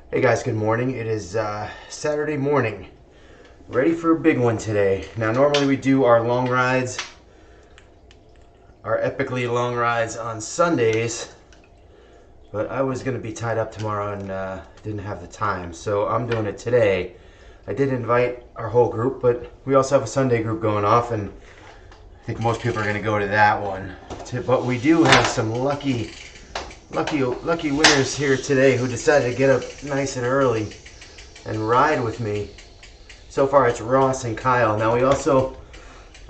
Hey guys, good morning. It is Saturday morning. Ready for a big one today. Now normally we do our long rides, our epically long rides on Sundays, but I was going to be tied up tomorrow and didn't have the time, so I'm doing it today. I did invite our whole group, but we also have a Sunday group going off, and I think most people are going to go to that one. But we do have some lucky winners here today who decided to get up nice and early and ride with me. So far it's Ross and Kyle. Now I saw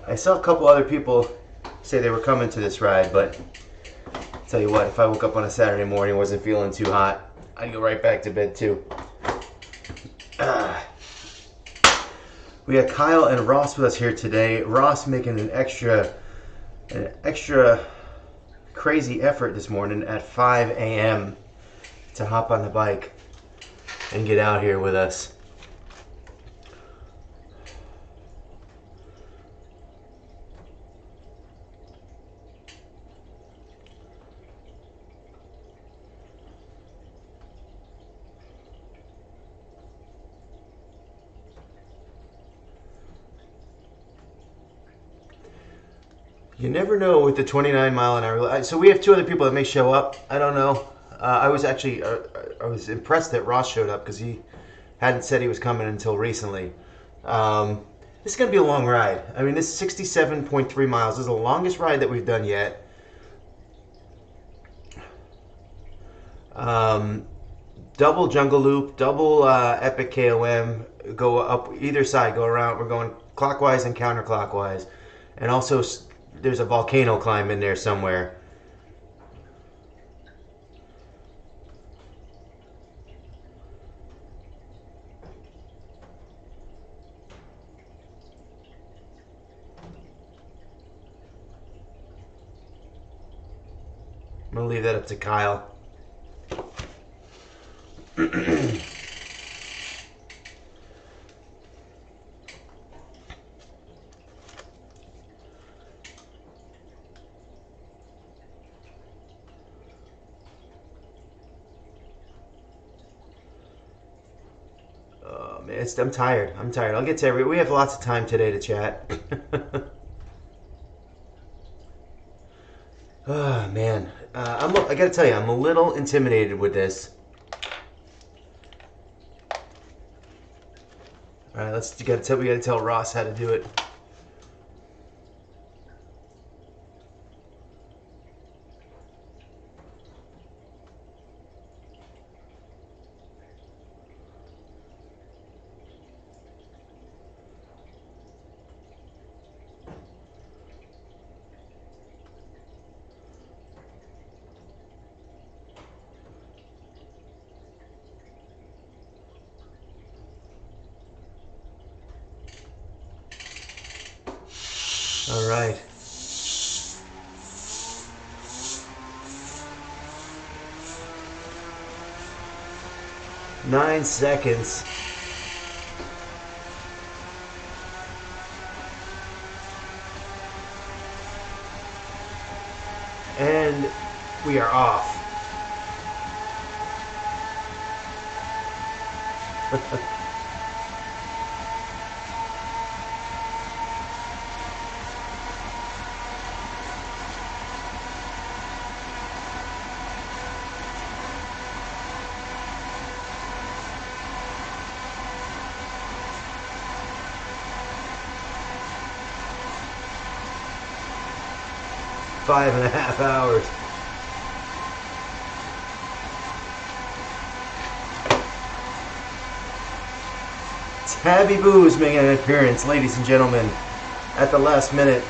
a couple other people say they were coming to this ride, but I'll tell you what, if I woke up on a Saturday morning and wasn't feeling too hot, I'd go right back to bed too. We got Kyle and Ross with us here today. Ross making an extra crazy effort this morning at 5 a.m. to hop on the bike and get out here with us. You never know with the 29 mile an hour. So we have two other people that may show up. I don't know. I was impressed that Ross showed up because he hadn't said he was coming until recently. This is going to be a long ride. I mean, this is 67.3 miles. This is the longest ride that we've done yet. Double jungle loop, double epic KOM. Go up either side, go around. We're going clockwise and counterclockwise. And also there's a volcano climb in there somewhere. I'm going to leave that up to Kyle. I'm tired. I'll get to we have lots of time today to chat. Oh man, I gotta tell you, I'm a little intimidated with this. All right, we gotta tell Ross how to do it. All right. Nine seconds. And we are off. Five and a half hours. Tabby Boo's making an appearance, ladies and gentlemen, at the last minute.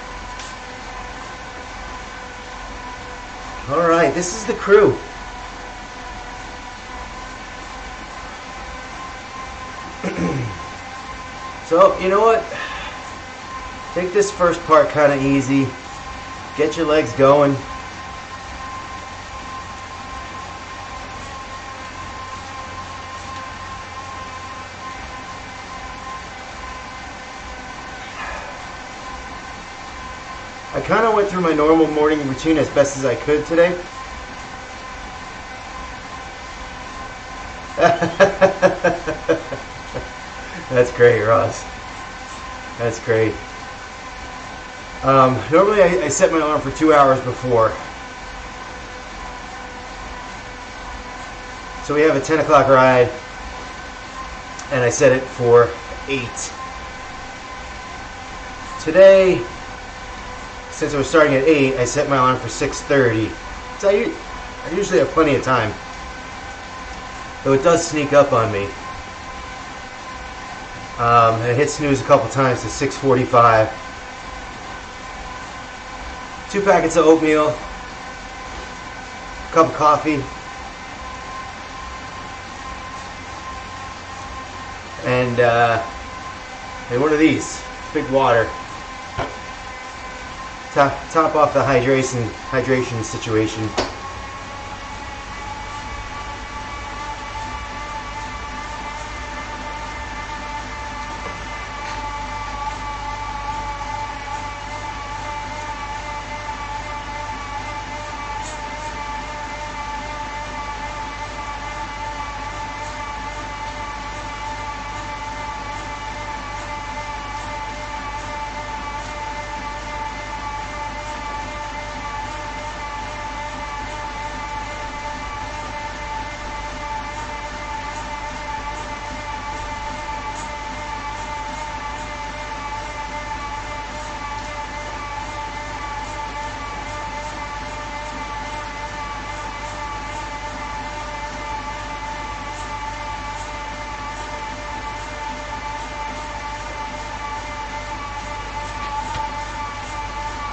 All right, this is the crew. So, you know what? Take this first part kind of easy. Get your legs going. I kind of went through my normal morning routine as best as I could today. That's great, Ross. That's great. Normally I set my alarm for 2 hours before. So we have a 10 o'clock ride, and I set it for 8. Today, since I was starting at 8, I set my alarm for 6:30. So I usually have plenty of time. Though it does sneak up on me. And I hit snooze a couple times to 6:45. 2 packets of oatmeal, a cup of coffee, and one of these, big water. Top off the hydration situation.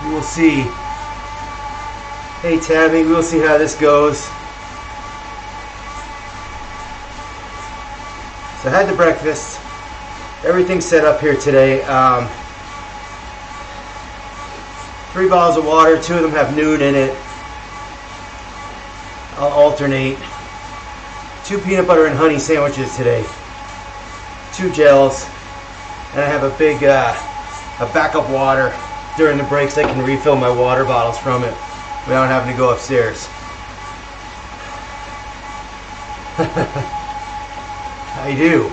We'll see. Hey Tabby, we'll see how this goes. So I had the breakfast. Everything's set up here today. 3 bottles of water, 2 of them have Noon in it. I'll alternate. 2 peanut butter and honey sandwiches today. 2 gels. And I have a big a backup water. During the breaks, I can refill my water bottles from it without having to go upstairs. I do.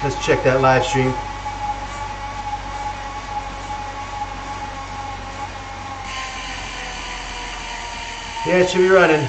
Let's check that live stream. Yeah, it should be running.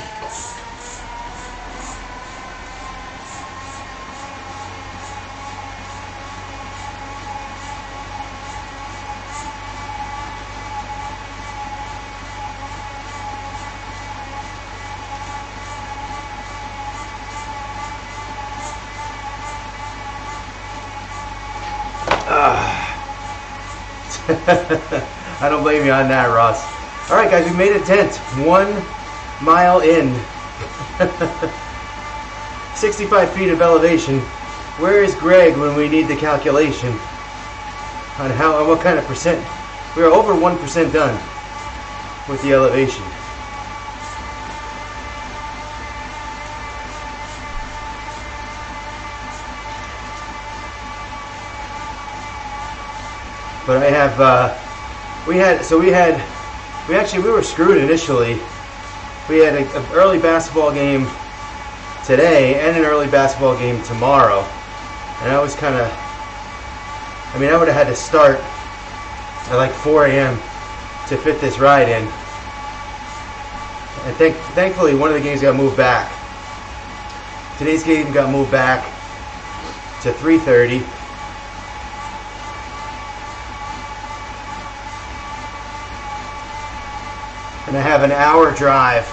I don't blame you on that, Ross. All right, guys, we made a dent. 1 mile in. 65 feet of elevation. Where is Greg when we need the calculation on how and what kind of percent? We are over 1% done with the elevation. But I have, we were screwed initially. We had an early basketball game today and an early basketball game tomorrow. And I was kind of, I would have had to start at like 4 a.m. to fit this ride in. And thankfully one of the games got moved back. Today's game got moved back to 3:30. And I have an hour drive,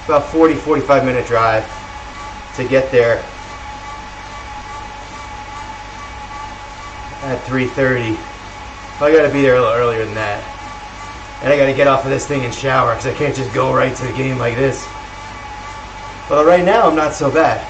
about 45 minute drive to get there at 3:30. I gotta be there a little earlier than that. And I gotta get off of this thing and shower because I can't just go right to the game like this. But right now I'm not so bad.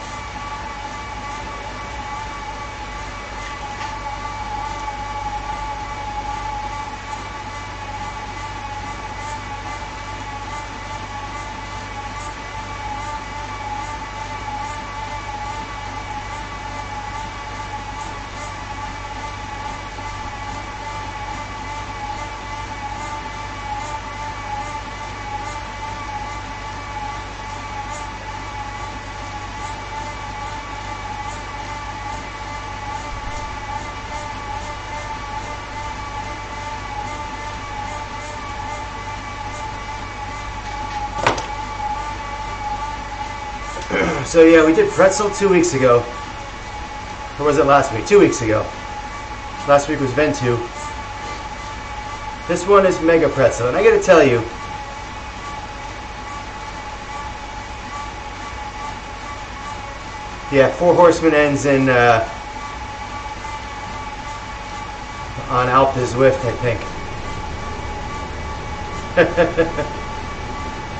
So yeah, we did pretzel 2 weeks ago. Or was it last week? 2 weeks ago. Last week was Ventu. This one is Mega Pretzel, and I gotta tell you, yeah, Four Horsemen ends in on Alpe Zwift, I think.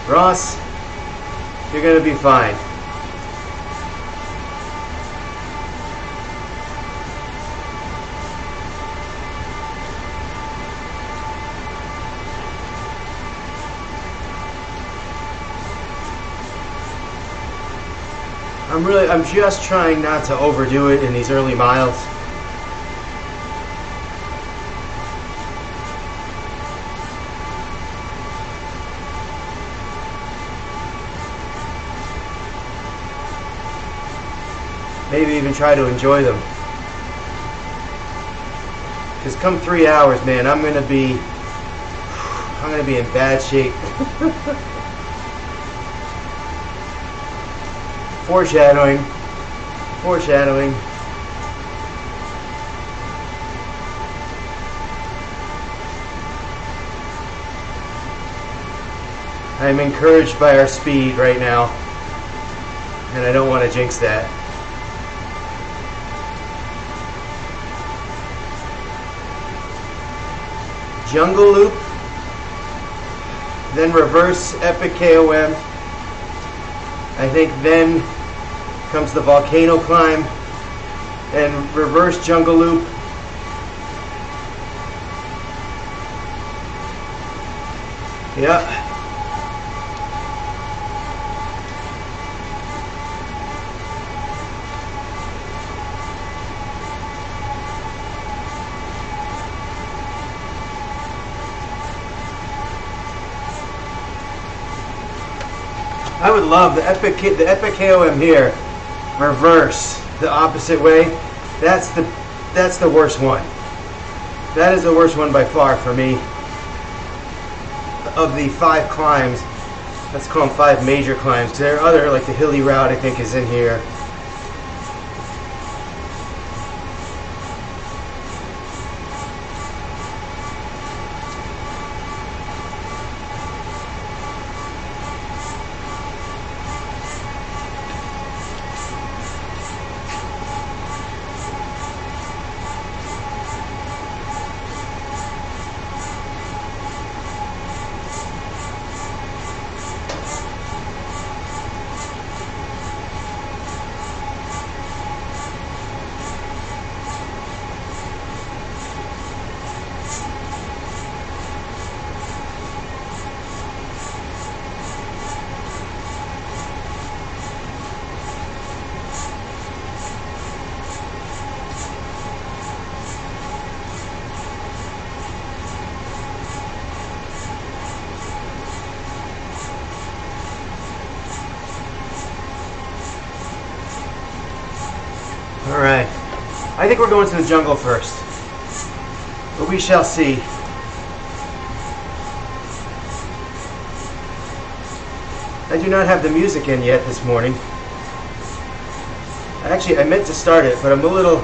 Ross, you're gonna be fine. I'm just trying not to overdo it in these early miles. Maybe even try to enjoy them. Because come 3 hours, man, I'm gonna be in bad shape. Foreshadowing. I'm encouraged by our speed right now, and I don't want to jinx that. Jungle loop, then reverse epic KOM. I think then comes the Volcano climb, and reverse jungle loop. Yeah. I would love the epic KOM here. Reverse the opposite way. That's the worst one. That is the worst one by far for me. Of the 5 climbs, let's call them 5 major climbs. There are other, like the hilly route, I think is in here. Alright, I think we're going to the jungle first, but we shall see. I do not have the music in yet this morning. Actually, I meant to start it, but I'm a little...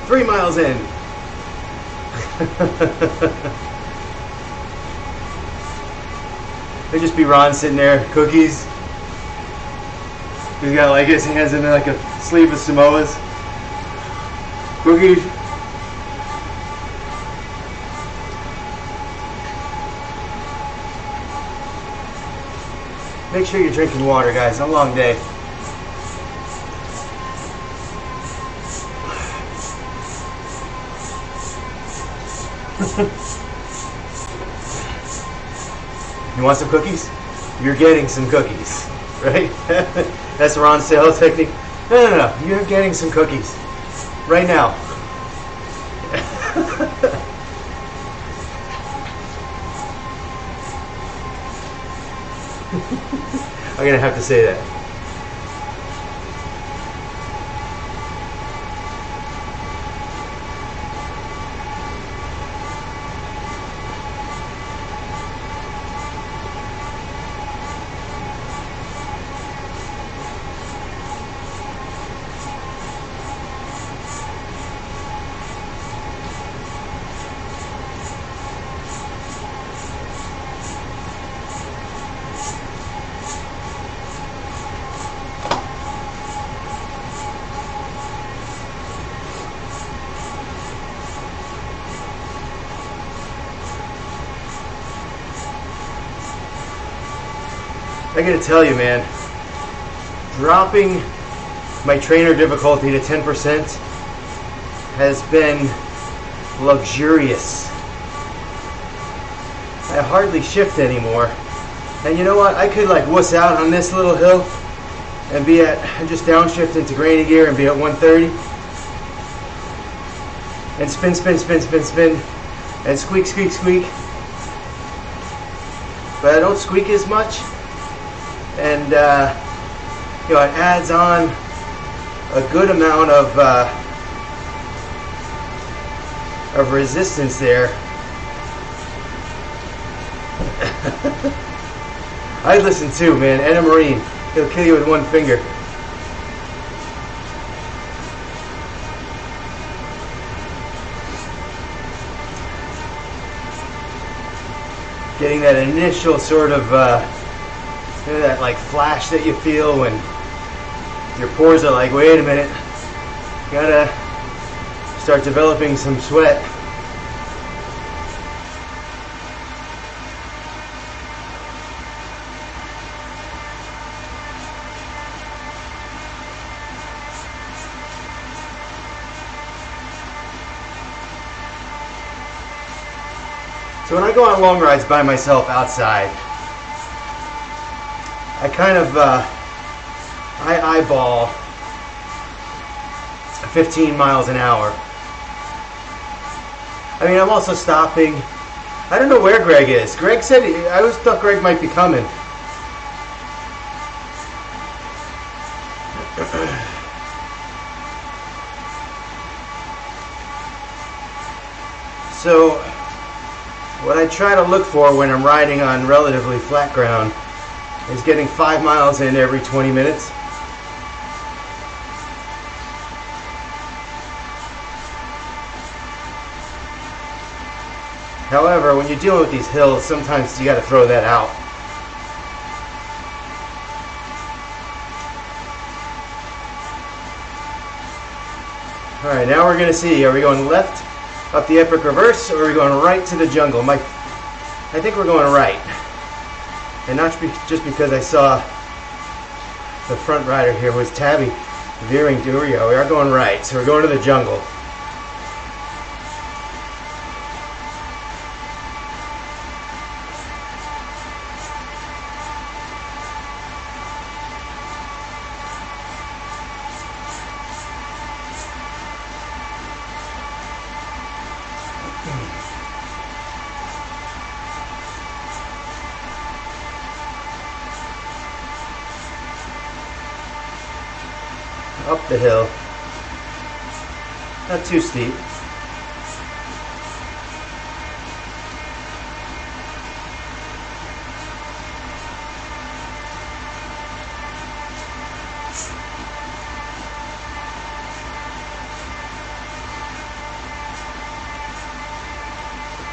Three miles in. There'd just be Ron sitting there, cookies. He's got like his hands in like a sleeve of Samoas. Cookies. Make sure you're drinking water, guys. It's a long day. You want some cookies? You're getting some cookies, right? That's Ron's sales technique. No. You're getting some cookies right now. I'm gonna have to say that. I gotta tell you, man, dropping my trainer difficulty to 10% has been luxurious. I hardly shift anymore. And you know what? I could like wuss out on this little hill and be at, just downshift into granny gear and be at 130. And spin, and squeak. But I don't squeak as much. And you know, it adds on a good amount of resistance there. I listen too, man. Anna Marine, he'll kill you with one finger. Getting that initial sort of you know, that like flash that you feel when your pores are like, wait a minute, gotta start developing some sweat. So when I go on long rides by myself outside, I kind of, I eyeball 15 miles an hour. I mean, I'm also stopping. I don't know where Greg is. Greg said, I always thought Greg might be coming. So, what I try to look for when I'm riding on relatively flat ground is getting 5 miles in every 20 minutes. However, when you're dealing with these hills, sometimes you got to throw that out. Alright, now we're going to see, are we going left up the epic reverse, or are we going right to the jungle? I think we're going right. And not just because I saw the front rider here was Tabby veering Durio. We are going right, so we're going to the jungle. Up the hill. Not too steep.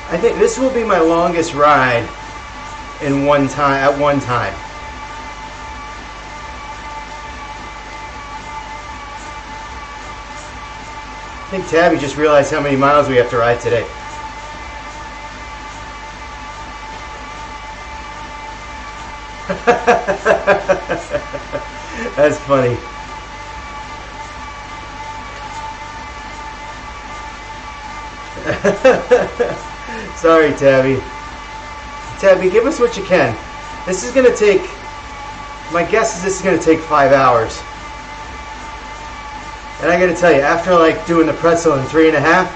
I think this will be my longest ride in one time, at one time. I think Tabby just realized how many miles we have to ride today. That's funny. Sorry, Tabby. Tabby, give us what you can. This is gonna take, my guess is this is gonna take 5 hours. And I gotta tell you, after like doing the pretzel in 3.5,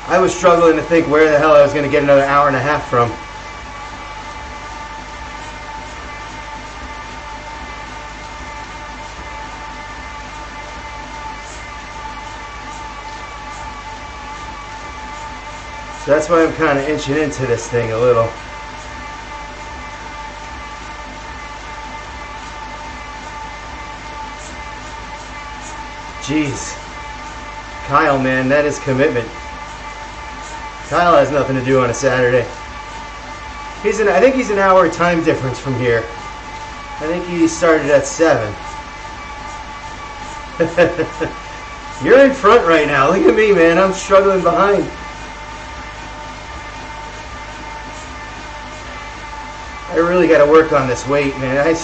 I was struggling to think where the hell I was gonna get another hour and a half from. So that's why I'm kind of inching into this thing a little. Jeez. Kyle, man, that is commitment. Kyle has nothing to do on a Saturday. I think he's an hour time difference from here. I think he started at 7. You're in front right now. Look at me, man. I'm struggling behind. I really got to work on this weight, man. I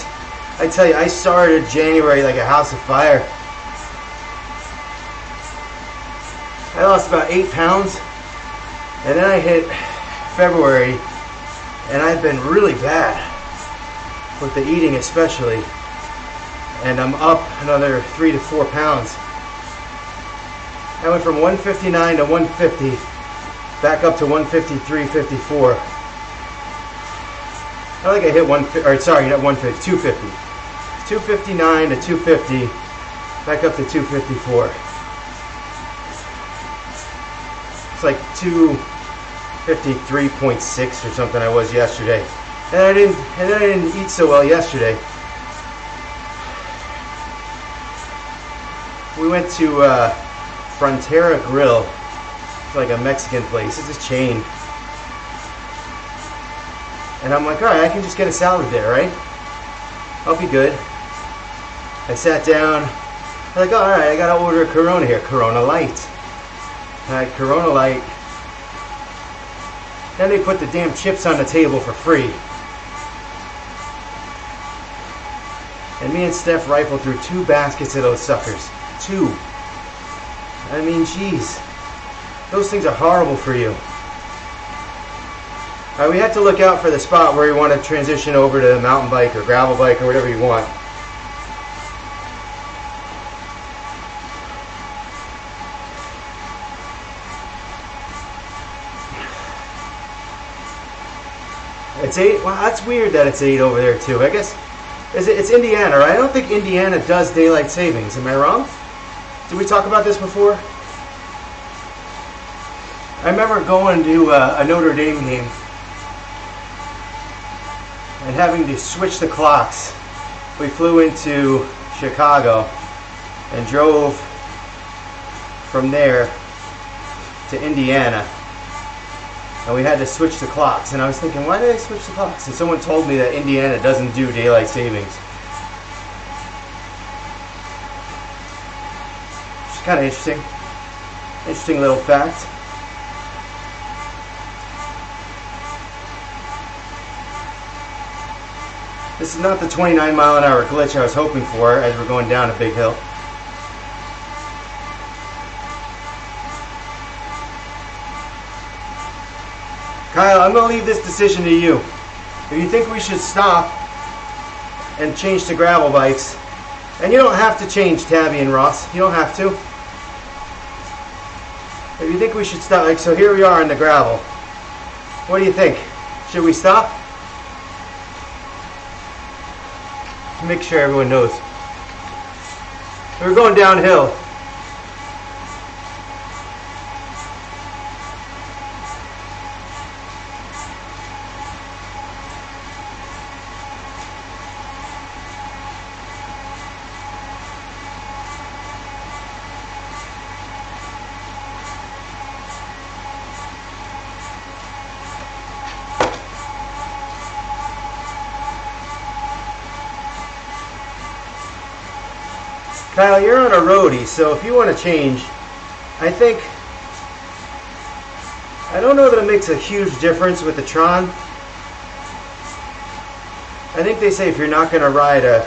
tell you, I started January like a house of fire. I lost about 8 pounds, and then I hit February, and I've been really bad with the eating especially, and I'm up another 3 to 4 pounds. I went from 159 to 150, back up to 153, 54. I think I hit not 150, 250. 259 to 250, back up to 254. It's like 253.6 or something I was yesterday. And I didn't eat so well yesterday. We went to Frontera Grill. It's like a Mexican place. It's a chain. And I'm like, all right, I can just get a salad there, right? I'll be good. I sat down. I'm like, oh, all right, I gotta order a Corona here. Corona Light. I had Corona Light. Then they put the damn chips on the table for free. And me and Steph rifled through 2 baskets of those suckers. 2. I mean, geez. Those things are horrible for you. We have to look out for the spot where you want to transition over to mountain bike or gravel bike or whatever you want. It's 8. Wow, that's weird that it's 8 over there too. I guess it's Indiana, right? I don't think Indiana does daylight savings. Am I wrong? Did we talk about this before? I remember going to a Notre Dame game and having to switch the clocks. We flew into Chicago and drove from there to Indiana, and we had to switch the clocks. And I was thinking, why did I switch the clocks? And someone told me that Indiana doesn't do daylight savings. It's kind of interesting. Interesting little fact. This is not the 29-mile-an-hour glitch I was hoping for as we're going down a big hill. Kyle, I'm going to leave this decision to you. If you think we should stop and change to gravel bikes, and you don't have to change, Tabby and Ross. You don't have to. If you think we should stop, like, so here we are in the gravel. What do you think? Should we stop? Make sure everyone knows. We're going downhill. Kyle, you're on a roadie, so if you want to change, I don't know that it makes a huge difference with the Tron. I think they say if you're not going to ride a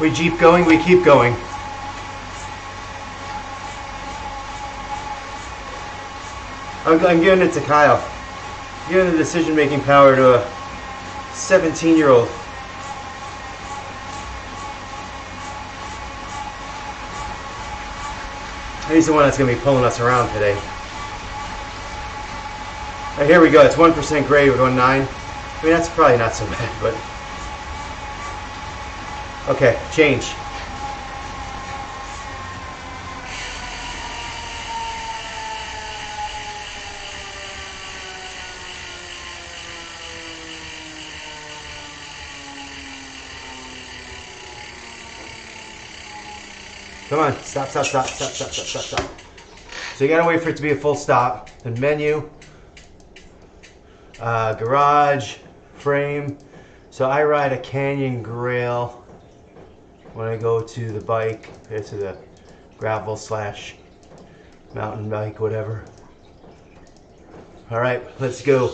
We Jeep going, we keep going. I'm giving it to Kyle. Giving the decision-making power to a 17-year-old. He's the one that's going to be pulling us around today. Right, here we go. It's 1% gray. We're going 9. I mean, that's probably not so bad, but... Okay, change. Come on, stop. So you gotta wait for it to be a full stop. Then menu, garage, frame. So I ride a Canyon Grail when I go to the bike, to the gravel / mountain bike, whatever. All right, let's go.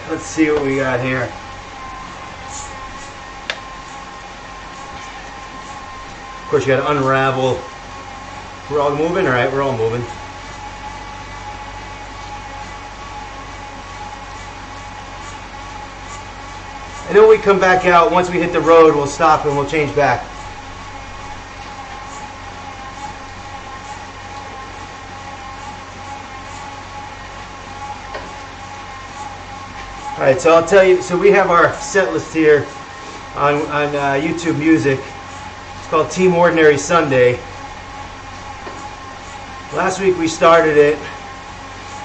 Let's see what we got here. Of course, you got to unravel. We're all moving? All right, we're all moving. And then when we come back out, once we hit the road, we'll stop and we'll change back. Alright, so I'll tell you, so we have our set list here on YouTube Music. It's called Team Ordinary Sunday. Last week we started it,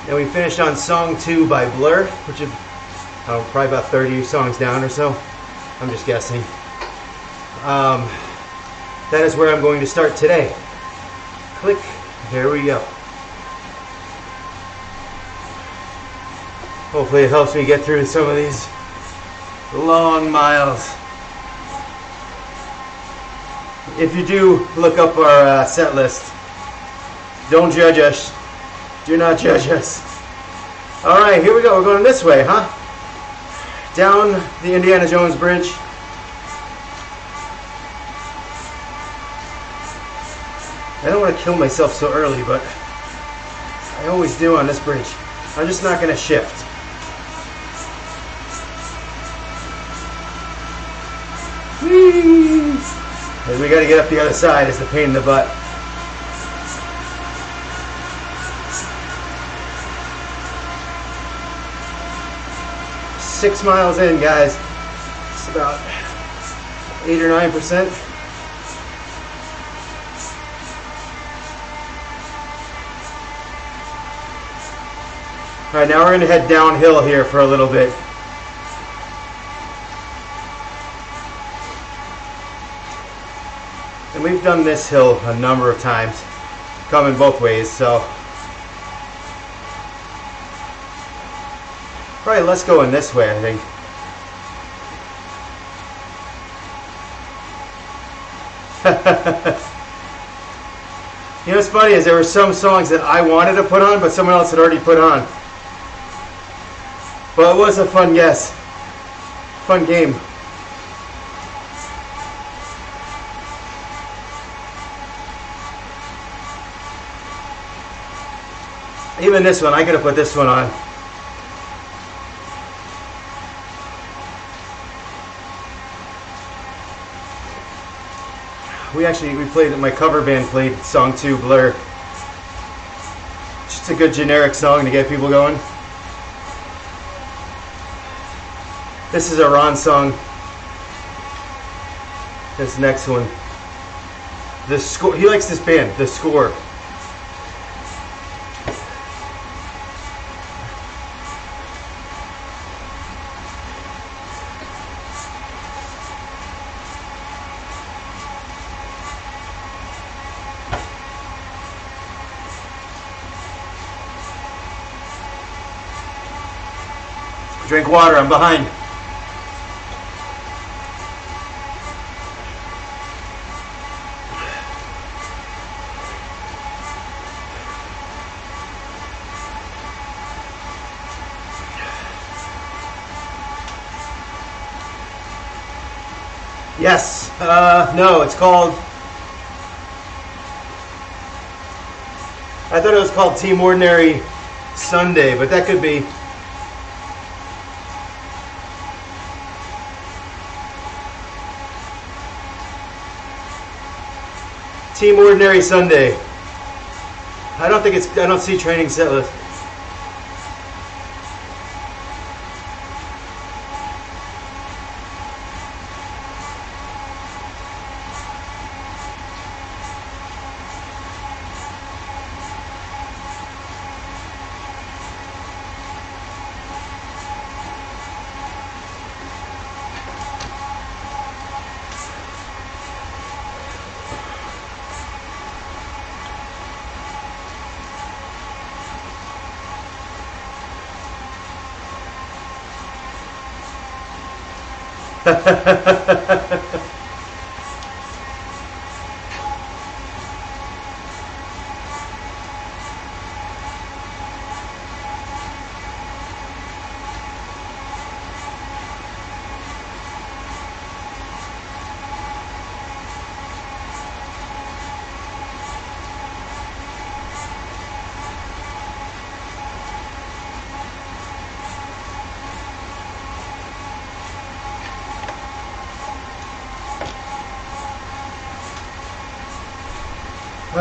and we finished on Song 2 by Blur, which is probably about 30 songs down or so. I'm just guessing. That is where I'm going to start today. Click, here we go. Hopefully it helps me get through some of these long miles. If you do look up our set list, don't judge us. Do not judge us. Alright, here we go. We're going this way, huh? Down the Indiana Jones Bridge. I don't want to kill myself so early, but I always do on this bridge. I'm just not going to shift. As we got to get up the other side, is the pain in the butt. Six miles in, guys. It's about 8 or 9%. All right, now we're going to head downhill here for a little bit. And we've done this hill a number of times, coming both ways, so. Probably let's go in this way, I think. You know what's funny is there were some songs that I wanted to put on, but someone else had already put on. But it was a fun guess. Fun game. Even this one, I could have put this one on. We played, my cover band played Song 2, Blur. Just a good generic song to get people going. This is a Ron song. This next one. The Score, he likes this band, The Score. Drink water, I'm behind. Yes. No, it's called... I thought it was called Team Ordinary Sunday, but that could be. Team Ordinary Sunday. I don't see training set list.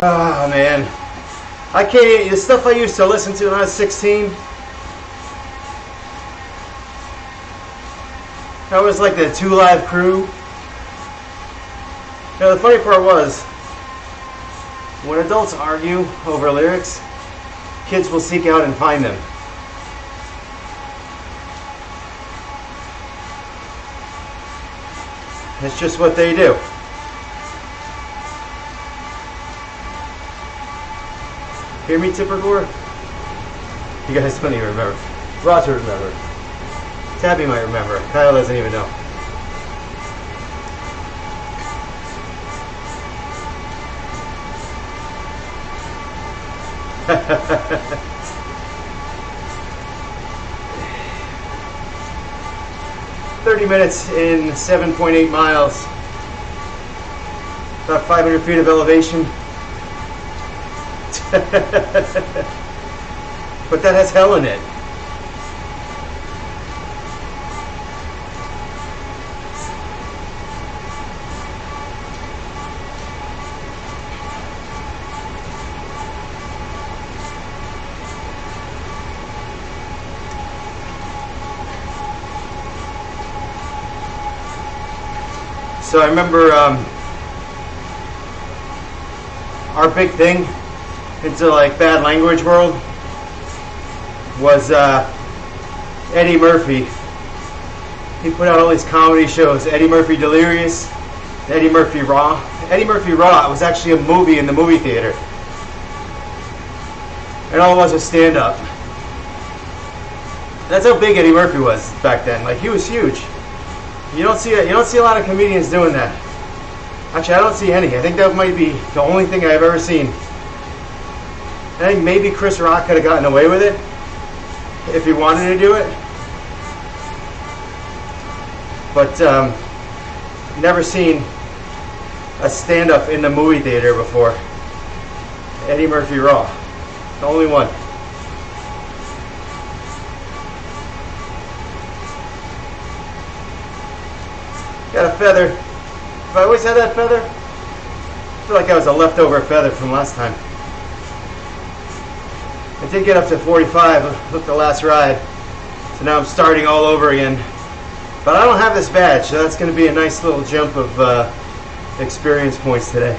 Oh man, I can't. The stuff I used to listen to when I was 16. That was like the 2 Live Crew. Now the funny part was, when adults argue over lyrics, kids will seek out and find them. It's just what they do. Hear me, Tipper Gore? You guys don't even remember. Ross would remember. Tabby might remember. Kyle doesn't even know. "30 minutes in 7.8 miles. About 500 feet of elevation. But that has hell in it. So I remember our big thing into like bad language world was Eddie Murphy. He put out all these comedy shows. Eddie Murphy Delirious, Eddie Murphy Raw. Eddie Murphy Raw was actually a movie in the movie theater, and all it was stand-up. That's how big Eddie Murphy was back then. Like, he was huge. You don't see a lot of comedians doing that. Actually, I don't see any. I think that might be the only thing I've ever seen. I think maybe Chris Rock could have gotten away with it if he wanted to do it. But never seen a stand-up in the movie theater before. Eddie Murphy Raw. The only one. Got a feather. Have I always had that feather? I feel like I was a leftover feather from last time. I did get up to 45 with the last ride, so now I'm starting all over again. But I don't have this badge, so that's going to be a nice little jump of experience points today.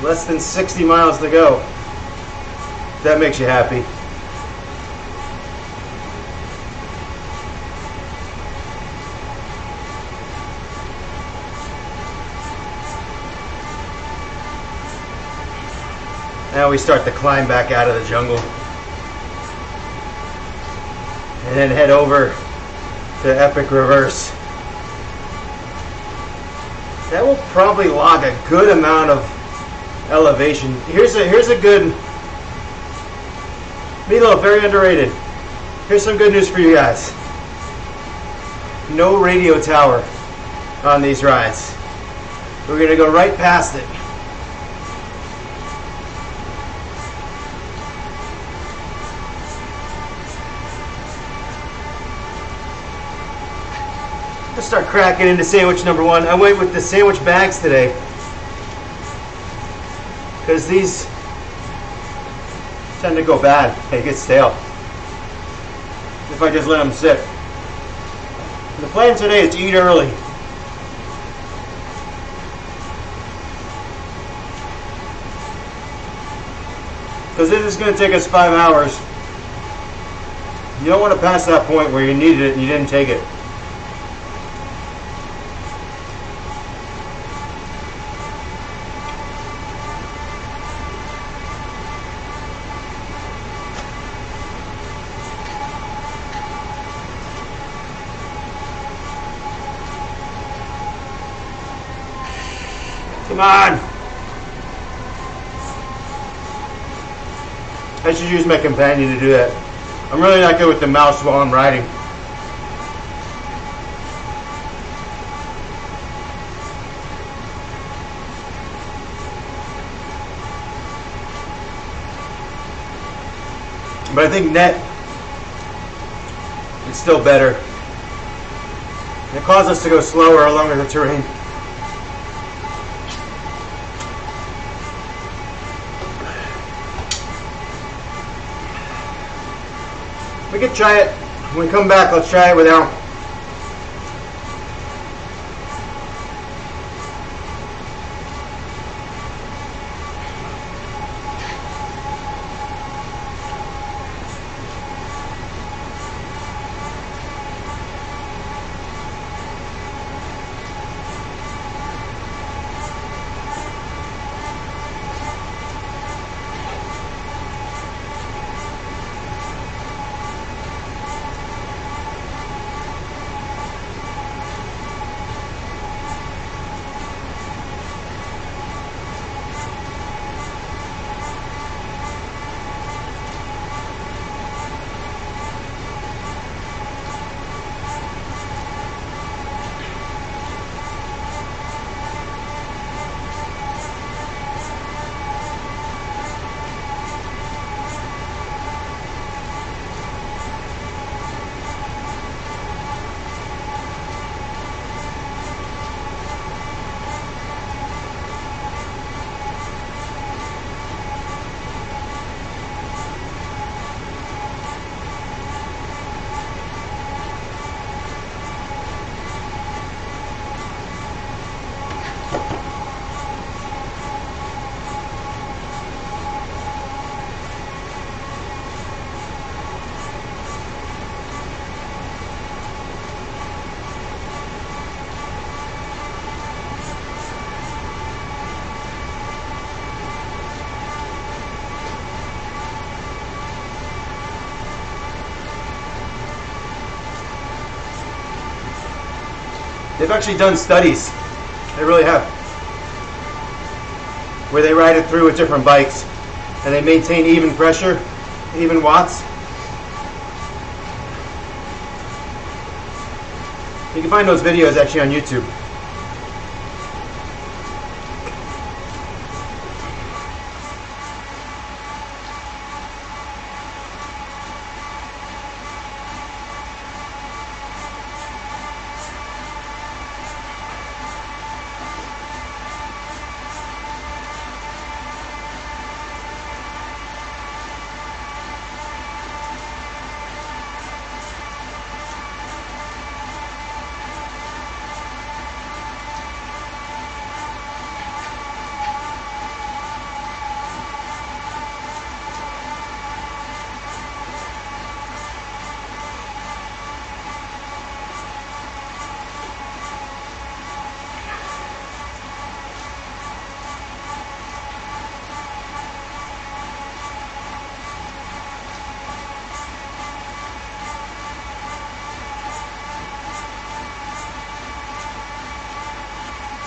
Less than 60 miles to go. That makes you happy. Now we start the climb back out of the jungle. And then head over to epic reverse. That will probably log a good amount of elevation. Here's a good, Milo, very underrated. Here's some good news for you guys. No radio tower on these rides. We're gonna go right past it. Let's start cracking into sandwich number one. I went with the sandwich bags today because these tend to go bad. They get stale if I just let them sit. The plan today is to eat early. Because this is going to take us 5 hours. You don't want to pass that point where you needed it and you didn't take it. Come on! I should use my companion to do that. I'm really not good with the mouse while I'm riding. But I think net is still better. It causes us to go slower along the terrain. We could try it. When we come back, let's try it without. They've actually done studies, they really have, where they ride it through with different bikes and they maintain even pressure, even watts. You can find those videos actually on YouTube.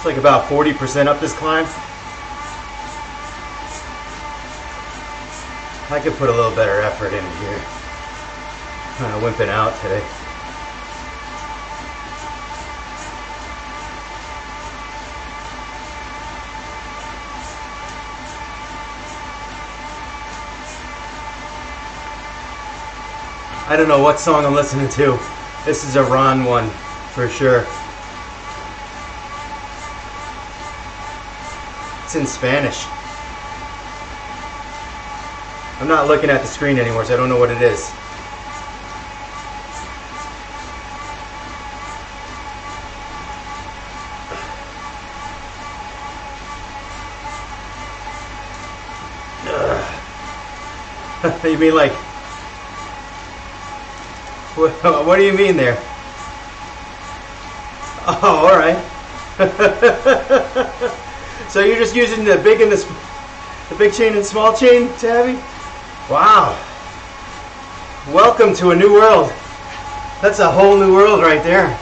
It's like about 40% up this climb. I could put a little better effort in here. Kind of wimping out today. I don't know what song I'm listening to. This is a Ron one for sure. It's in Spanish. I'm not looking at the screen anymore, so I don't know what it is. You mean like... What do you mean there? Oh, all right. So you're just using the big and the big chain and small chain, Tabby? Wow. Welcome to a new world. That's a whole new world right there.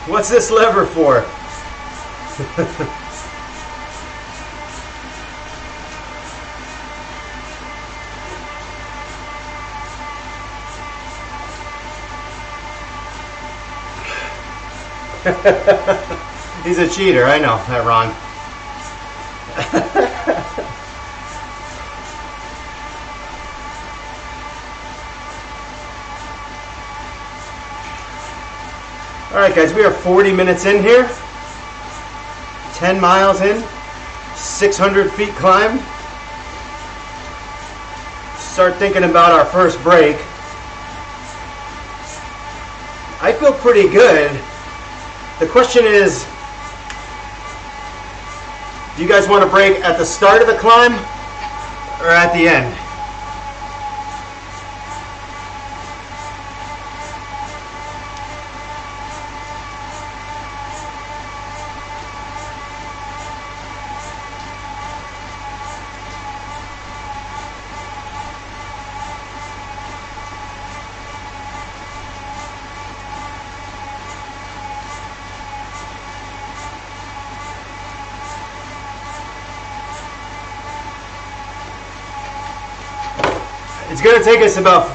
What's this lever for? He's a cheater, I know, that Ron. Alright guys, we are 40 minutes in here, 10 miles in, 600 feet climbed. Start thinking about our first break. I feel pretty good. The question is, do you guys want to break at the start of the climb or at the end? It's going to take us about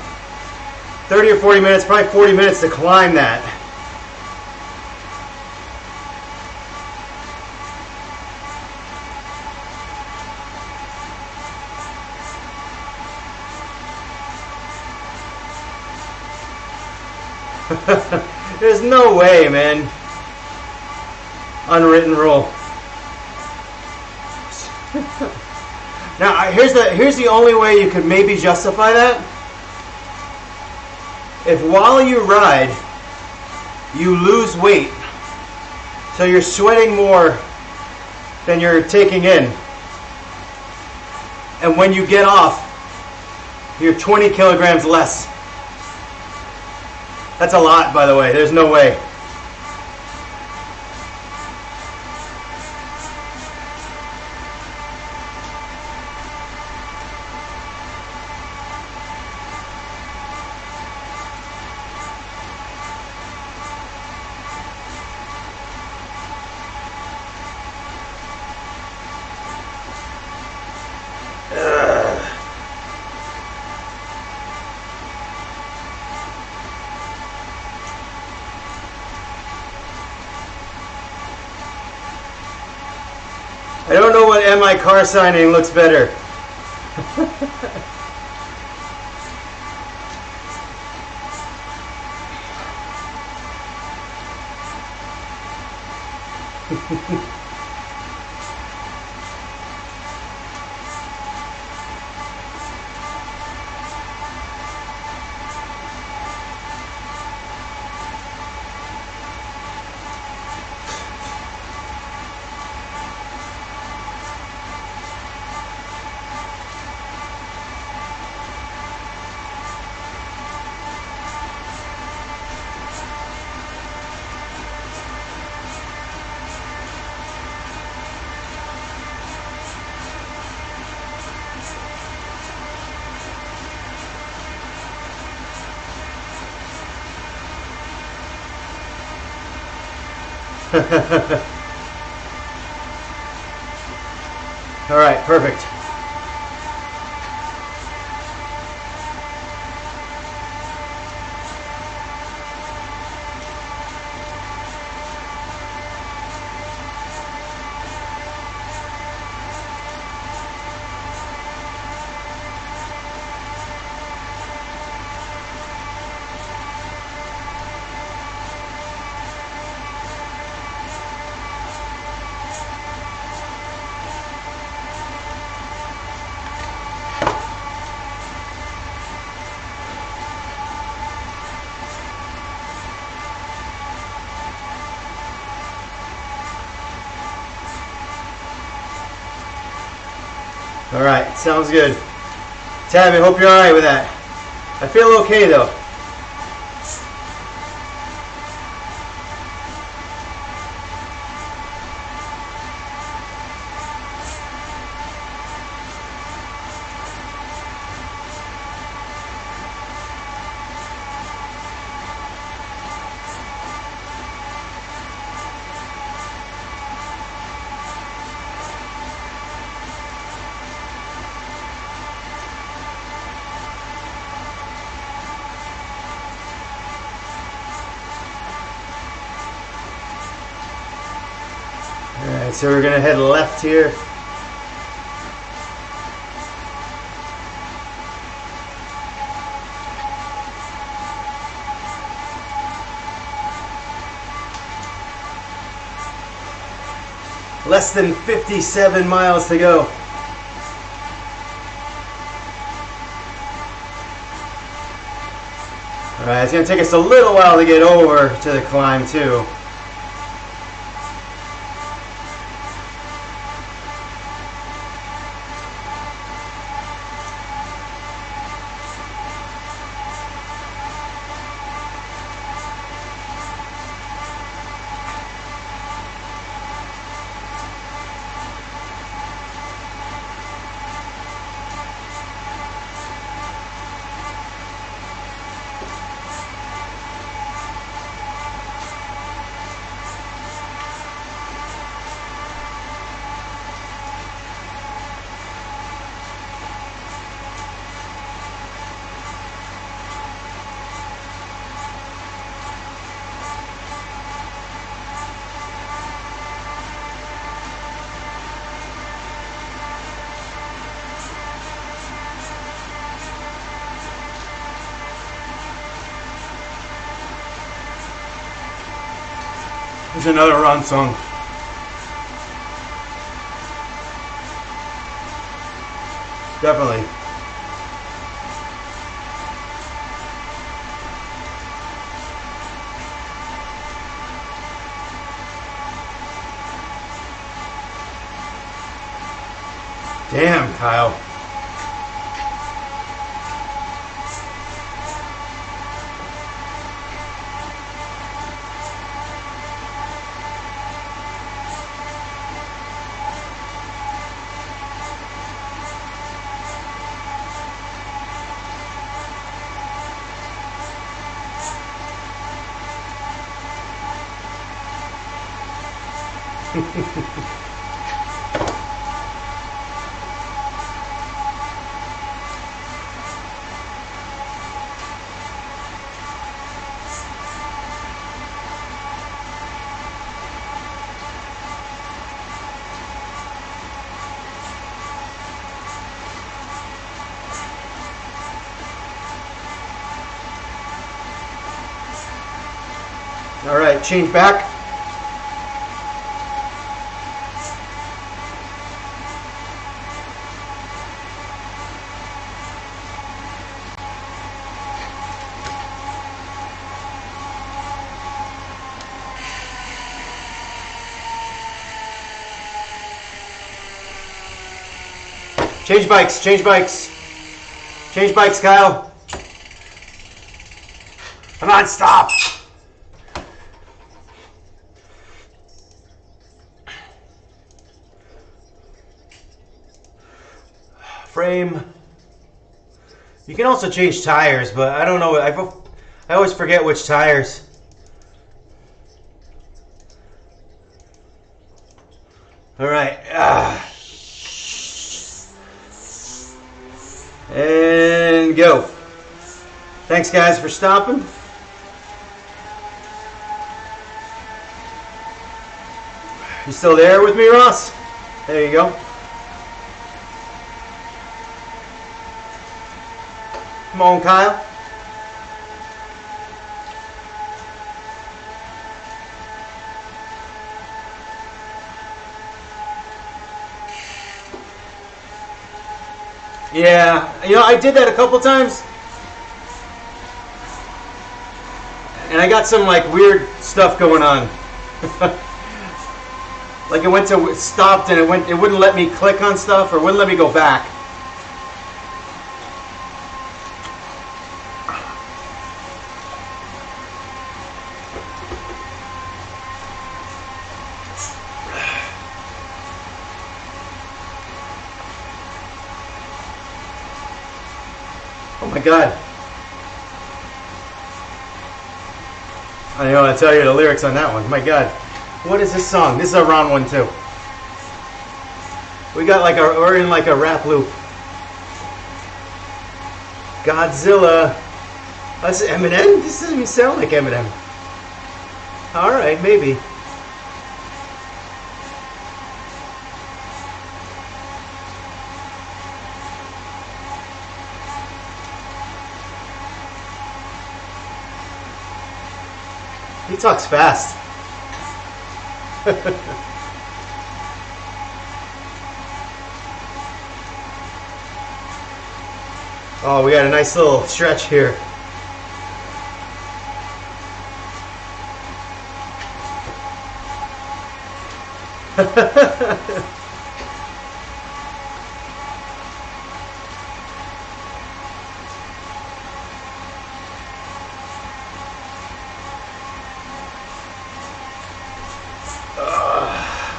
30 or 40 minutes, probably 40 minutes to climb that. There's no way, man. Unwritten rule. Now, here's the only way you could maybe justify that. If while you ride, you lose weight, so you're sweating more than you're taking in, and when you get off, you're 20 kilograms less. That's a lot, by the way. There's no way. I don't know what am I car signing looks better. All right, perfect. All right, sounds good. Tabby, hope you're all right with that. I feel okay though. Alright, so we're gonna head left here. Less than 57 miles to go. Alright, it's gonna take us a little while to get over to the climb too. There's another run song. Definitely. Damn, Kyle. All right, change back. Change bikes, change bikes. Change bikes, Kyle. Come on, stop. Frame. You can also change tires, but I don't know. I always forget which tires. And go. Thanks guys for stopping. You still there with me, Ross? There you go. Come on, Kyle. Yeah, you know, I did that a couple times. And I got some like weird stuff going on. Like it went to stopped and it wouldn't let me click on stuff or wouldn't let me go back. Oh my God. I know, I tell you the lyrics on that one. My God. What is this song? This is a round one too. We got like we're in like a rap loop. Godzilla. That's Eminem? This doesn't even sound like Eminem. Alright, maybe. He talks fast. Oh, we got a nice little stretch here.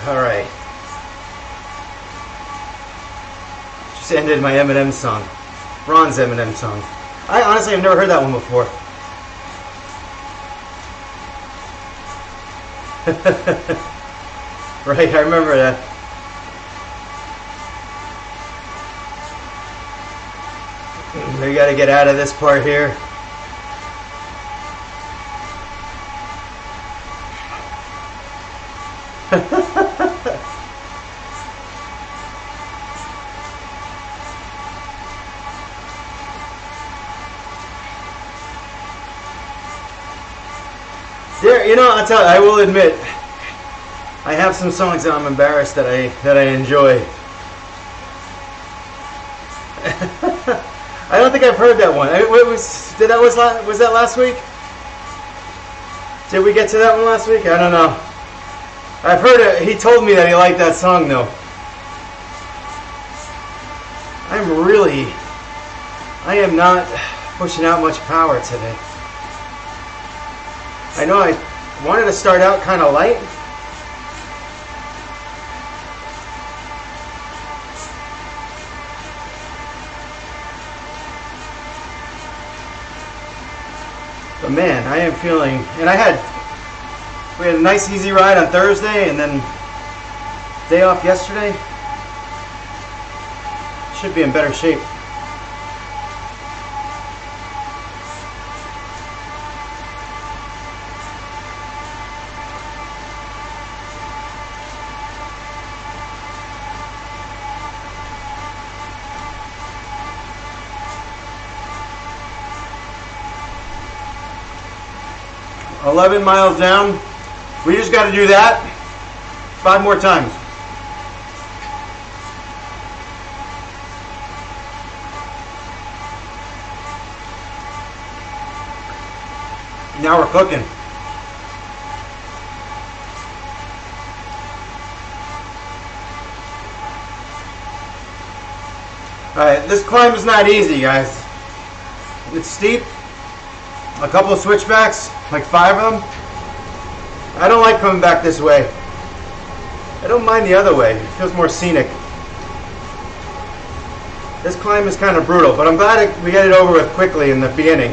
All right. Just ended my Eminem song. Ron's Eminem song. I honestly have never heard that one before. Right, I remember that. We gotta get out of this part here. There, you know, I will admit, I have some songs that I'm embarrassed that I enjoy. I don't think I've heard that one. Was that last week? Did we get to that one last week? I don't know. I've heard it. He told me that he liked that song though. I am not pushing out much power today. I know I wanted to start out kind of light. But man, I am feeling, and we had a nice easy ride on Thursday and then day off yesterday. Should be in better shape. $11 miles down. We just got to do that 5 more times. Now we're cooking. Alright, this climb is not easy, guys. It's steep. A couple of switchbacks, like 5 of them. I don't like coming back this way. I don't mind the other way. It feels more scenic. This climb is kind of brutal, but I'm glad we get it over with quickly in the beginning.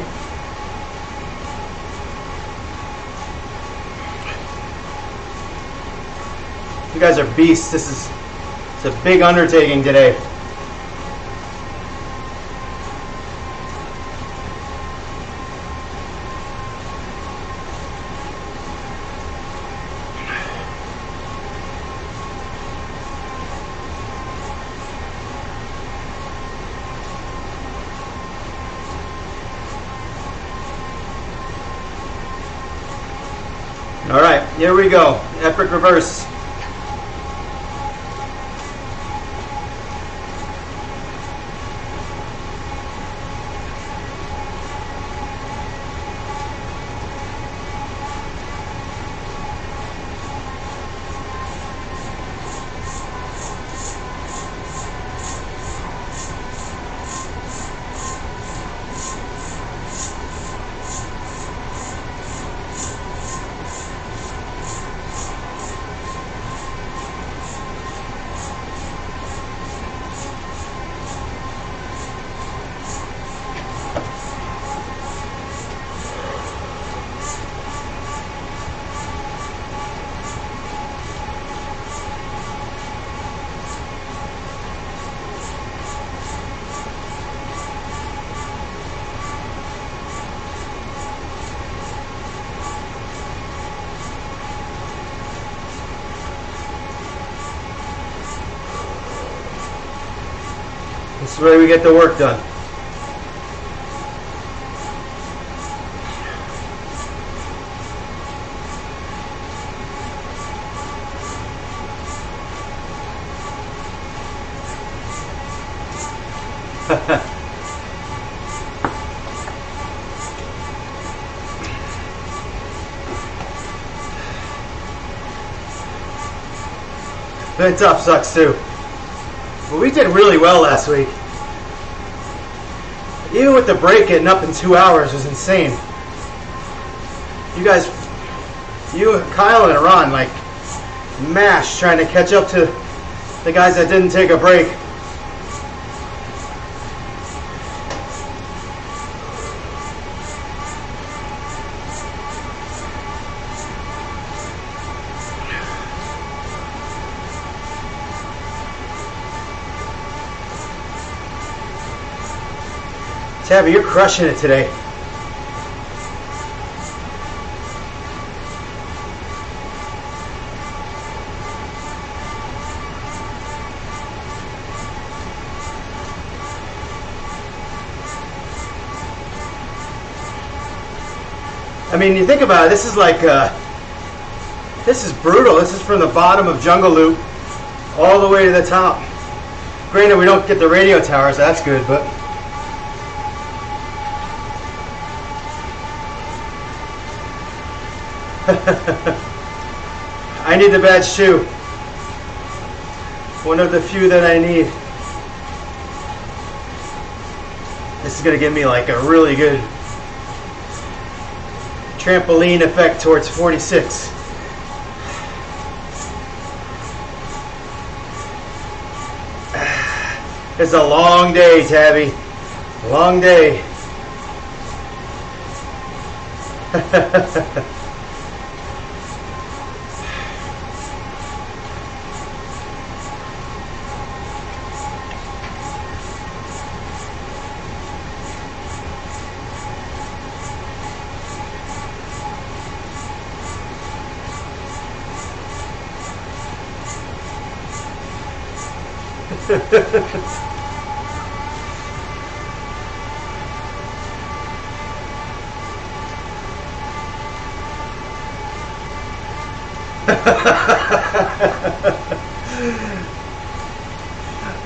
You guys are beasts. It's a big undertaking today. All right, here we go. Epic reverse. This is where we get the work done. That tough sucks too. But we did really well last week. Even with the break, getting up in 2 hours was insane. You guys, Kyle and Ron, like, mashed trying to catch up to the guys that didn't take a break. Tabby, you're crushing it today. I mean, you think about it, this is like, this is brutal. This is from the bottom of Jungle Loop all the way to the top. Granted, we don't get the radio towers, that's good, but... I need the badge too. One of the few that I need. This is going to give me like a really good trampoline effect towards 46. It's a long day, Tabby. Long day.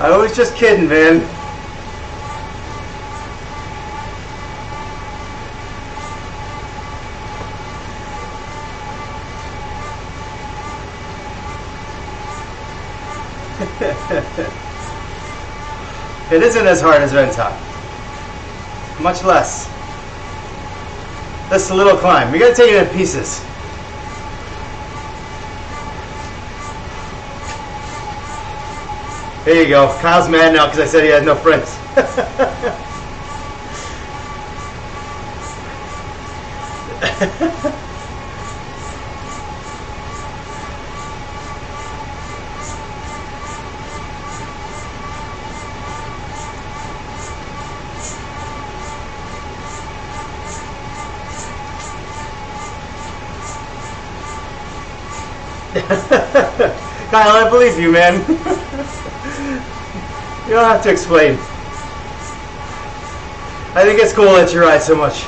I was just kidding, man. It isn't as hard as Ventop. Much less. That's a little climb. We gotta take it in pieces. There you go. Kyle's mad now because I said he had no friends. Kyle, I believe you, man. You don't have to explain. I think it's cool that you ride so much.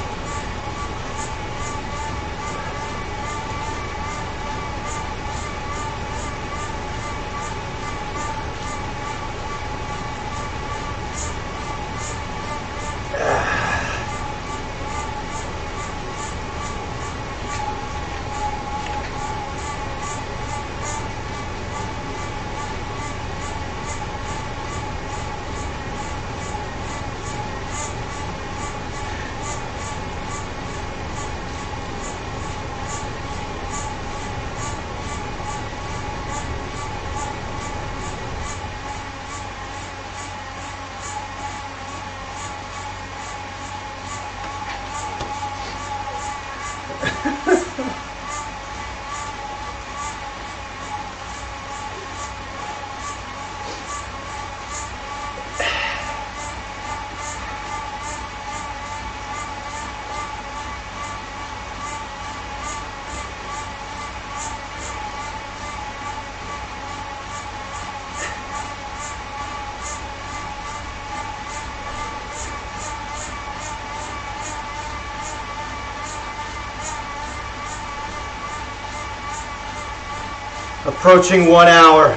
Approaching 1 hour,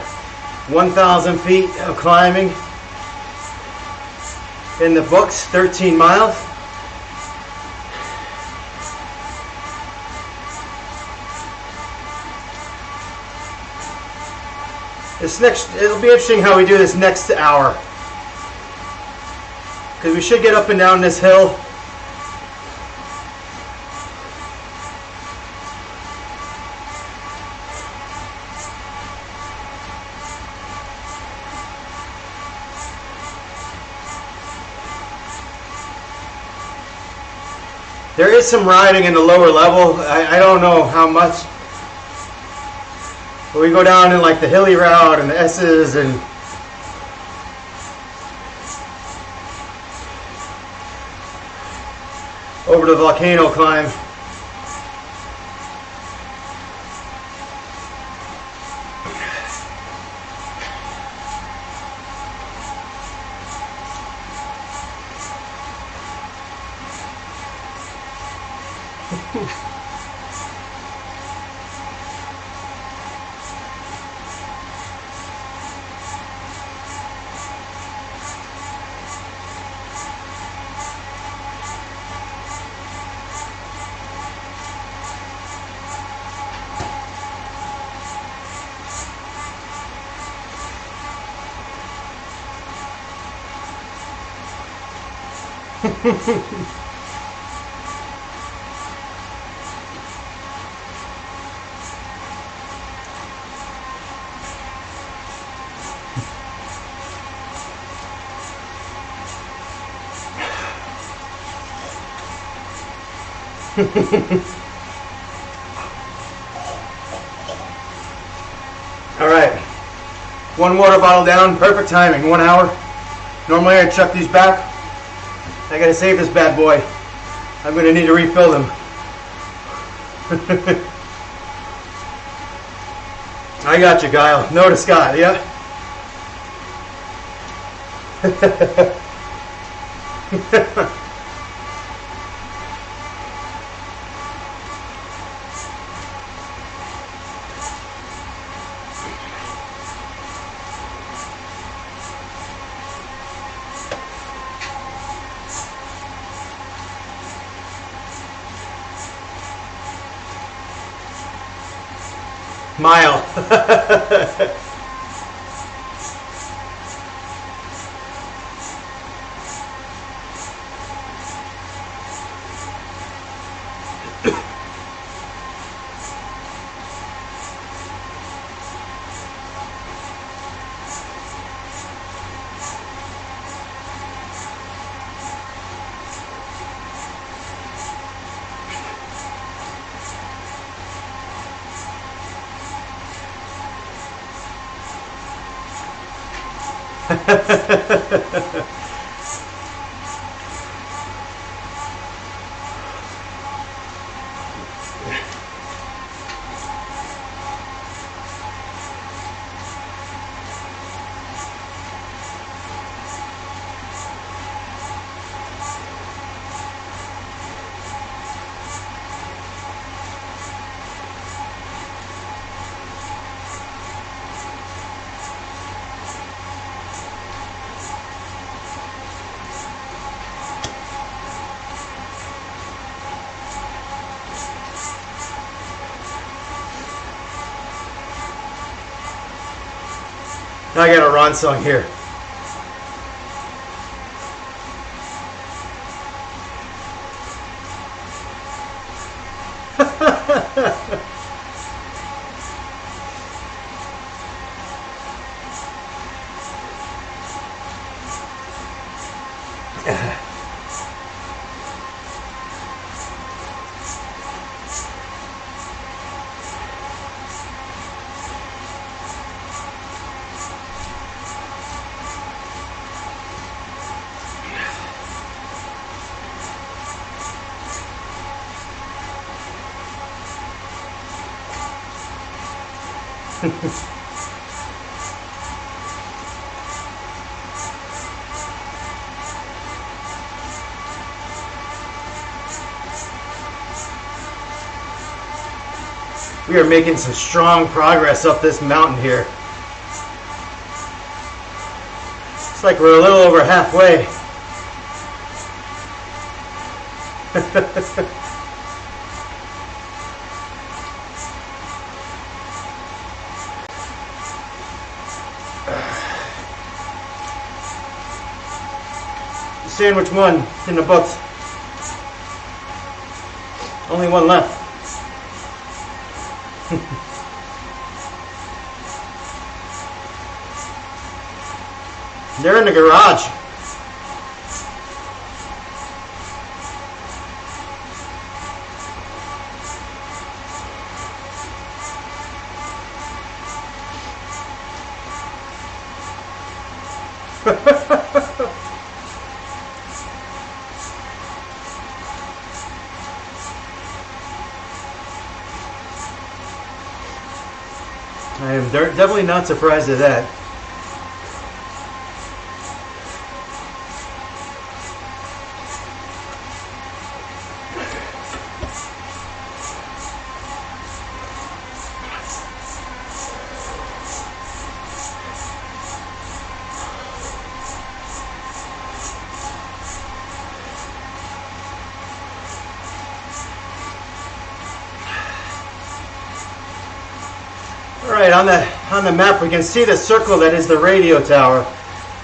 1,000 feet of climbing. In the books, 13 miles. It'll be interesting how we do this next hour. Because we should get up and down this hill. There is some riding in the lower level. I don't know how much. But we go down in like the hilly route and the S's and over the Volcano climb. All right, 1 water bottle down, perfect timing, 1 hour. Normally I chuck these back. I gotta save this bad boy. I'm gonna need to refill them. I got you, Guile. No to Scott, yeah? Mile. Now I got a Ron song here. We are making some strong progress up this mountain here. It's like we're a little over halfway. Sandwich one in the books. Only one left. They're in the garage. I am definitely not surprised at that. Alright, on the map we can see the circle that is the radio tower,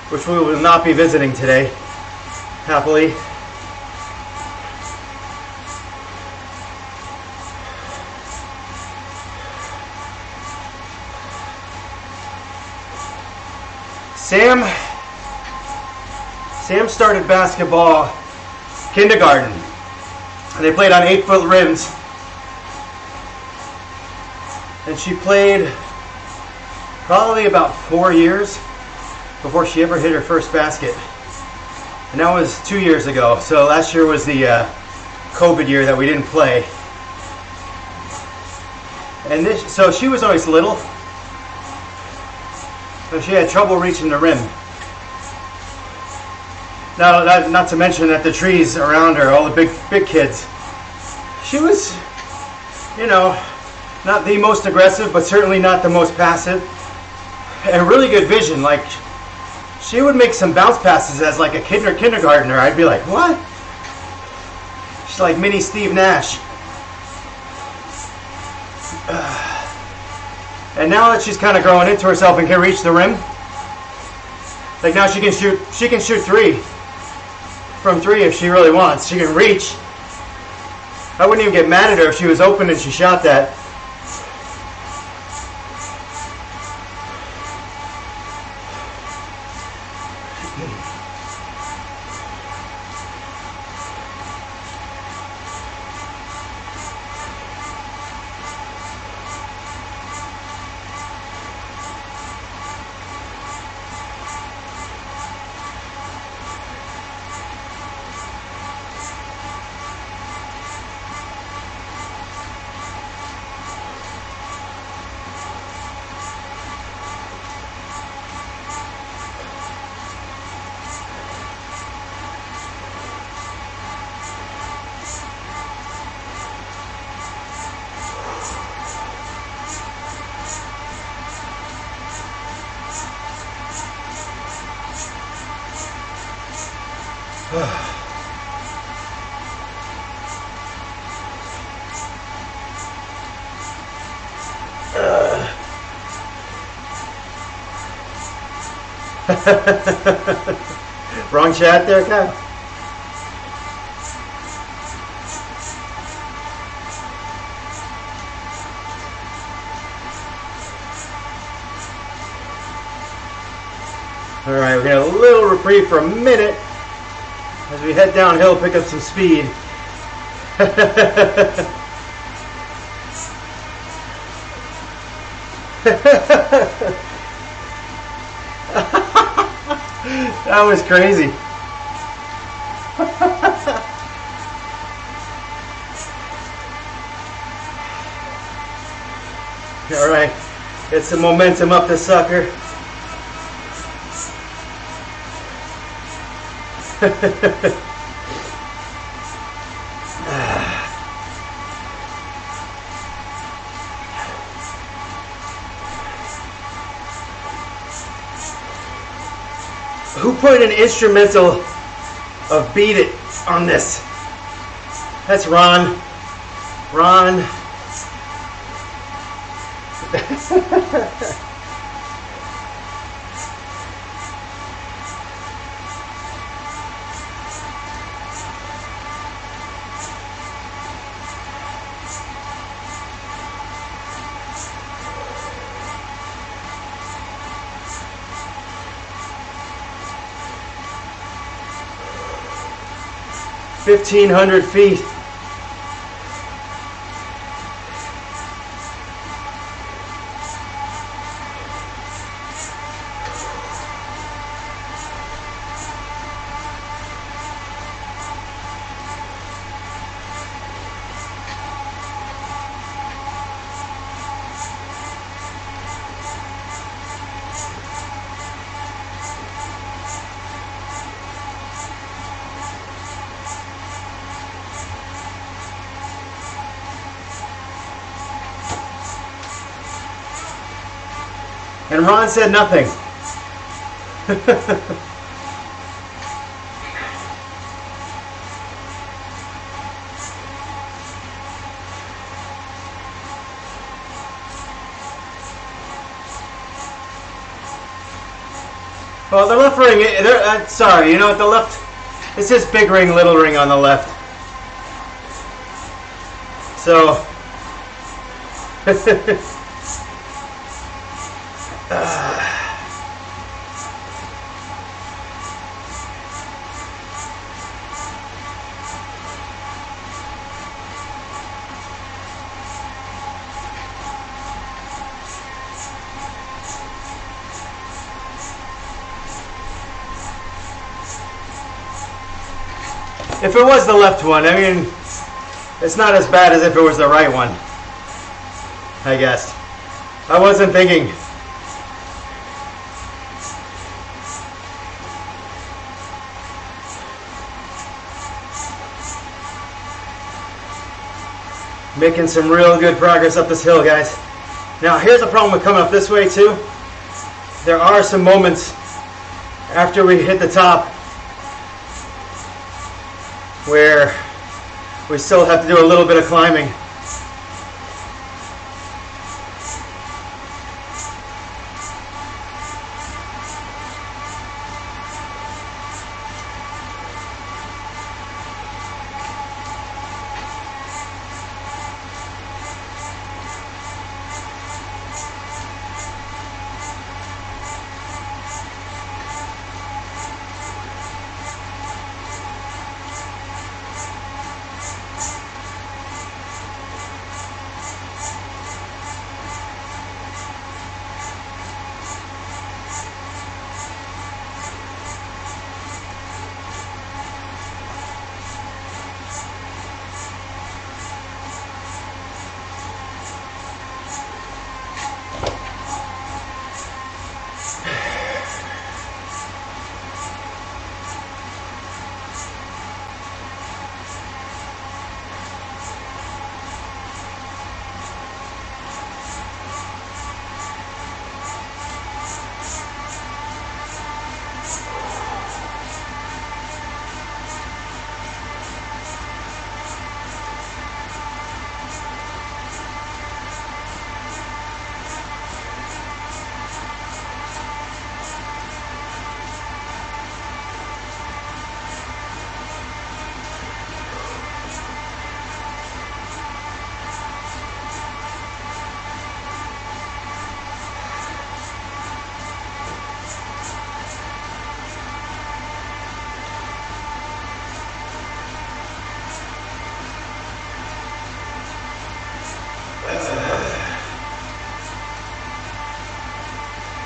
which we will not be visiting today, happily. Sam started basketball kindergarten, and they played on 8-foot rims. And she played probably about 4 years before she ever hit her first basket. And that was 2 years ago. So last year was the COVID year that we didn't play. And so she was always little. So she had trouble reaching the rim. Now, not to mention that the trees around her, all the big kids. She was, you know, not the most aggressive, but certainly not the most passive. And really good vision. Like, she would make some bounce passes as like a kindergartner. I'd be like, what? She's like mini Steve Nash. And now that she's kind of growing into herself and can reach the rim, like now she can shoot three from three if she really wants. She can reach. I wouldn't even get mad at her if she was open and she shot that. Wrong chat there, Kyle. All right, we're gonna a little reprieve for a minute as we head downhill, pick up some speed. That was crazy. All right, get some momentum up the sucker. putting an instrumental of Beat It on this. That's Ron. Ron. 1,500 feet. And Ron said nothing. Well, the left ring, sorry, you know what, the left, it's just big ring, little ring on the left. So, if it was the left one, I mean, it's not as bad as if it was the right one, I guess. I wasn't thinking. Making some real good progress up this hill, guys. Now, here's the problem with coming up this way, too. There are some moments after we hit the top where we still have to do a little bit of climbing.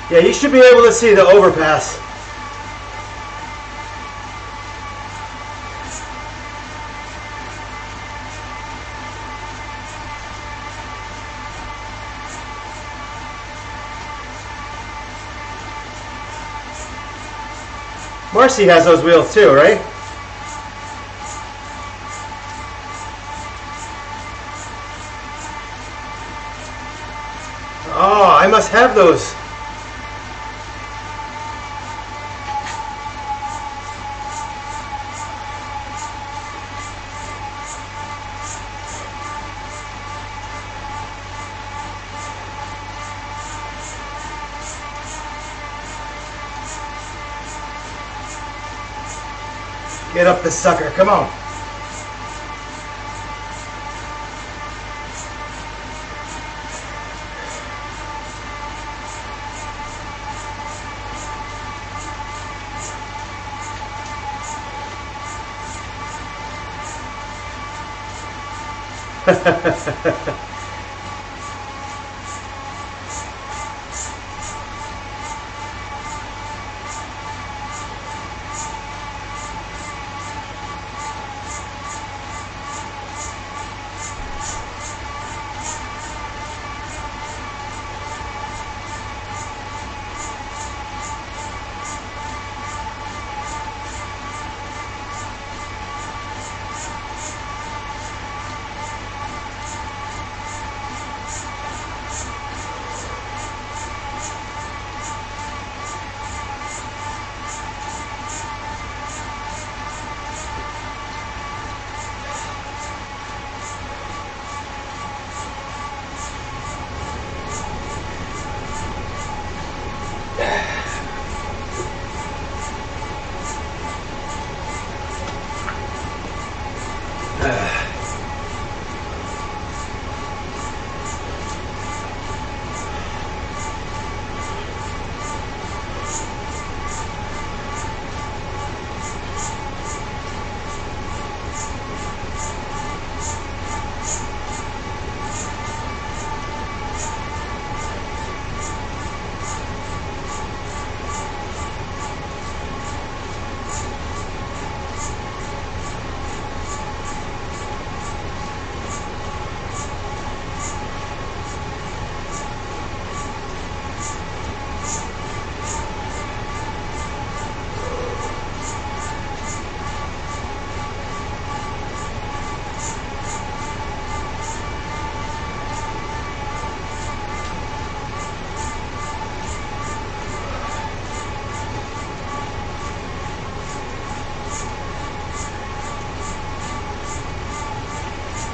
Yeah, you should be able to see the overpass. Marcy has those wheels too, right? Oh, I must have those. Get up the sucker, come on.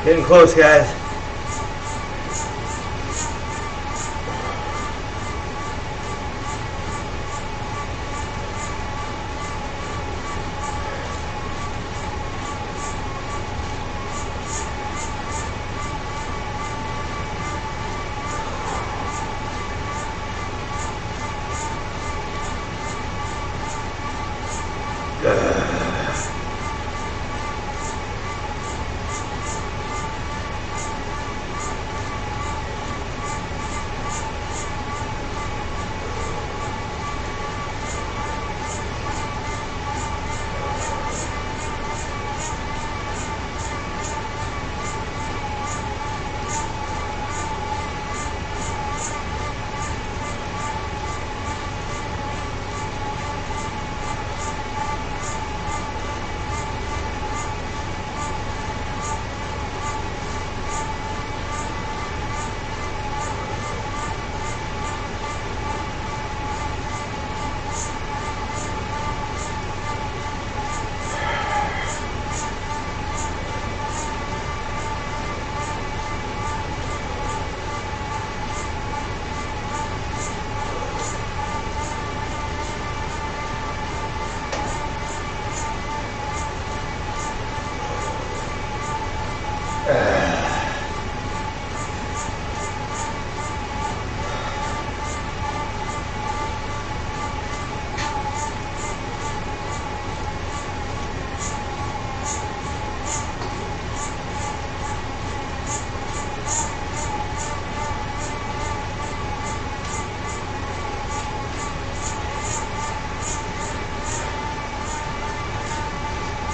Getting close, guys.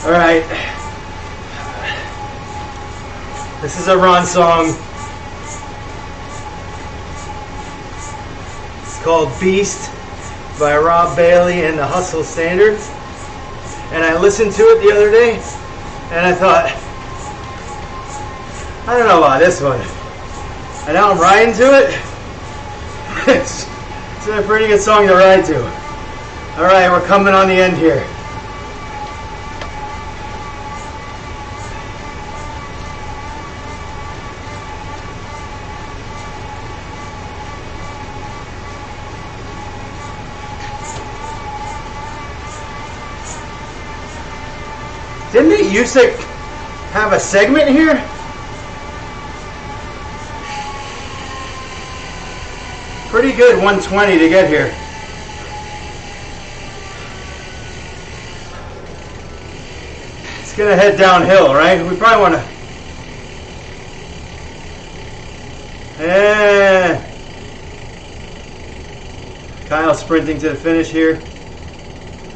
All right. This is a Ron song. It's called Beast by Rob Bailey and the Hustle Standards. And I listened to it the other day and I thought, I don't know about this one. And now I'm riding to it. It's a pretty good song to ride to. All right, we're coming on the end here. Didn't they used to have a segment here? Pretty good 120 to get here. It's gonna head downhill, right? We probably wanna... Kyle's sprinting to the finish here.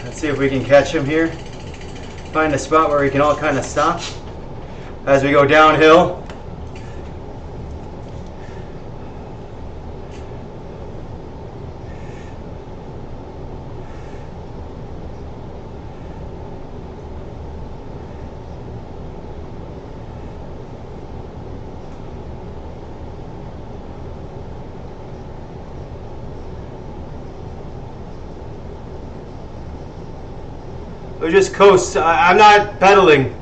Let's see if we can catch him here. Find a spot where we can all kind of stop as we go downhill. Or just coast. I'm not pedaling.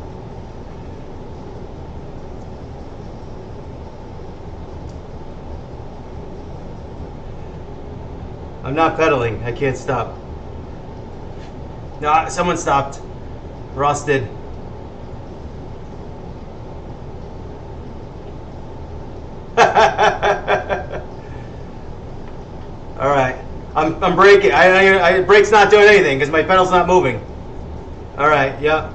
I'm not pedaling. I can't stop. No, someone stopped. Ross did. All right. I'm braking. Brake's not doing anything because my pedal's not moving. All right, yeah.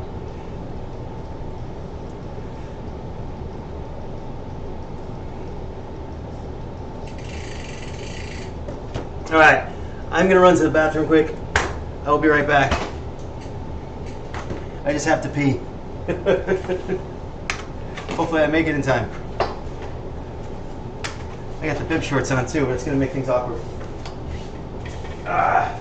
All right, I'm gonna run to the bathroom quick. I'll be right back. I just have to pee. Hopefully I make it in time. I got the bib shorts on too, but it's gonna make things awkward. Ah.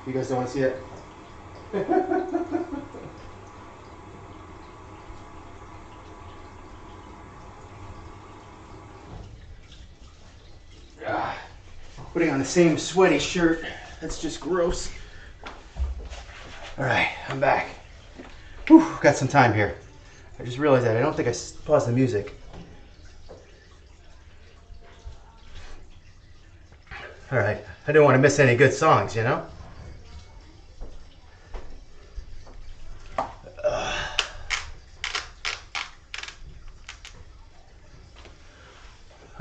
You guys don't want to see it? Putting on the same sweaty shirt. That's just gross. All right, I'm back. Whew, got some time here. I just realized that I don't think I paused the music. All right, I didn't want to miss any good songs, you know?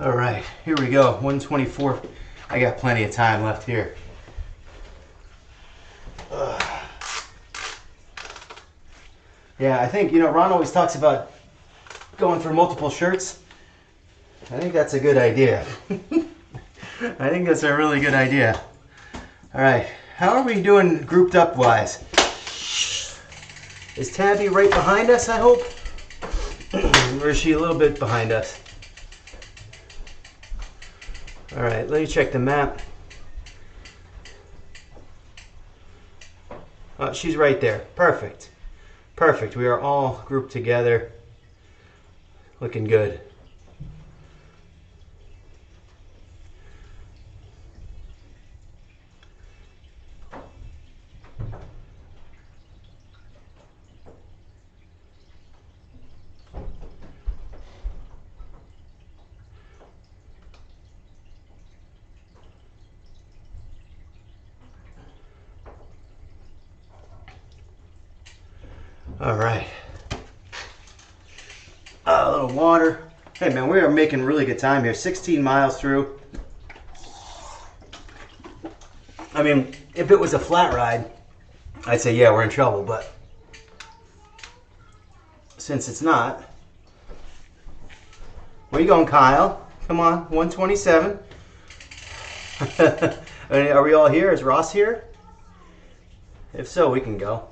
All right, here we go, 124. I got plenty of time left here. Yeah, I think, you know, Ron always talks about going for multiple shirts. I think that's a good idea. I think that's a really good idea. All right, how are we doing grouped up wise? Is Tabby right behind us, I hope? Or is she a little bit behind us? All right, let me check the map. Oh, she's right there. Perfect. Perfect. We are all grouped together. Looking good. All right. A little water. Hey man, we are making really good time here. 16 miles through. I mean, if it was a flat ride, I'd say, yeah, we're in trouble, but since it's not. Where you going, Kyle? Come on, 127. Are we all here? Is Ross here? If so, we can go.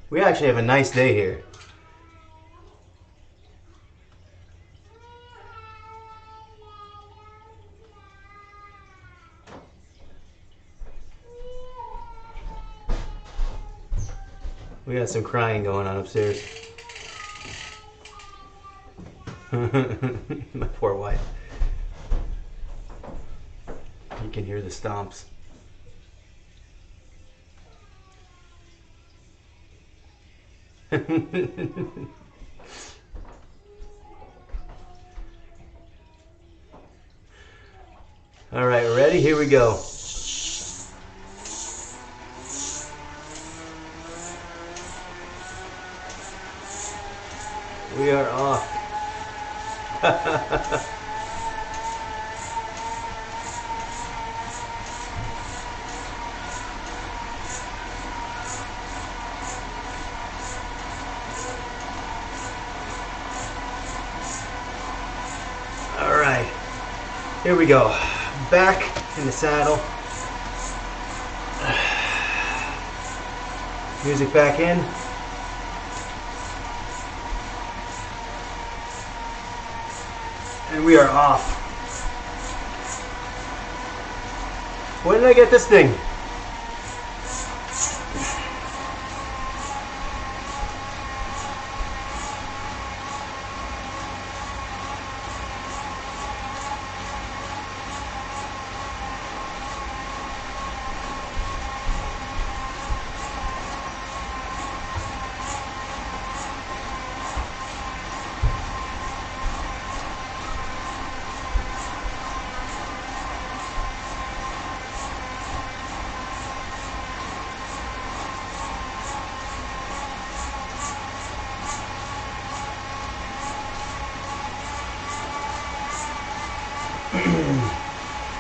We actually have a nice day here. We got some crying going on upstairs. My poor wife. You can hear the stomps. All right, ready? Here we go. We are off. All right, here we go. Back in the saddle. Music back in. And we are off. When did I get this thing?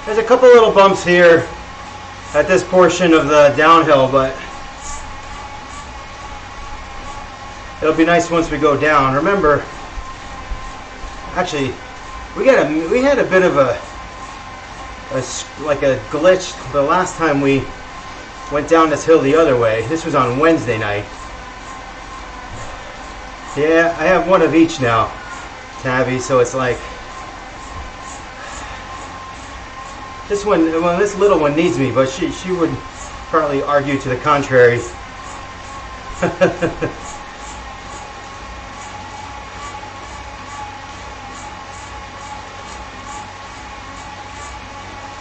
There's a couple little bumps here at this portion of the downhill, but it'll be nice once we go down. Remember, actually, we had a bit of a glitch the last time we went down this hill the other way. This was on Wednesday night. Yeah, I have one of each now, Tabby, so it's like this one, well, this little one needs me, but she would probably argue to the contrary.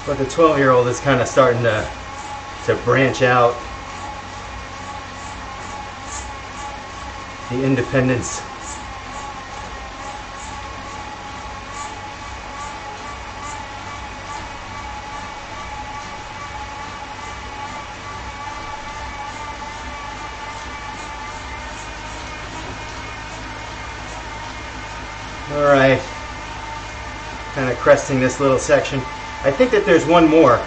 But the 12-year-old is kind of starting to branch out. The independence. All right, kind of cresting this little section. I think that there's one more.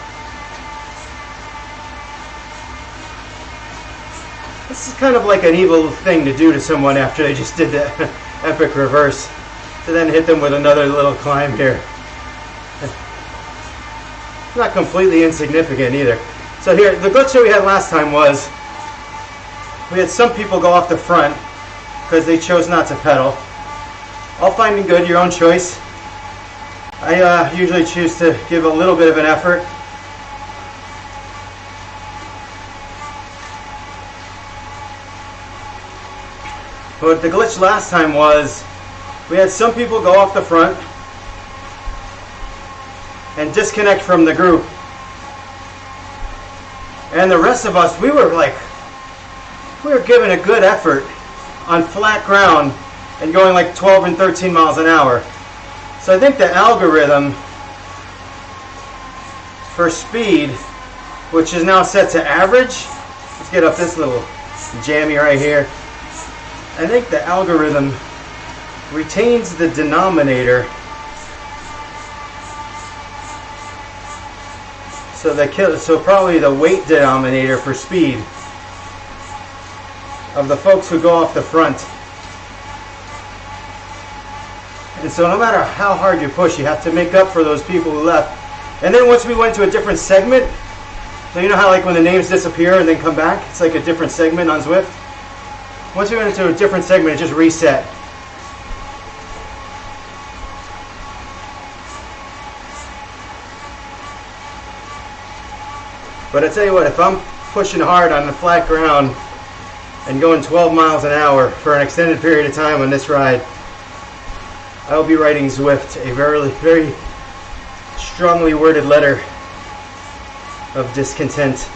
This is kind of like an evil thing to do to someone after they just did the epic reverse, to then hit them with another little climb here. Not completely insignificant either. So here, the glitch that we had last time was we had some people go off the front because they chose not to pedal. All fine and good, your own choice. I usually choose to give a little bit of an effort. But the glitch last time was we had some people go off the front and disconnect from the group. And the rest of us, we were giving a good effort on flat ground and going like 12 and 13 miles an hour. So I think the algorithm for speed, which is now set to average, let's get up this little jammy right here. I think the algorithm retains the denominator, so probably the weight denominator for speed of the folks who go off the front. And so no matter how hard you push, you have to make up for those people who left. And then once we went to a different segment, so you know how like when the names disappear and then come back, it's like a different segment on Zwift? Once we went into a different segment, it just reset. But I tell you what, if I'm pushing hard on the flat ground and going 12 miles an hour for an extended period of time on this ride, I will be writing Zwift a very, very strongly worded letter of discontent.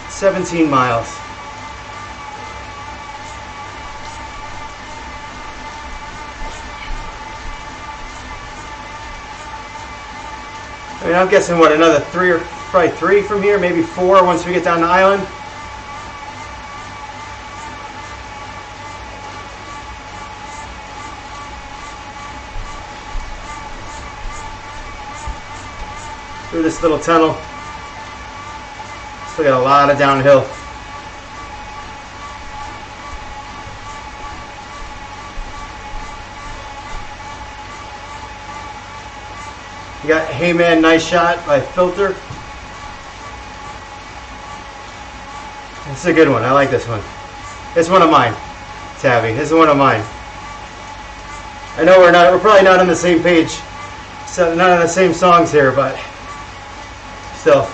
17 miles. I mean, I'm guessing what, another probably three from here, maybe 4 once we get down the island. Through this little tunnel. Still got a lot of downhill. You got Hey Man, Nice Shot by Filter. This is a good one. I like this one. It's one of mine, Tabby. This is one of mine. I know we're probably not on the same page, so not on the same songs here, but still.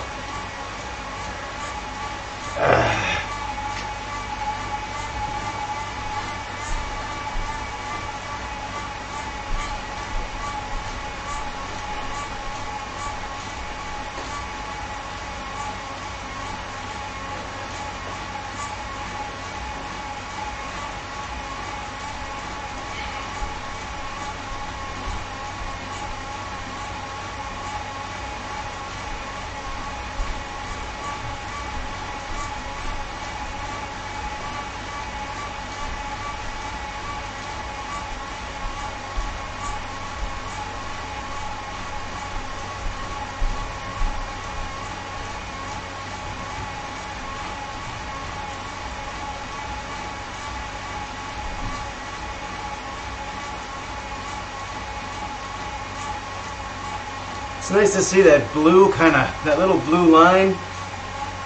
It's nice to see that blue that little blue line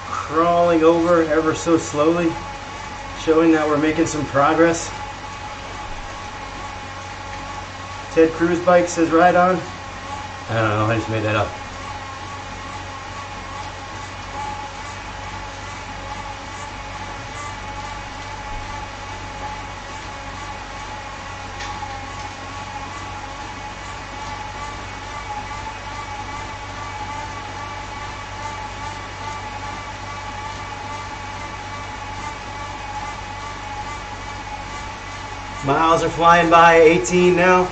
crawling over ever so slowly, showing that we're making some progress. Ted Cruz bike says ride on. I don't know, I just made that up. Miles are flying by, 18 now.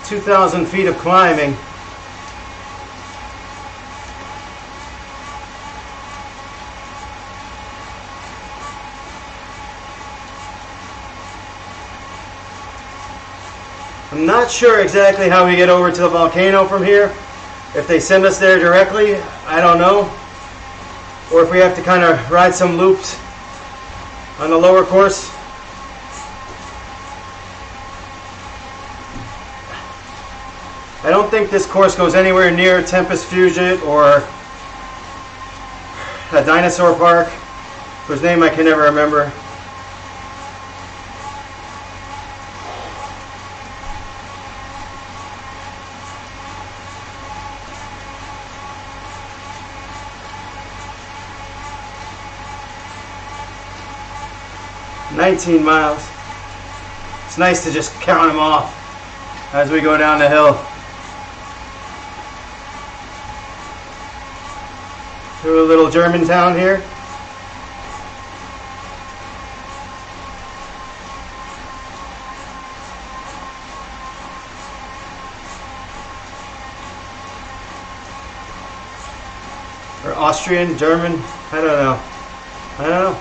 2,000 feet of climbing. I'm not sure exactly how we get over to the volcano from here. If they send us there directly, I don't know. Or if we have to kind of ride some loops on the lower course. I don't think this course goes anywhere near Tempest Fusion or a dinosaur park, whose name I can never remember. "19 miles. It's nice to just count them off as we go down the hill. Through a little German town here. Or Austrian, German, I don't know. I don't know.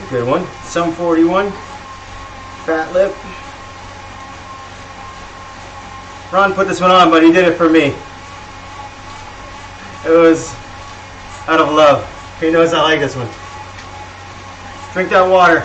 Good one. Some 41. Fat lip. Ron put this one on, but he did it for me. It was out of love. He knows I like this one. Drink that water.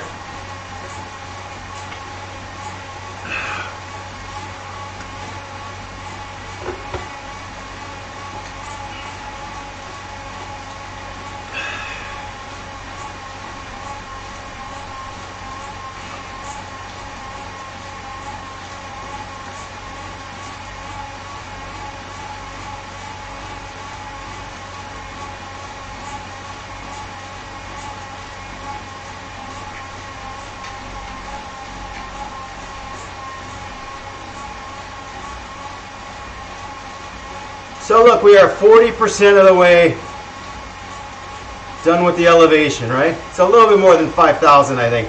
So look, we are 40% of the way done with the elevation, right? It's a little bit more than 5,000, I think.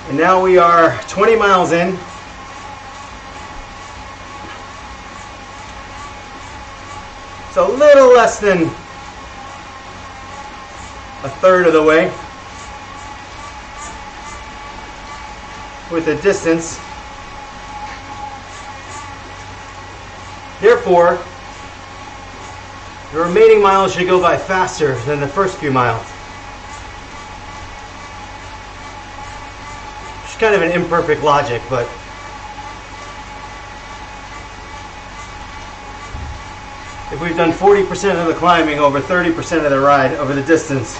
And now we are 20 miles in. It's a little less than a third of the way with the distance. Therefore, the remaining miles should go by faster than the first few miles. It's kind of an imperfect logic, but if we've done 40% of the climbing over 30% of the ride over the distance,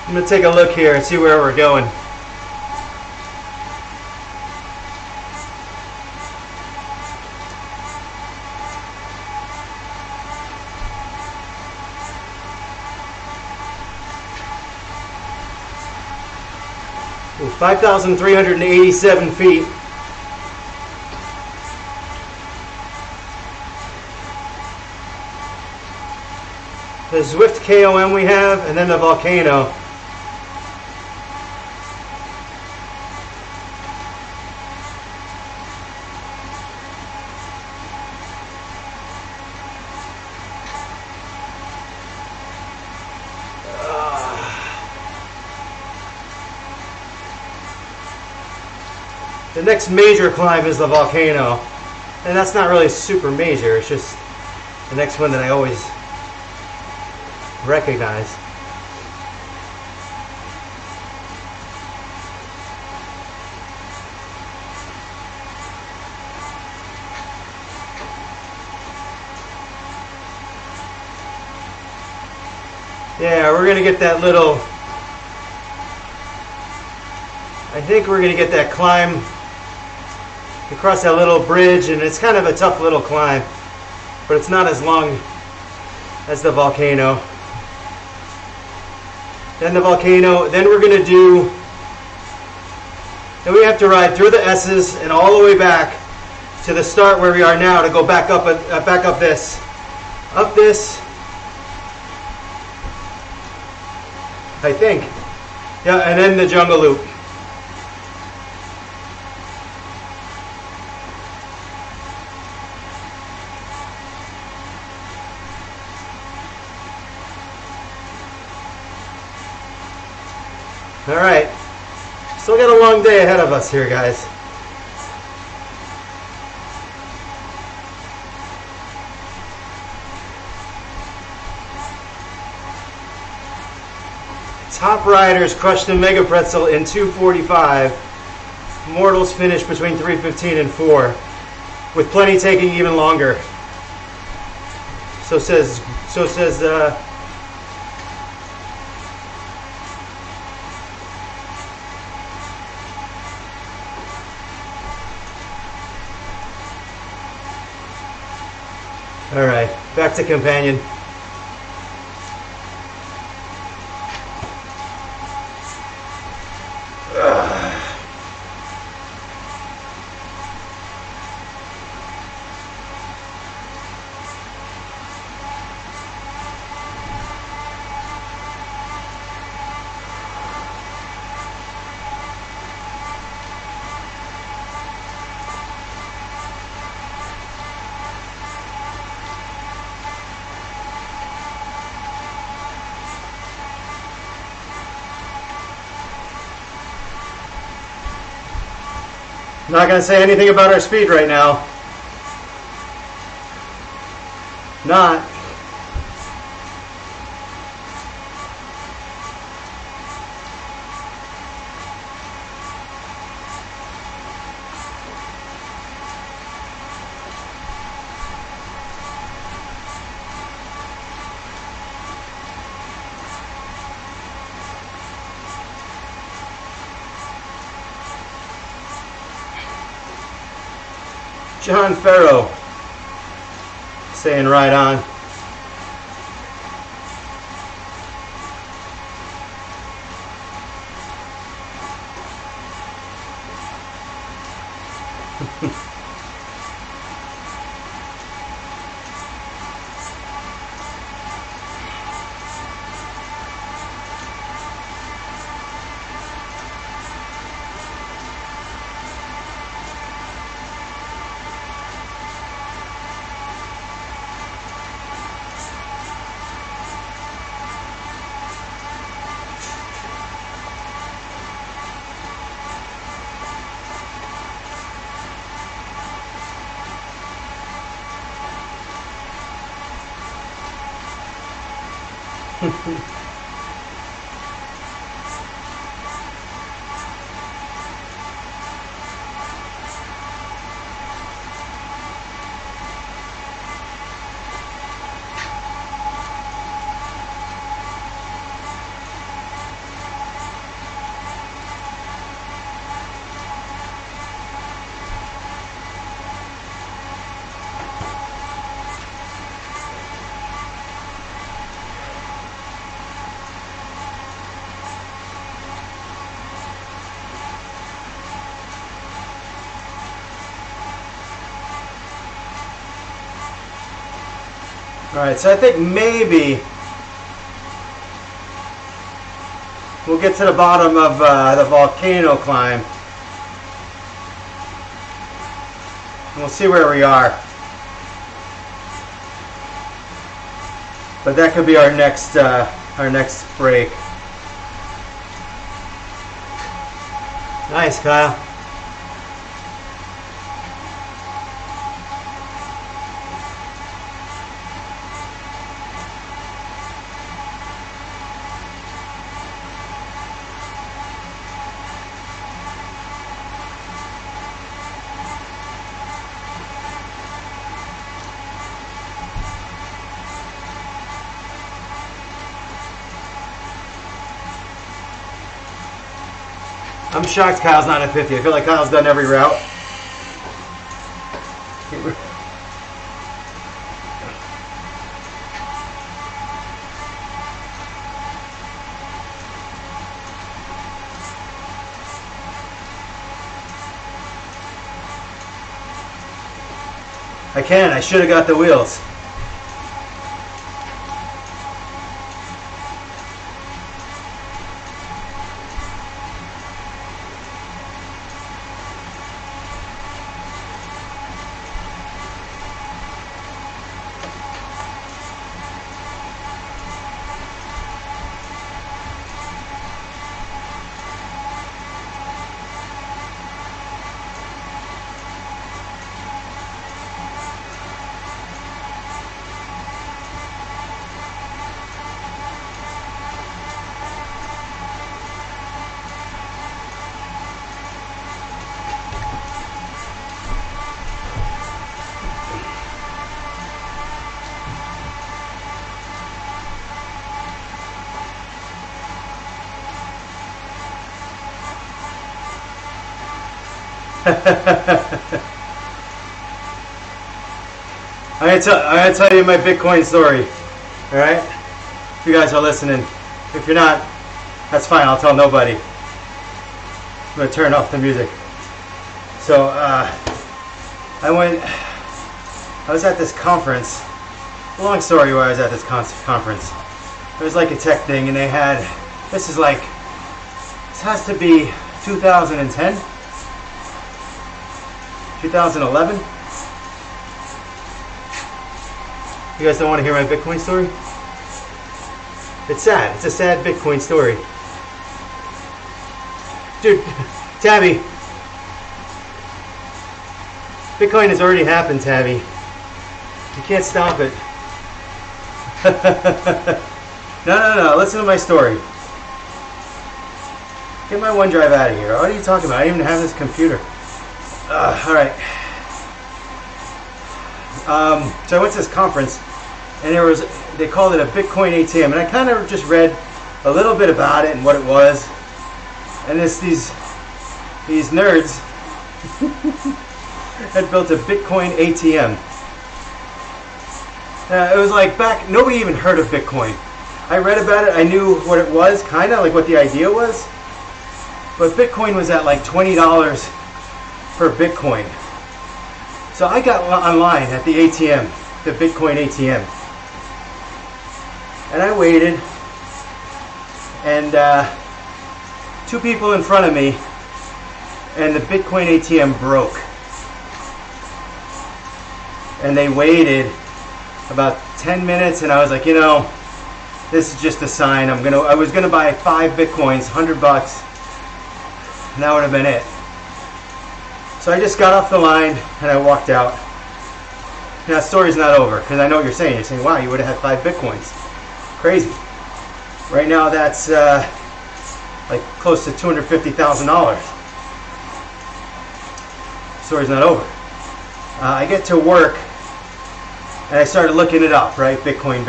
I'm going to take a look here and see where we're going. Ooh, 5,387 feet. The Zwift KOM we have, and then the Volcano. The next major climb is the Volcano, and that's not really super major, it's just the next one that I always recognize. Yeah, we're gonna get that little, I think we're gonna get that climb across that little bridge, and it's kind of a tough little climb, but it's not as long as the Volcano. Then the Volcano, then we're gonna do, then we have to ride through the S's and all the way back to the start where we are now to go back up this. Up this, I think. Yeah, and then the jungle loop. All right, still got a long day ahead of us here, guys. Top riders crushed the Mega Pretzel in 2:45. Mortals finished between 3:15 and 4, with plenty taking even longer. So says all right, back to companion. Not going to say anything about our speed right now. Not. John Farrow saying right on. All right, so I think maybe we'll get to the bottom of the Volcano climb. And we'll see where we are. But that could be our next break. Nice, Kyle. I'm shocked Kyle's not at 50. I feel like Kyle's done every route. I can. I should have got the wheels. I'm gonna tell you my Bitcoin story. All right, if you guys are listening. If you're not, that's fine. I'll tell nobody. I'm gonna turn off the music. So I was at this conference. Long story where I was at this conference. It was like a tech thing, and they had. This has to be 2010. 2011? You guys don't want to hear my Bitcoin story? It's sad. It's a sad Bitcoin story. Dude, Tabby. Bitcoin has already happened, Tabby. You can't stop it. No. Listen to my story. Get my OneDrive out of here. What are you talking about? I don't even have this computer. All right. So I went to this conference, and they called it a Bitcoin ATM, and I kind of just read a little bit about it and what it was, and these nerds had built a Bitcoin ATM. It was like nobody even heard of Bitcoin. I read about it, I knew what it was, kind of like what the idea was, but Bitcoin was at like $20 per Bitcoin. So I got online at the ATM, the Bitcoin ATM, and I waited, and two people in front of me, and the Bitcoin ATM broke, and they waited about 10 minutes, and I was like, you know, this is just a sign. I was gonna buy 5 Bitcoins, $100, and that would have been it. So I just got off the line and I walked out. Now, that story's not over, because I know what you're saying. You're saying, wow, you would have had 5 Bitcoins. Crazy. Right now, that's like close to $250,000. Story's not over. I get to work and I started looking it up, right? Bitcoin.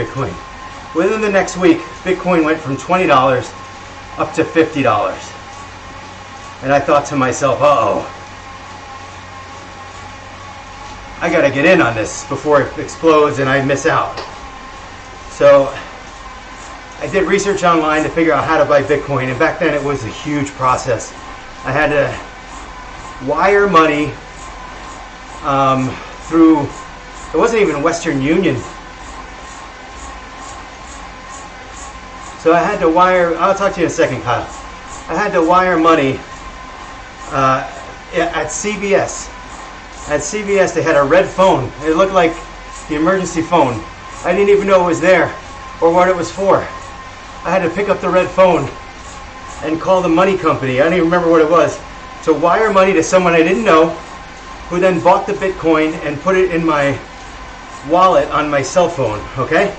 Within the next week, Bitcoin went from $20 up to $50. And I thought to myself, uh-oh. I gotta get in on this before it explodes and I miss out. So I did research online to figure out how to buy Bitcoin, and back then it was a huge process. I had to wire money through, it wasn't even Western Union. So I had to wire, I'll talk to you in a second, Kyle. I had to wire money at CVS. At CVS, they had a red phone. It looked like the emergency phone. I didn't even know it was there or what it was for. I had to pick up the red phone and call the money company. I don't even remember what it was. To wire money to someone I didn't know, who then bought the Bitcoin and put it in my wallet on my cell phone, okay?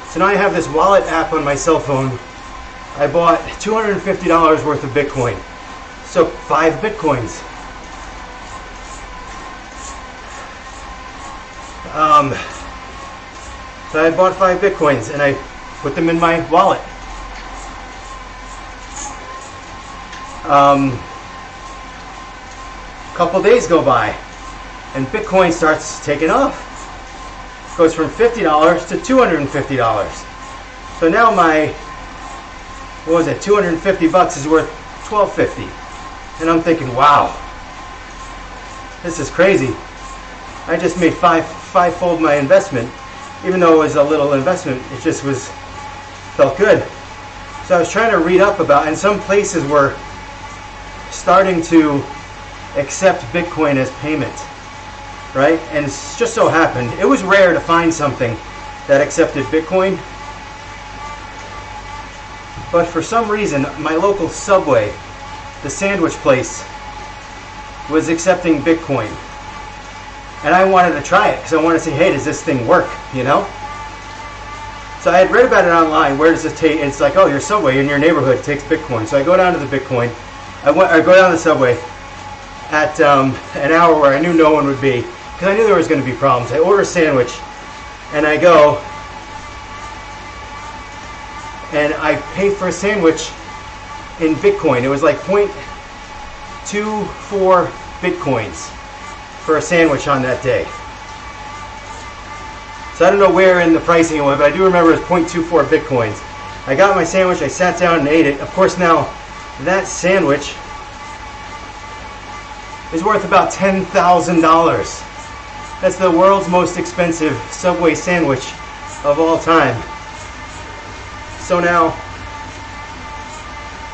So now I have this wallet app on my cell phone. I bought $250 worth of Bitcoin. So 5 Bitcoins. So I bought 5 Bitcoins and I put them in my wallet. couple days go by, and Bitcoin starts taking off. Goes from $50 to $250. So now my, what was it, 250 bucks is worth $12.50. And I'm thinking, wow, this is crazy. I just made fivefold my investment. Even though it was a little investment, it just felt good. So I was trying to read up about, and some places were starting to accept Bitcoin as payment, right? And it just so happened, it was rare to find something that accepted Bitcoin. But for some reason, my local Subway, the sandwich place, was accepting Bitcoin. And I wanted to try it because I wanted to say, hey, does this thing work, you know? So I had read about it online. Where does this take? It's like, oh, your Subway in your neighborhood takes Bitcoin. So I go down to the Bitcoin. I go down to the Subway at an hour where I knew no one would be, because I knew there was going to be problems. I order a sandwich, and I go, and I paid for a sandwich in Bitcoin. It was like 0.24 Bitcoins for a sandwich on that day. So I don't know where in the pricing it was, but I do remember it was 0.24 Bitcoins. I got my sandwich, I sat down and ate it. Of course now, that sandwich is worth about $10,000. That's the world's most expensive Subway sandwich of all time. So now,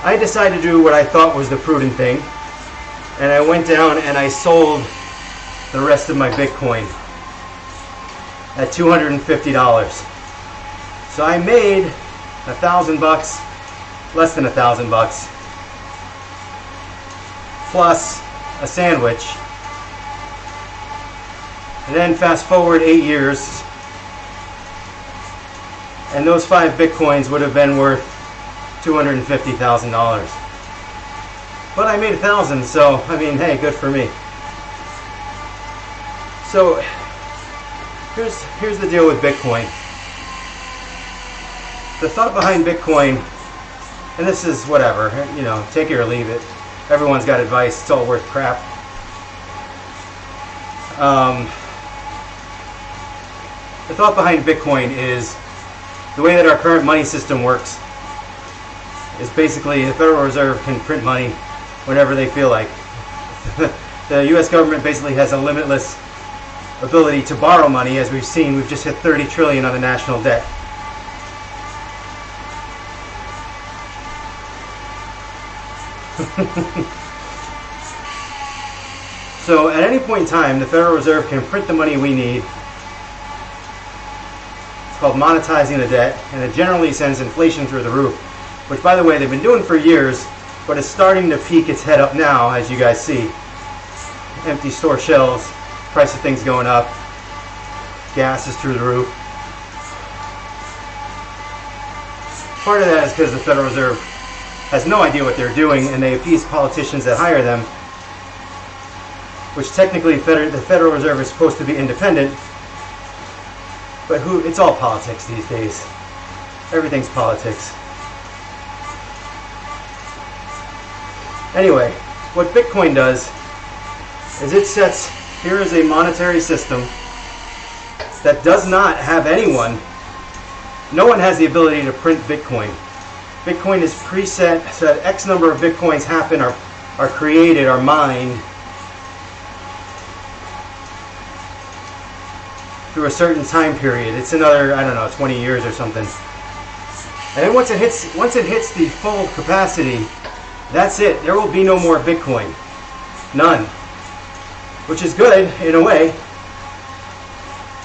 I decided to do what I thought was the prudent thing, and I went down and I sold the rest of my Bitcoin at $250. So I made $1,000, less than $1,000, plus a sandwich. And then fast forward 8 years, and those 5 Bitcoins would have been worth $250,000. But I made $1,000, so I mean, hey, good for me. So here's the deal with Bitcoin. The thought behind Bitcoin, and this is whatever, you know, take it or leave it. Everyone's got advice. It's all worth crap. The thought behind Bitcoin is the way that our current money system works is basically the Federal Reserve can print money whenever they feel like. The U.S. government basically has a limitless ability to borrow money. As we've seen, we've just hit 30 trillion on the national debt. So at any point in time, the Federal Reserve can print the money we need. It's called monetizing the debt, and it generally sends inflation through the roof, which, by the way, they've been doing for years, but it's starting to peak its head up now, as you guys see. Empty store shelves, price of things going up, gas is through the roof. Part of that is because the Federal Reserve has no idea what they're doing, and they appease politicians that hire them, which technically the Federal Reserve is supposed to be independent, but it's all politics these days. Everything's politics. Anyway, what Bitcoin does is it sets, here is a monetary system that does not have anyone, no one has the ability to print Bitcoin. Bitcoin is preset so that X number of Bitcoins happen, are created, are mined through a certain time period. It's another, I don't know, 20 years or something. And then once it hits the full capacity, that's it. There will be no more Bitcoin. None. Which is good in a way,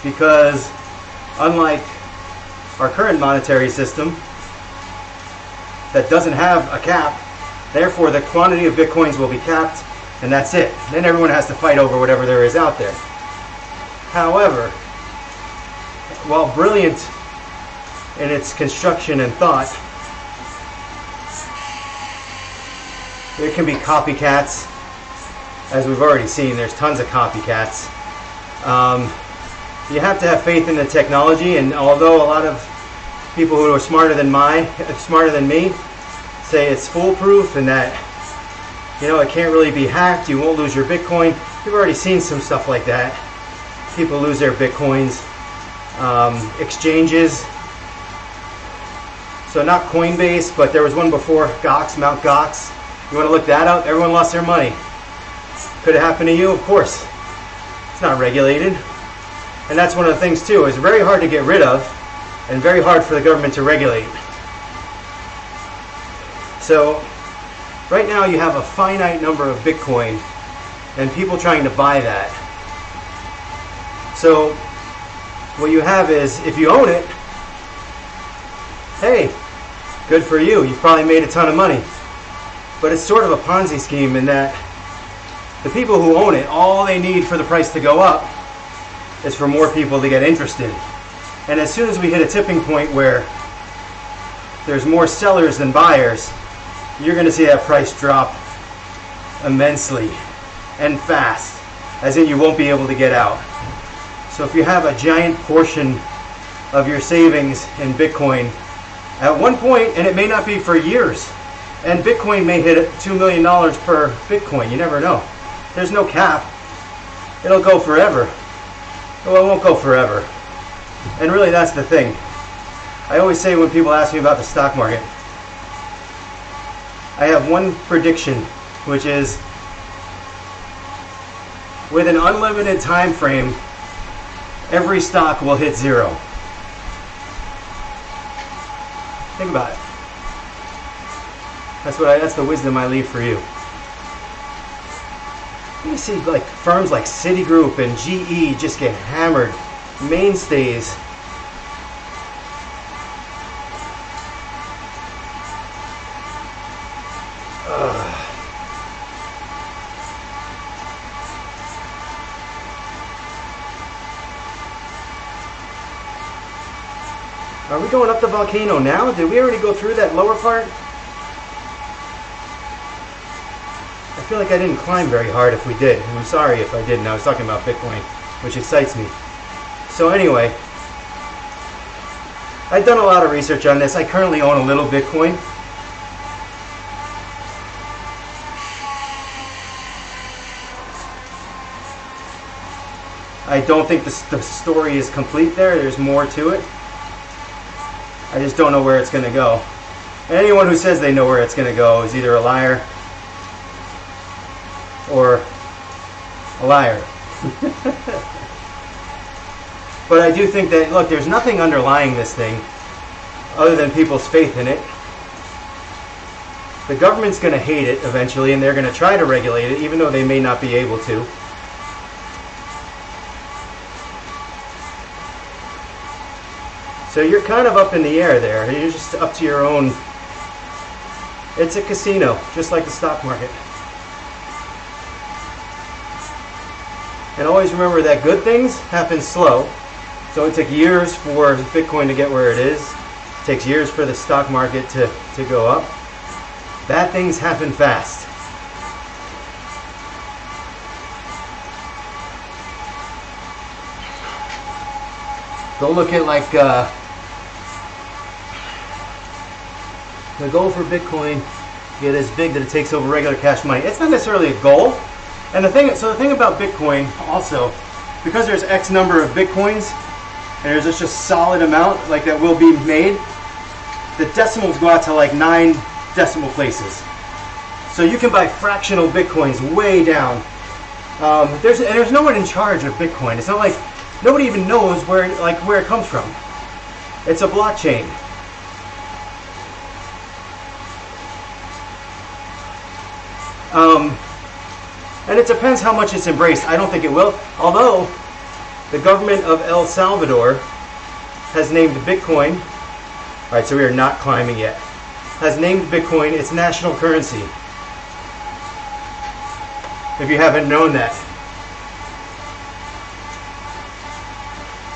because unlike our current monetary system that doesn't have a cap, therefore the quantity of Bitcoins will be capped, and that's it. Then everyone has to fight over whatever there is out there. However, while brilliant in its construction and thought, there can be copycats. As we've already seen, there's tons of copycats. You have to have faith in the technology, and although a lot of people who are smarter than me say it's foolproof and that You know, it can't really be hacked. You won't lose your Bitcoin. You've already seen some stuff like that. People lose their Bitcoins. Exchanges. So not Coinbase, but there was one before, Gox, Mount Gox. You want to look that up? Everyone lost their money. Could it happen to you? Of course. It's not regulated. And that's one of the things too. It's very hard to get rid of and very hard for the government to regulate. So right now you have a finite number of Bitcoin and people trying to buy that. So what you have is, if you own it, hey, good for you. You've probably made a ton of money. But it's sort of a Ponzi scheme in that the people who own it, all they need for the price to go up is for more people to get interested. And as soon as we hit a tipping point where there's more sellers than buyers, you're going to see that price drop immensely and fast, as in you won't be able to get out. So if you have a giant portion of your savings in Bitcoin, at one point, and it may not be for years, and Bitcoin may hit $2 million per Bitcoin, you never know. There's no cap. It'll go forever. Well, it won't go forever. And really that's the thing. I always say when people ask me about the stock market, I have one prediction, which is with an unlimited time frame, every stock will hit zero. Think about it. That's the wisdom I leave for you. You see like firms like Citigroup and GE just get hammered. Mainstays. Are we going up the volcano now? Did we already go through that lower part? I feel like I didn't climb very hard if we did. I'm sorry if I didn't. I was talking about Bitcoin, which excites me. So anyway, I've done a lot of research on this. I currently own a little Bitcoin. I don't think the story is complete there. There's more to it. I just don't know where it's going to go. And anyone who says they know where it's going to go is either a liar or a liar. But I do think that, look, there's nothing underlying this thing other than people's faith in it. The government's going to hate it eventually, and they're going to try to regulate it, even though they may not be able to. So you're kind of up in the air there. You're just up to your own. It's a casino, just like the stock market. And always remember that good things happen slow. So it took years for Bitcoin to get where it is. It takes years for the stock market to go up. Bad things happen fast. Go look at like the goal for Bitcoin, get as big that it takes over regular cash money. It's not necessarily a goal. And the thing about Bitcoin also, because there's X number of Bitcoins, and there's just a solid amount like that will be made, the decimals go out to like 9 decimal places. So you can buy fractional Bitcoins way down. There's no one in charge of Bitcoin. It's not like nobody even knows where it comes from. It's a blockchain. And it depends how much it's embraced. I don't think it will. Although the government of El Salvador has named Bitcoin, all right, so we are not climbing yet, has named Bitcoin its national currency. If you haven't known that.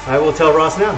I will tell Ross now.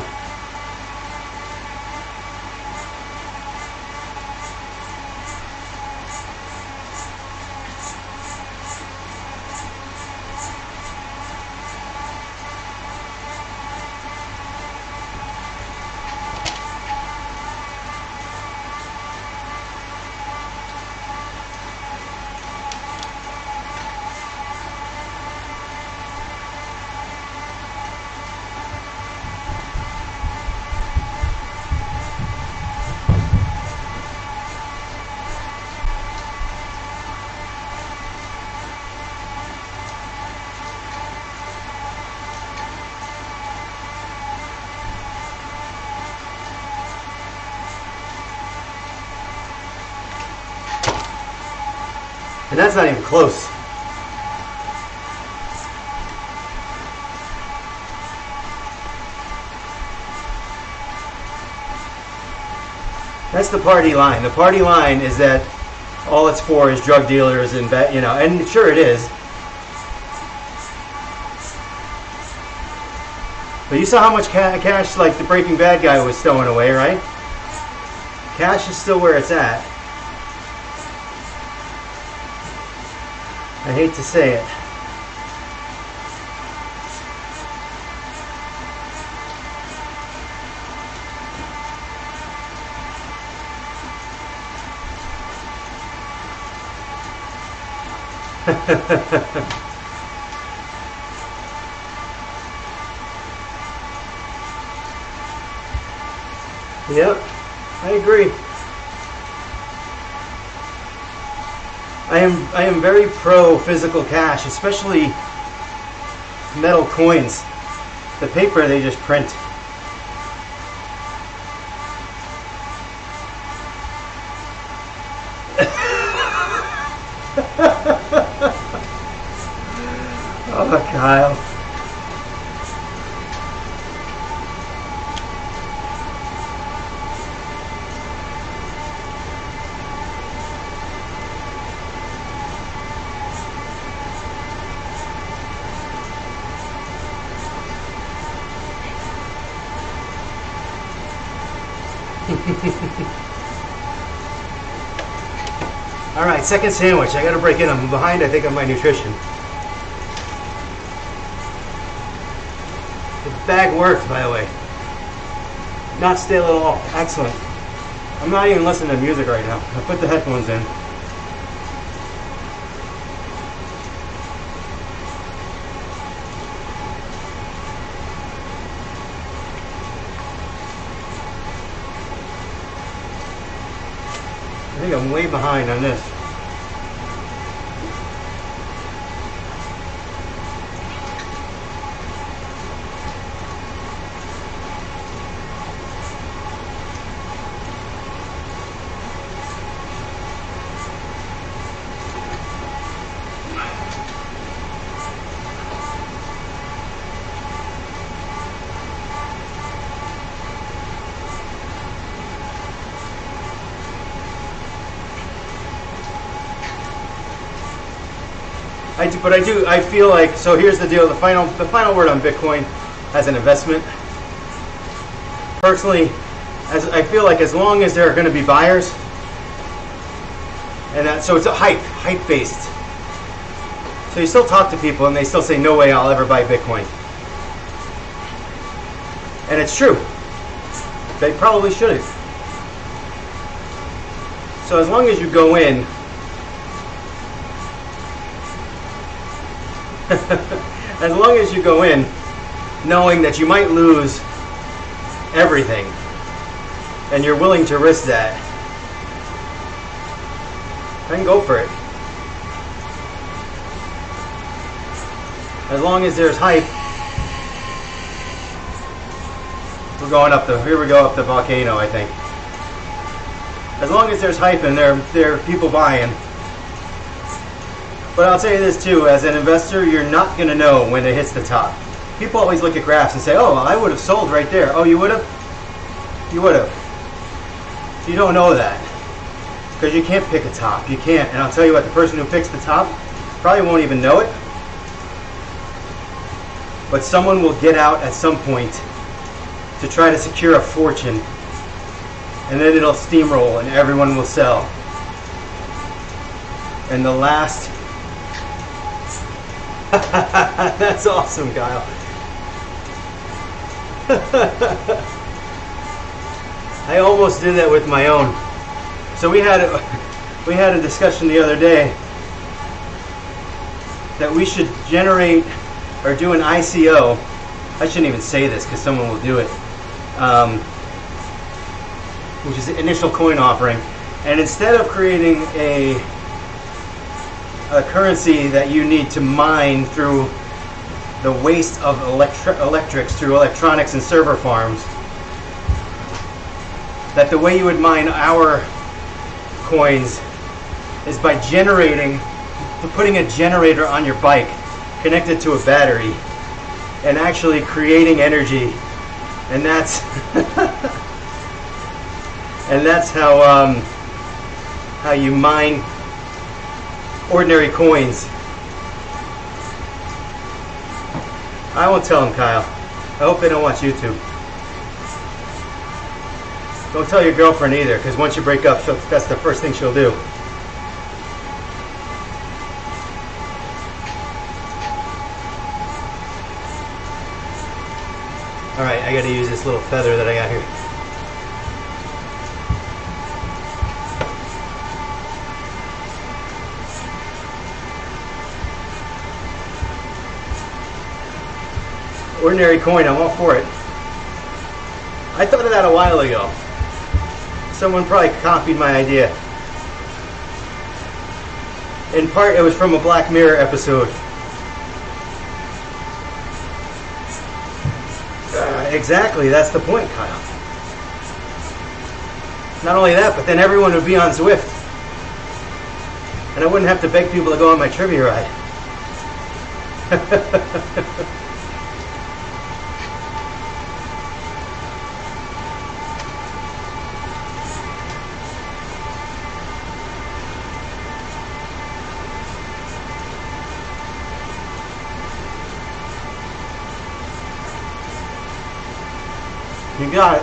And that's not even close. That's the party line. The party line is that all it's for is drug dealers and, you know, and sure it is. But you saw how much cash, like the Breaking Bad guy was stowing away, right? Cash is still where it's at. I hate to say it. Yep, I agree. I am very pro physical cash, especially metal coins. The paper they just print. Oh, Kyle. All right, second sandwich. I got to break in. I'm behind, I think, on my nutrition. The bag works, by the way. Not stale at all. Excellent. I'm not even listening to music right now. I put the headphones in. I think I'm way behind on this. I feel like, so here's the deal, the final word on Bitcoin as an investment. Personally, as I feel like as long as there are going to be buyers, and that, so it's a hype based. So you still talk to people and they still say, no way I'll ever buy Bitcoin. And it's true. They probably shouldn't. So as long as you go in, as long as you go in knowing that you might lose everything and you're willing to risk that, then go for it. As long as there's hype. We're going up here we go up the Volcano, I think. As long as there's hype and there are people buying. But I'll tell you this too, as an investor, you're not going to know when it hits the top. People always look at graphs and say, oh, well, I would have sold right there. Oh, you would have? You would have. So you don't know that. Because you can't pick a top. You can't. And I'll tell you what, the person who picks the top probably won't even know it. But someone will get out at some point to try to secure a fortune. And then it'll steamroll and everyone will sell. And the last... That's awesome, Kyle. I almost did that with my own. So we had a discussion the other day that we should generate or do an ICO. I shouldn't even say this because someone will do it. Which is the initial coin offering. And instead of creating a currency that you need to mine through the waste of electrics through electronics and server farms, that the way you would mine our coins is by generating to putting a generator on your bike connected to a battery and actually creating energy. And that's and that's how you mine ordinary coins. I won't tell them, Kyle. I hope they don't watch YouTube. Don't tell your girlfriend either, because once you break up, that's the first thing she'll do. Alright, I gotta use this little feather that I got here. Ordinary coin, I'm all for it. I thought of that a while ago. Someone probably copied my idea. In part, it was from a Black Mirror episode. Exactly, that's the point, Kyle. Not only that, but then everyone would be on Zwift. And I wouldn't have to beg people to go on my trivia ride. You got it.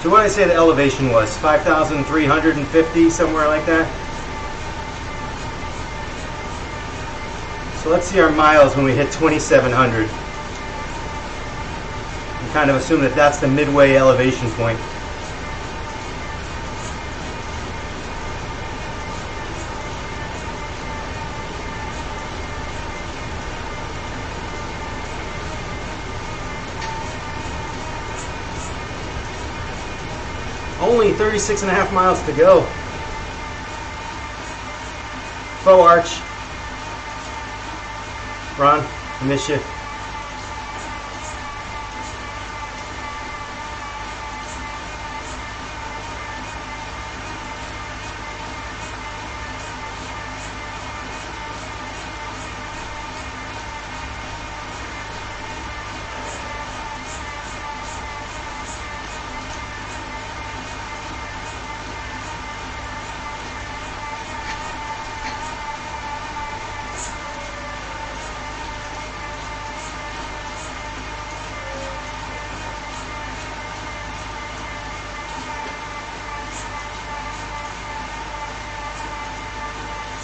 So what did I say the elevation was? 5,350, somewhere like that? So let's see our miles when we hit 2,700. And kind of assume that that's the midway elevation point. Only 36.5 miles to go. Faux arch. Ron, I miss you.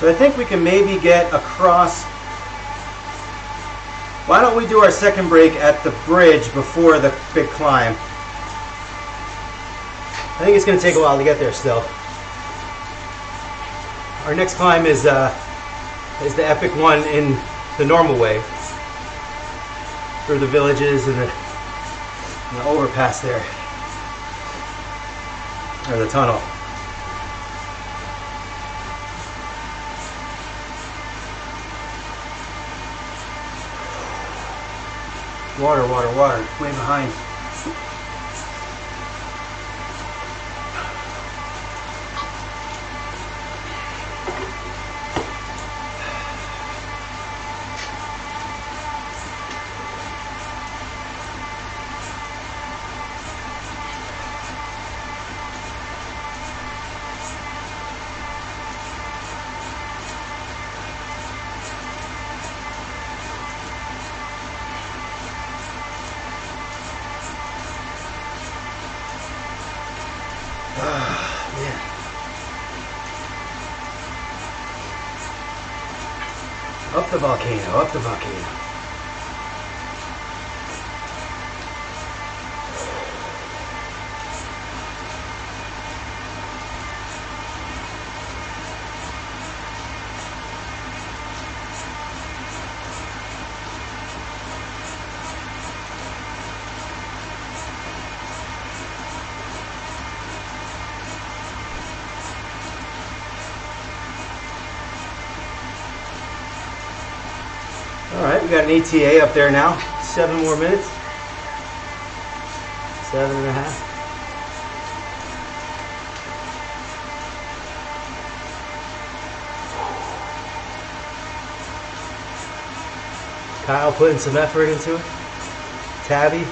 So I think we can maybe get across. Why don't we do our second break at the bridge before the big climb? I think it's going to take a while to get there still. Our next climb is the epic one in the normal way. Through the villages and the overpass there. Or the tunnel. Water, water, water, way behind. Up the volcano, up the volcano. All right, we got an ETA up there now. 7 more minutes. 7.5. Kyle putting some effort into it. Tabby.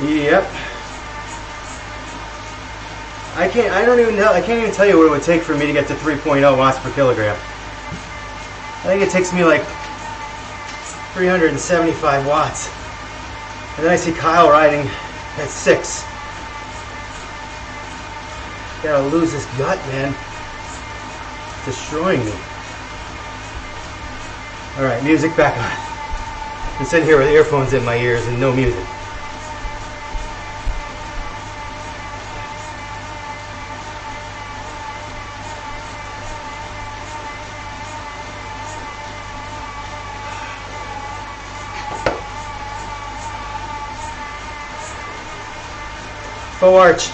Yep. I can't even tell you what it would take for me to get to 3.0 watts per kilogram. I think it takes me like 375 watts. And then I see Kyle riding at 6. Gotta lose this gut, man. It's destroying me. Alright, music back on. I'm sitting here with earphones in my ears and no music. Faux arch.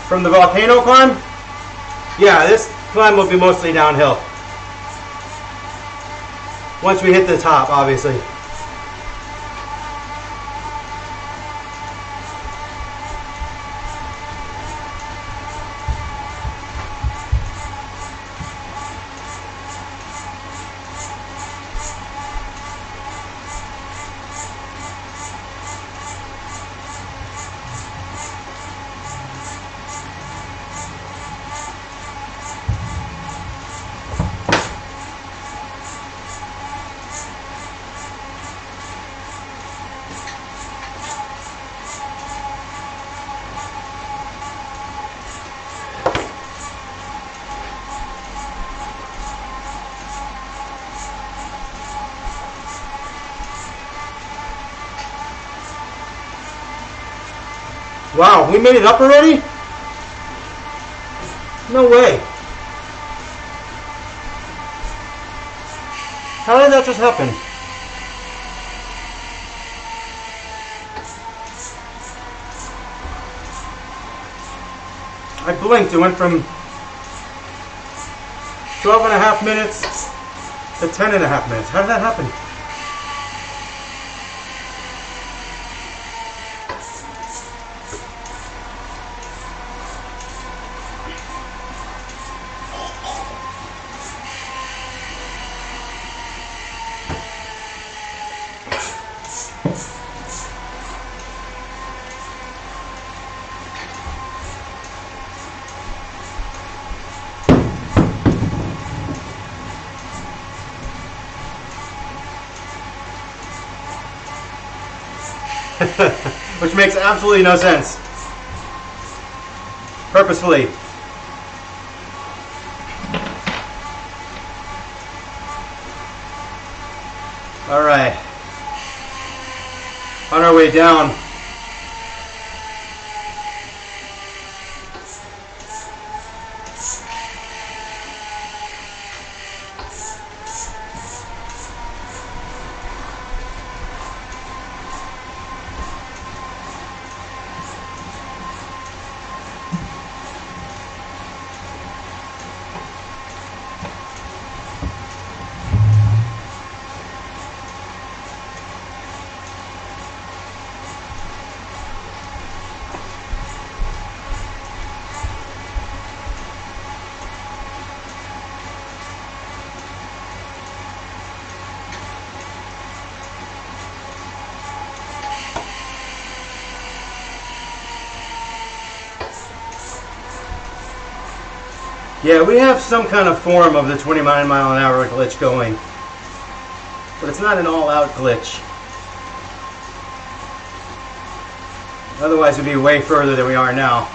From the volcano climb? Yeah, this climb will be mostly downhill. Once we hit the top, obviously. Wow, we made it up already? No way. How did that just happen? I blinked, it went from 12.5 minutes to 10.5 minutes. How did that happen? which makes absolutely no sense. Purposefully. All right. On our way down. Yeah, we have some kind of form of the 29 mile an hour glitch going, but it's not an all-out glitch. Otherwise we'd be way further than we are now.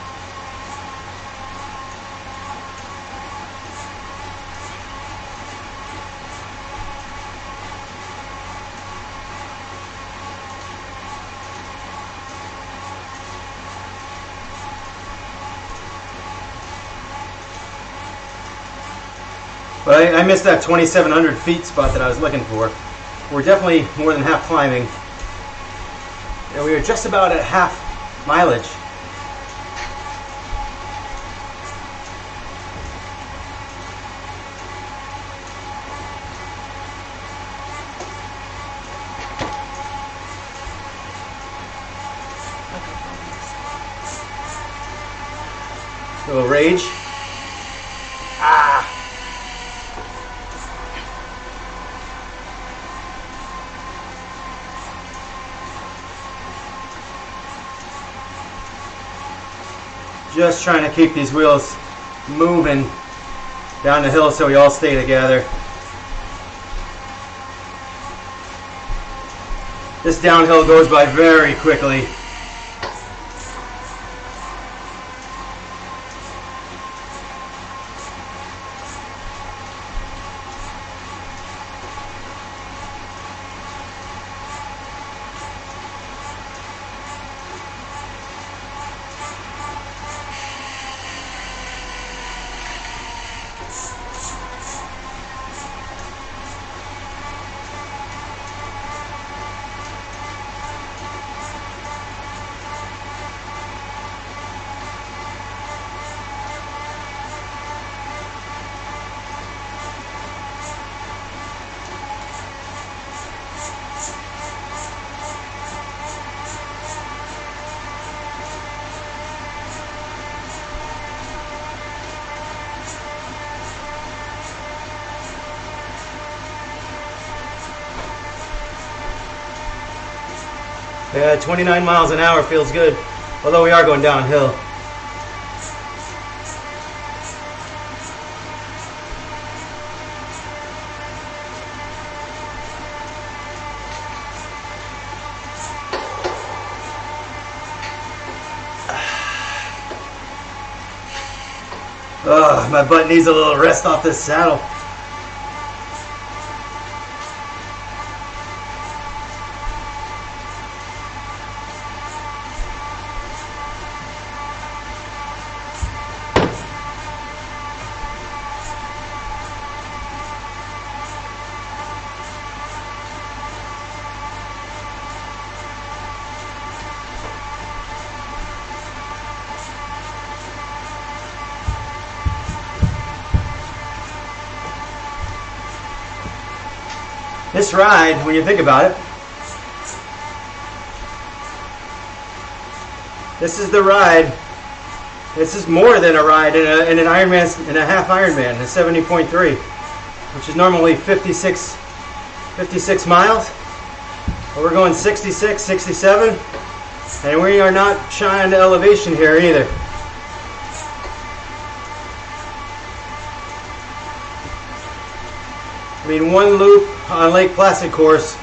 But I missed that 2,700 feet spot that I was looking for. We're definitely more than half climbing. And we were just about at half mileage. A little rage. Ah! Just trying to keep these wheels moving down the hill so we all stay together. This downhill goes by very quickly. Yeah, 29 miles an hour feels good, although we are going downhill. Oh, my butt needs a little rest off this saddle. This ride, when you think about it, this is the ride. This is more than a ride in an Ironman, in a half Ironman, a 70.3, which is normally 56 miles. But we're going 66, 67, and we are not shy on the elevation here either. I mean, one loop on Lake Placid course,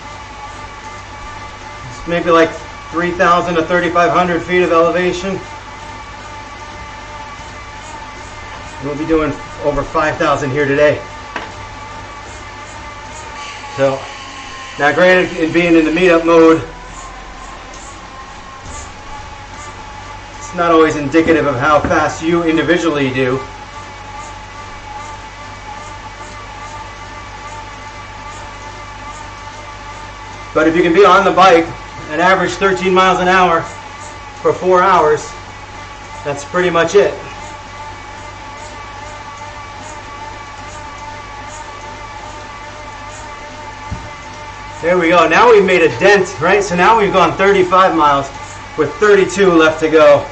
it's maybe like 3,000 to 3,500 feet of elevation. We'll be doing over 5,000 here today. So, now granted, in being in the meetup mode, it's not always indicative of how fast you individually do. But if you can be on the bike and average 13 miles an hour for 4 hours, that's pretty much it. There we go. Now we've made a dent, right? So now we've gone 35 miles with 32 left to go.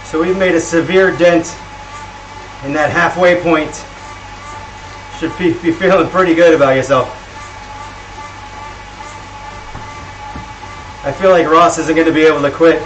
So we've made a severe dent in that halfway point. Should be feeling pretty good about yourself. I feel like Ross isn't going to be able to quit.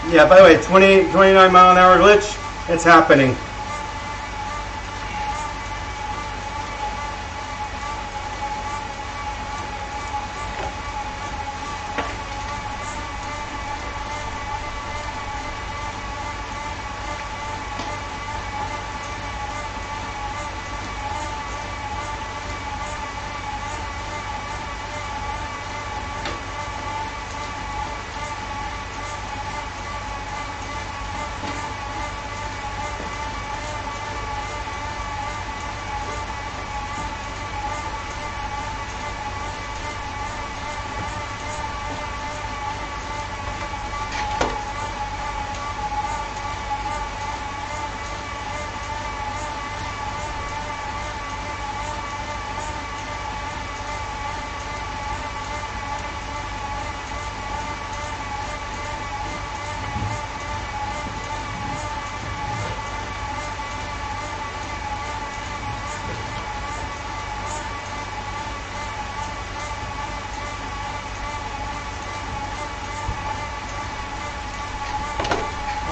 Yeah, by the way, 29 mile an hour glitch, it's happening.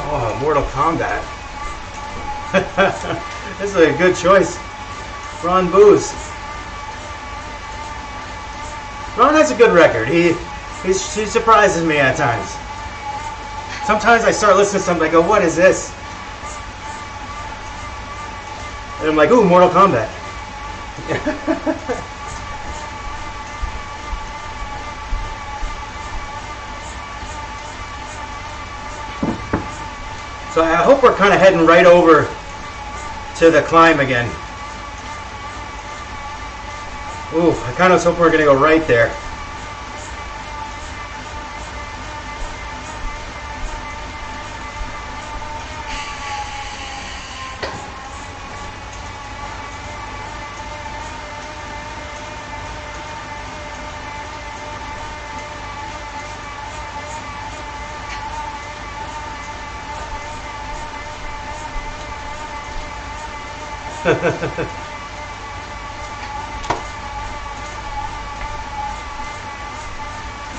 Oh, Mortal Kombat. This is a good choice. Ron Booz. Ron has a good record. He surprises me at times. Sometimes I start listening to something, I go, what is this? And I'm like, ooh, Mortal Kombat. So I hope we're kind of heading right over to the climb again. Ooh, I kind of was hoping we're going to go right there.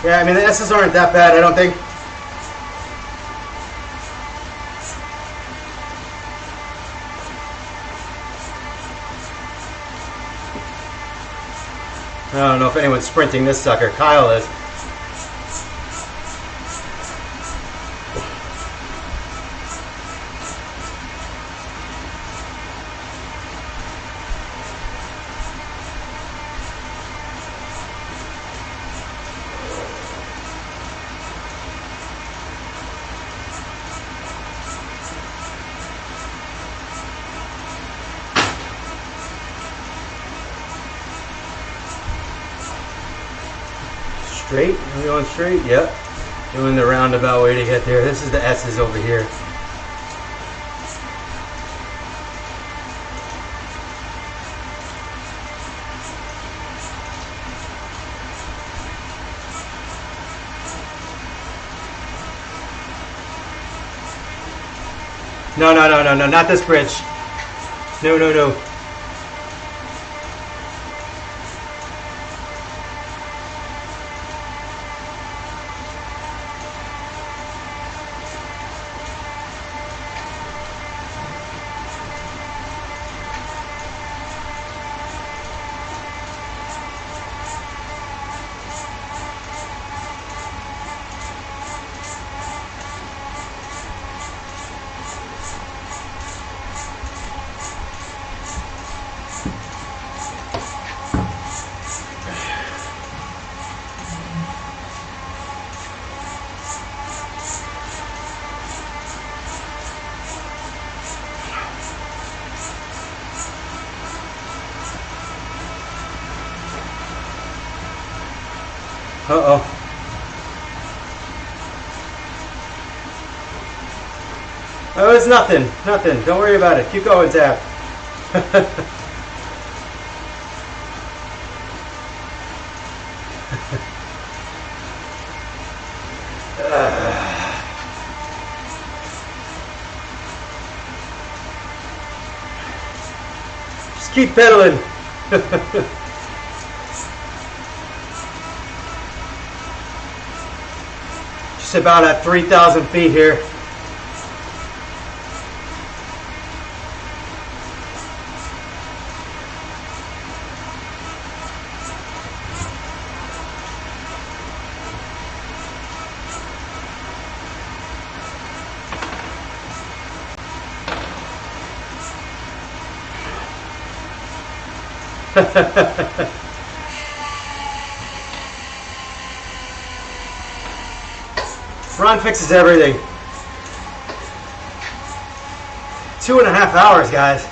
Yeah, I mean the S's aren't that bad, I don't think. I don't know if anyone's sprinting this sucker. Kyle is. Straight? Are we going straight? Yep. Doing the roundabout way to get there. This is the S's over here. No, not this bridge. No. Uh-oh. Oh, it's nothing. Don't worry about it. Keep going, Zap. Just keep pedaling. Just about at 3,000 feet here. Run fixes everything. 2.5 hours, guys.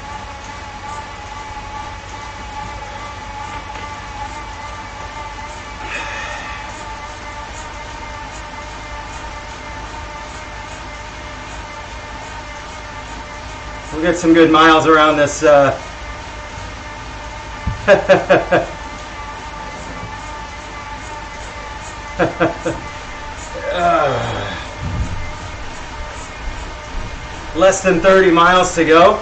We'll get some good miles around this. Less than 30 miles to go.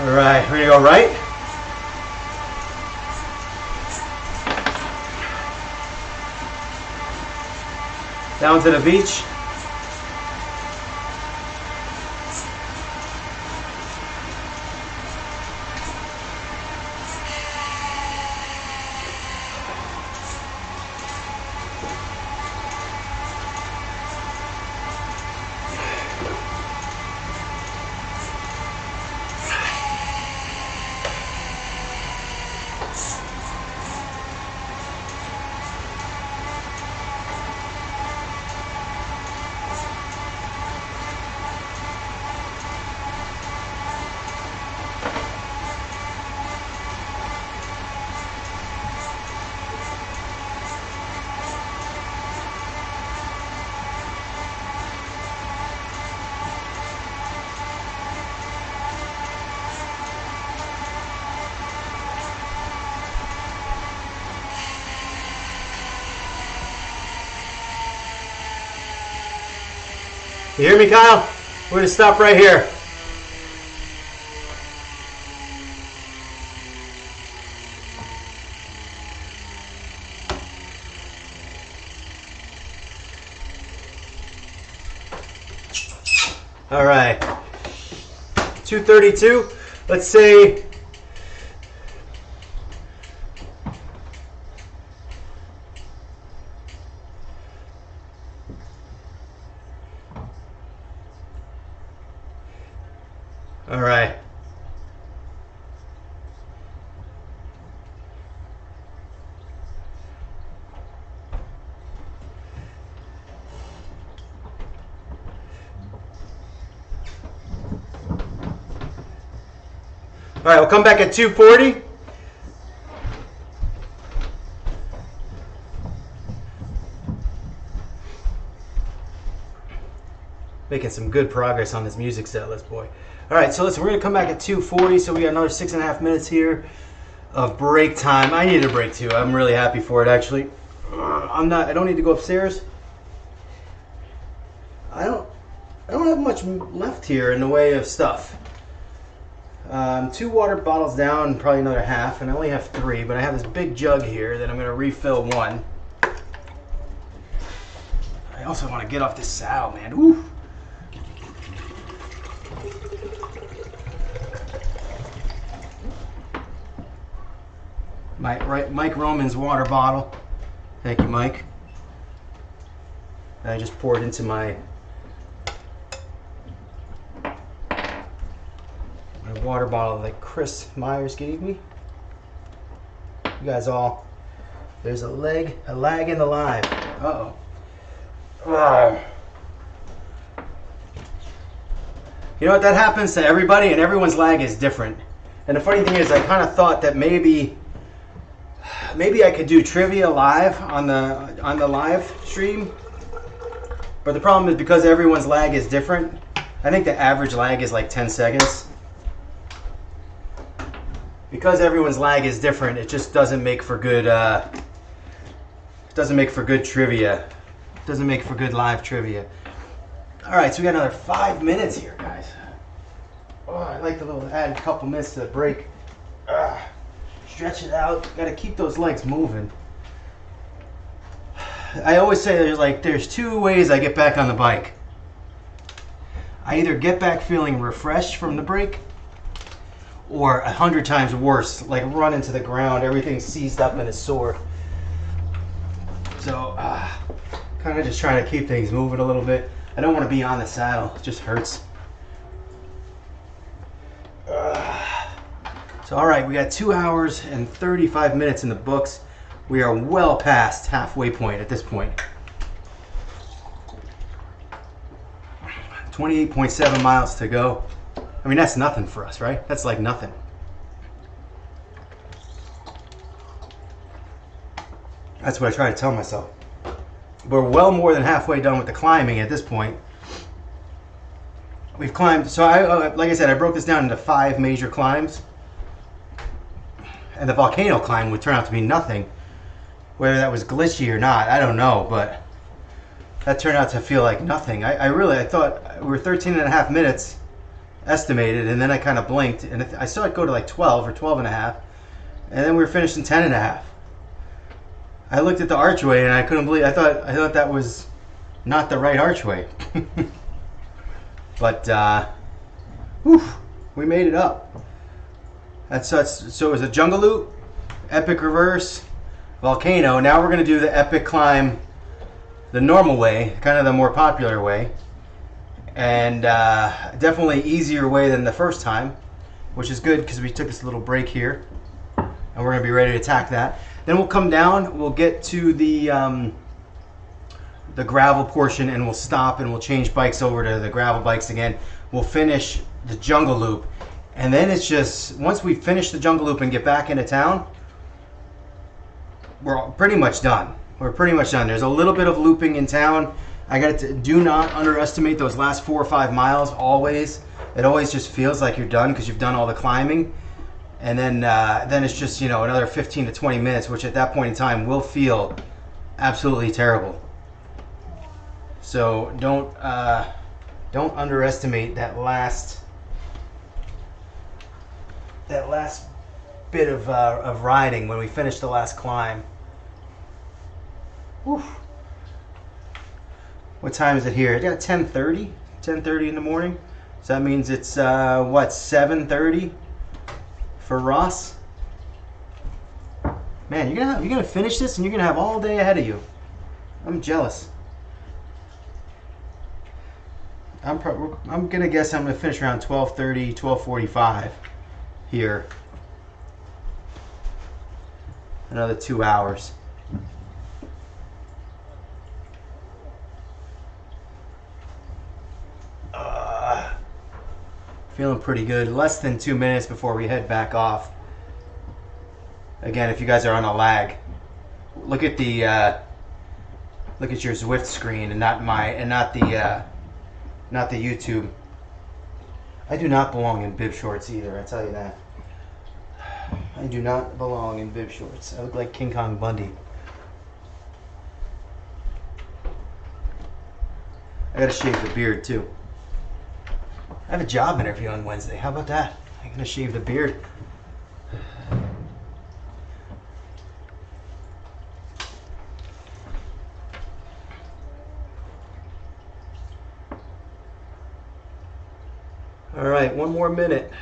All right, we're gonna go right. Down to the beach. You hear me, Kyle? We're going to stop right here. All right, 232. Let's say all right. All right, we'll come back at 240. Making some good progress on this music set list, boy. All right, so listen, we're gonna come back at 240, so we got another 6.5 minutes here of break time. I needed a break too. I'm really happy for it, actually. I don't need to go upstairs. I don't have much left here in the way of stuff. 2 water bottles down, probably another half, and I only have 3, but I have this big jug here that I'm going to refill 1. I also want to get off this saddle, man. Ooh. Mike Roman's water bottle. Thank you, Mike. I just poured into my water bottle that Chris Myers gave me. You guys all, there's a lag in the live. Uh-oh. You know what, that happens to everybody, and everyone's lag is different. And the funny thing is, I kind of thought that maybe I could do trivia live on the live stream. But the problem is, because everyone's lag is different, I think the average lag is like 10 seconds. Because everyone's lag is different, it just doesn't make for good. Doesn't make for good trivia. Doesn't make for good live trivia. All right, so we got another 5 minutes here, guys. Oh, I like the little add a couple minutes to the break. Stretch it out. Got to keep those legs moving. I always say there's 2 ways I get back on the bike. I either get back feeling refreshed from the break, or 100 times worse, like run into the ground, everything's seized up and it's sore. So, kind of just trying to keep things moving a little bit. I don't want to be on the saddle, it just hurts. So, all right, we got 2 hours and 35 minutes in the books. We are well past halfway point at this point. 28.7 miles to go. I mean, that's nothing for us, right? That's like nothing. That's what I try to tell myself. We're well more than halfway done with the climbing at this point. We've climbed, so like I said, I broke this down into 5 major climbs. And the volcano climb would turn out to be nothing. Whether that was glitchy or not, I don't know, but that turned out to feel like nothing. I thought we were 13.5 minutes estimated, and then I kind of blinked, and I saw it go to like 12 or 12.5, and then we were finished in 10.5. I looked at the archway and I couldn't believe. I thought that was not the right archway. But whew, we made it up. So it was a jungle loop, epic reverse, volcano. Now we're gonna do the epic climb, the normal way, kind of the more popular way. And definitely easier way than the first time, which is good because we took this little break here, and we're gonna be ready to attack that. Then we'll come down, we'll get to the gravel portion, and we'll stop and we'll change bikes over to the gravel bikes again. We'll finish the jungle loop, and then it's just, once we finish the jungle loop and get back into town, we're pretty much done. We're pretty much done. There's a little bit of looping in town. Do not underestimate those last 4 or 5 miles always. It always just feels like you're done because you've done all the climbing. And then it's just, another 15 to 20 minutes, which at that point in time will feel absolutely terrible. So don't Don't underestimate that last bit of riding when we finish the last climb. Whew. What time is it here? It's got 10:30. 10:30 in the morning. So that means it's what, 7:30 for Ross. Man, you're gonna finish this and you're gonna have all day ahead of you. I'm jealous. I'm gonna guess I'm gonna finish around 12:30, 12:45 here. Another 2 hours. Feeling pretty good. Less than 2 minutes before we head back off. Again, if you guys are on a lag, look at the look at your Zwift screen and not the YouTube. I do not belong in bib shorts either. I tell you that. I do not belong in bib shorts. I look like King Kong Bundy. I gotta shave the beard too. I have a job interview on Wednesday. How about that? I'm gonna shave the beard. All right, one more minute.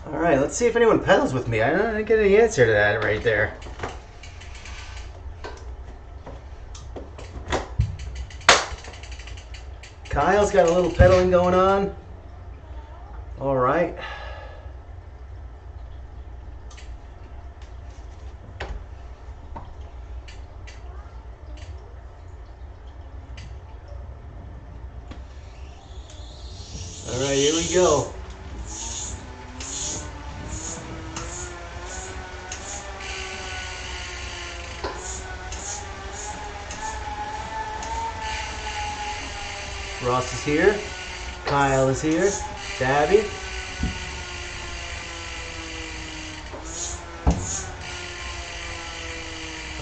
All right, let's see if anyone pedals with me. I didn't get any answer to that right there. Kyle's got a little pedaling going on. All right. All right, here we go. Ross is here. Kyle is here. Dabby.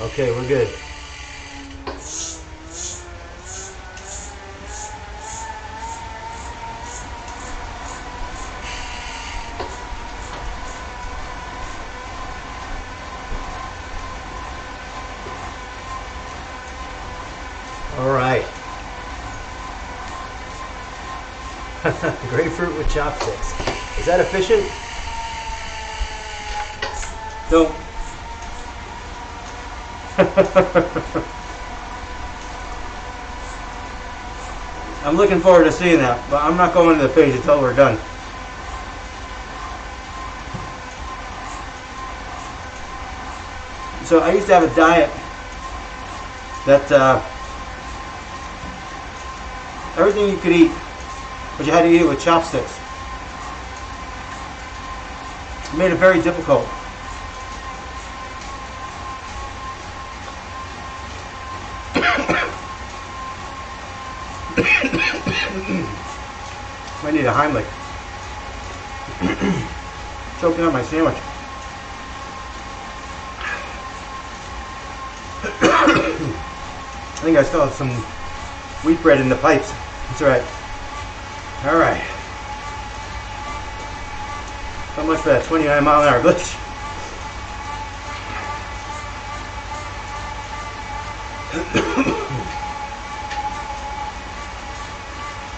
Okay, we're good. All right. Grapefruit with chopsticks. Is that efficient? Don't. I'm looking forward to seeing that, but I'm not going to the page until we're done. So I used to have a diet that everything you could eat, but you had to eat it with chopsticks. It made it very difficult. Might need a Heimlich. Choking on my sandwich. I think I still have some wheat bread in the pipes. That's alright. Alright. So much for that 29-mile-an-hour glitch.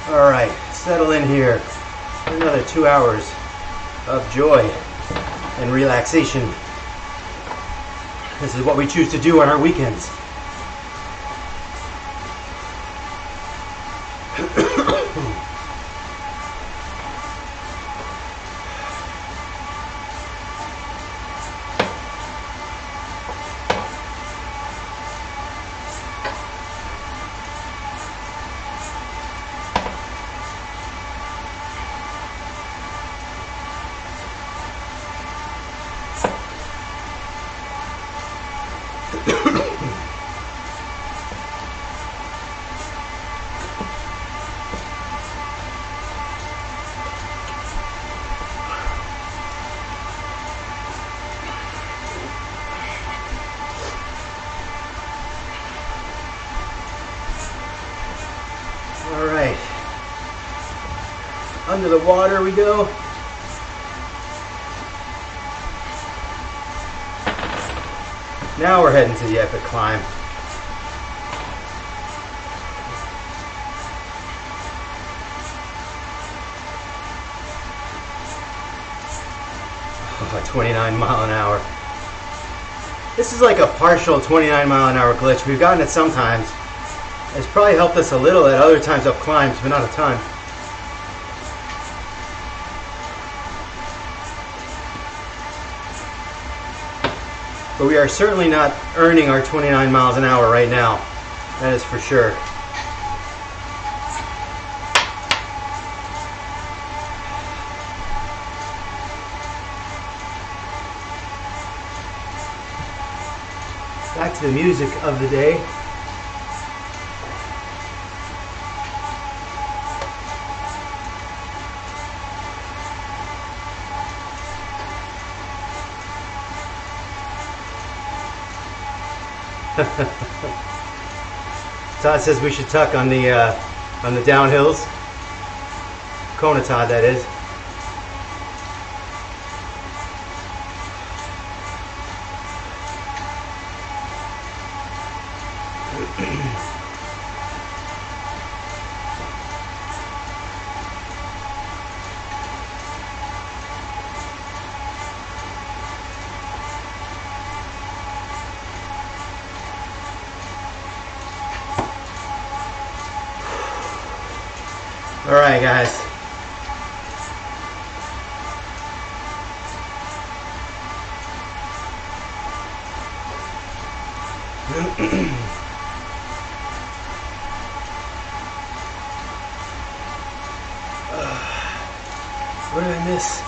Alright, settle in here. Another 2 hours of joy and relaxation. This is what we choose to do on our weekends. All right, under the water we go. Now we're heading to the epic climb. Oh, 29 mile an hour. This is like a partial 29 mile an hour glitch. We've gotten it sometimes. It's probably helped us a little at other times up climbs, but not a ton. But we are certainly not earning our 29 miles an hour right now. That is for sure. Back to the music of the day. Todd says we should tuck on the downhills. Kona Todd, that is. All right, guys. What did I miss?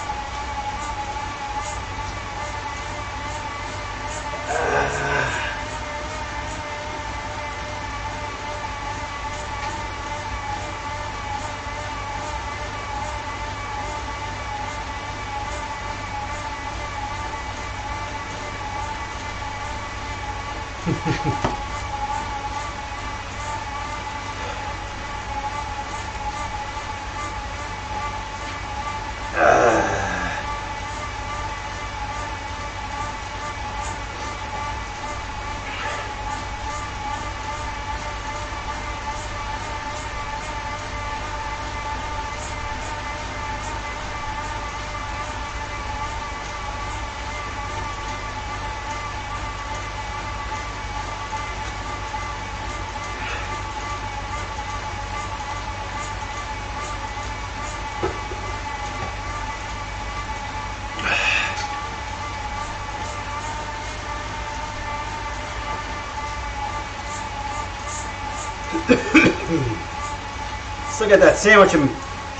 Still got that sandwich I'm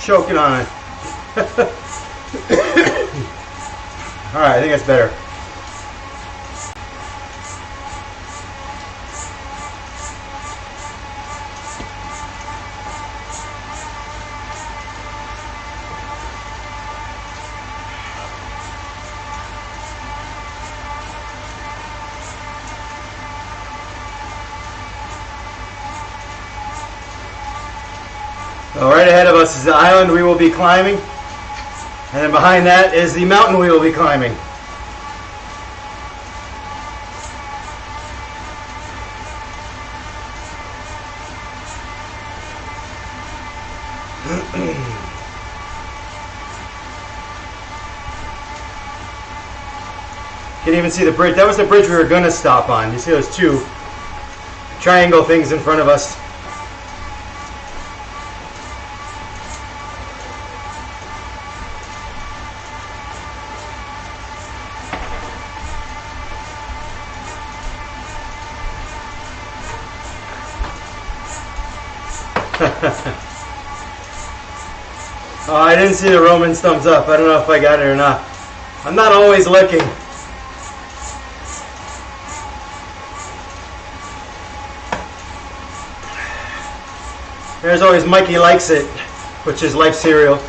choking on. Alright, I think that's better. Right ahead of us is the island we will be climbing, and then behind that is the mountain we will be climbing. You can even see the bridge. That was the bridge we were going to stop on. You see those two triangle things in front of us. Oh, I didn't see the Roman's thumbs up. I don't know if I got it or not. I'm not always looking. There's always Mikey Likes It, which is life cereal.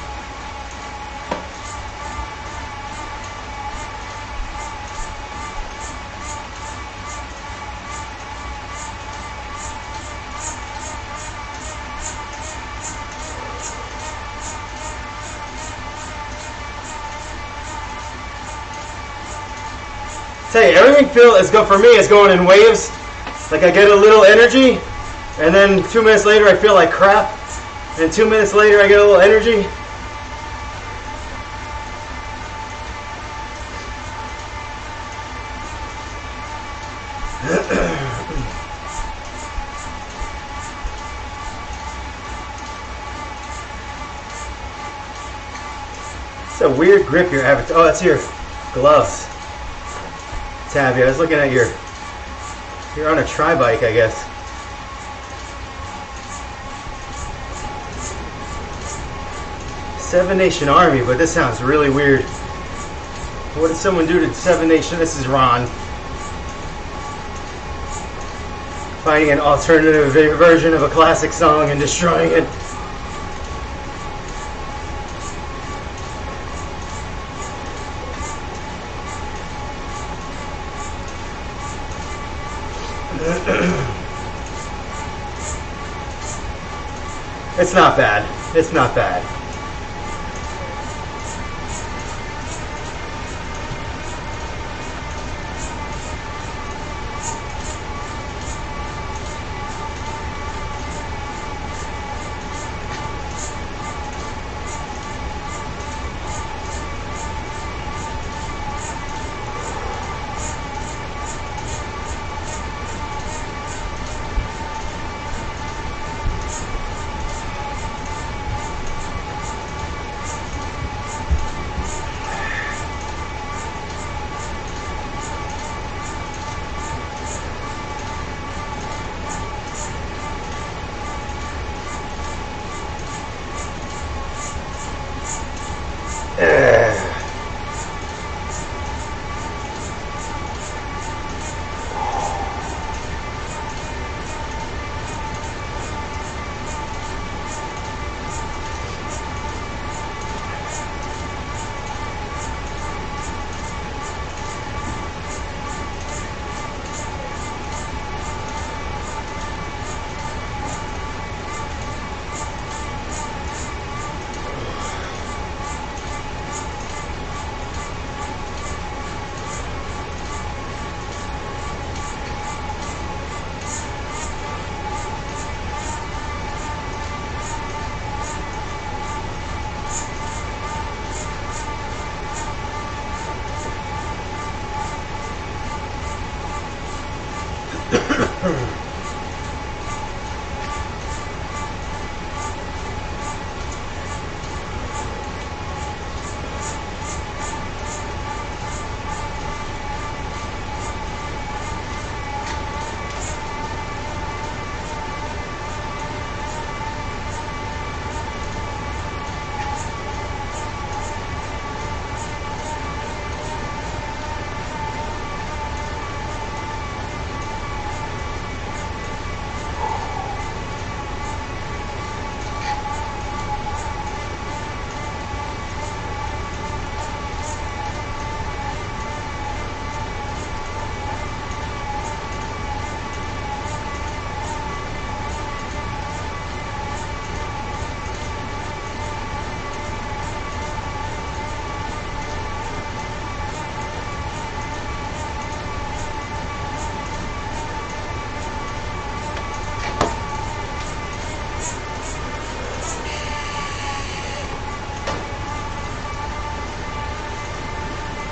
Tell you, everything is good for me. It's going in waves. Like I get a little energy, and then 2 minutes later I feel like crap, and 2 minutes later I get a little energy. It's a weird grip you're having. Oh, that's your gloves. Tabby, I was looking at you're on a tri-bike, I guess. Seven Nation Army, but this sounds really weird. What did someone do to Seven Nation? This is Ron. Finding an alternative version of a classic song and destroying it. It's not bad. It's not bad.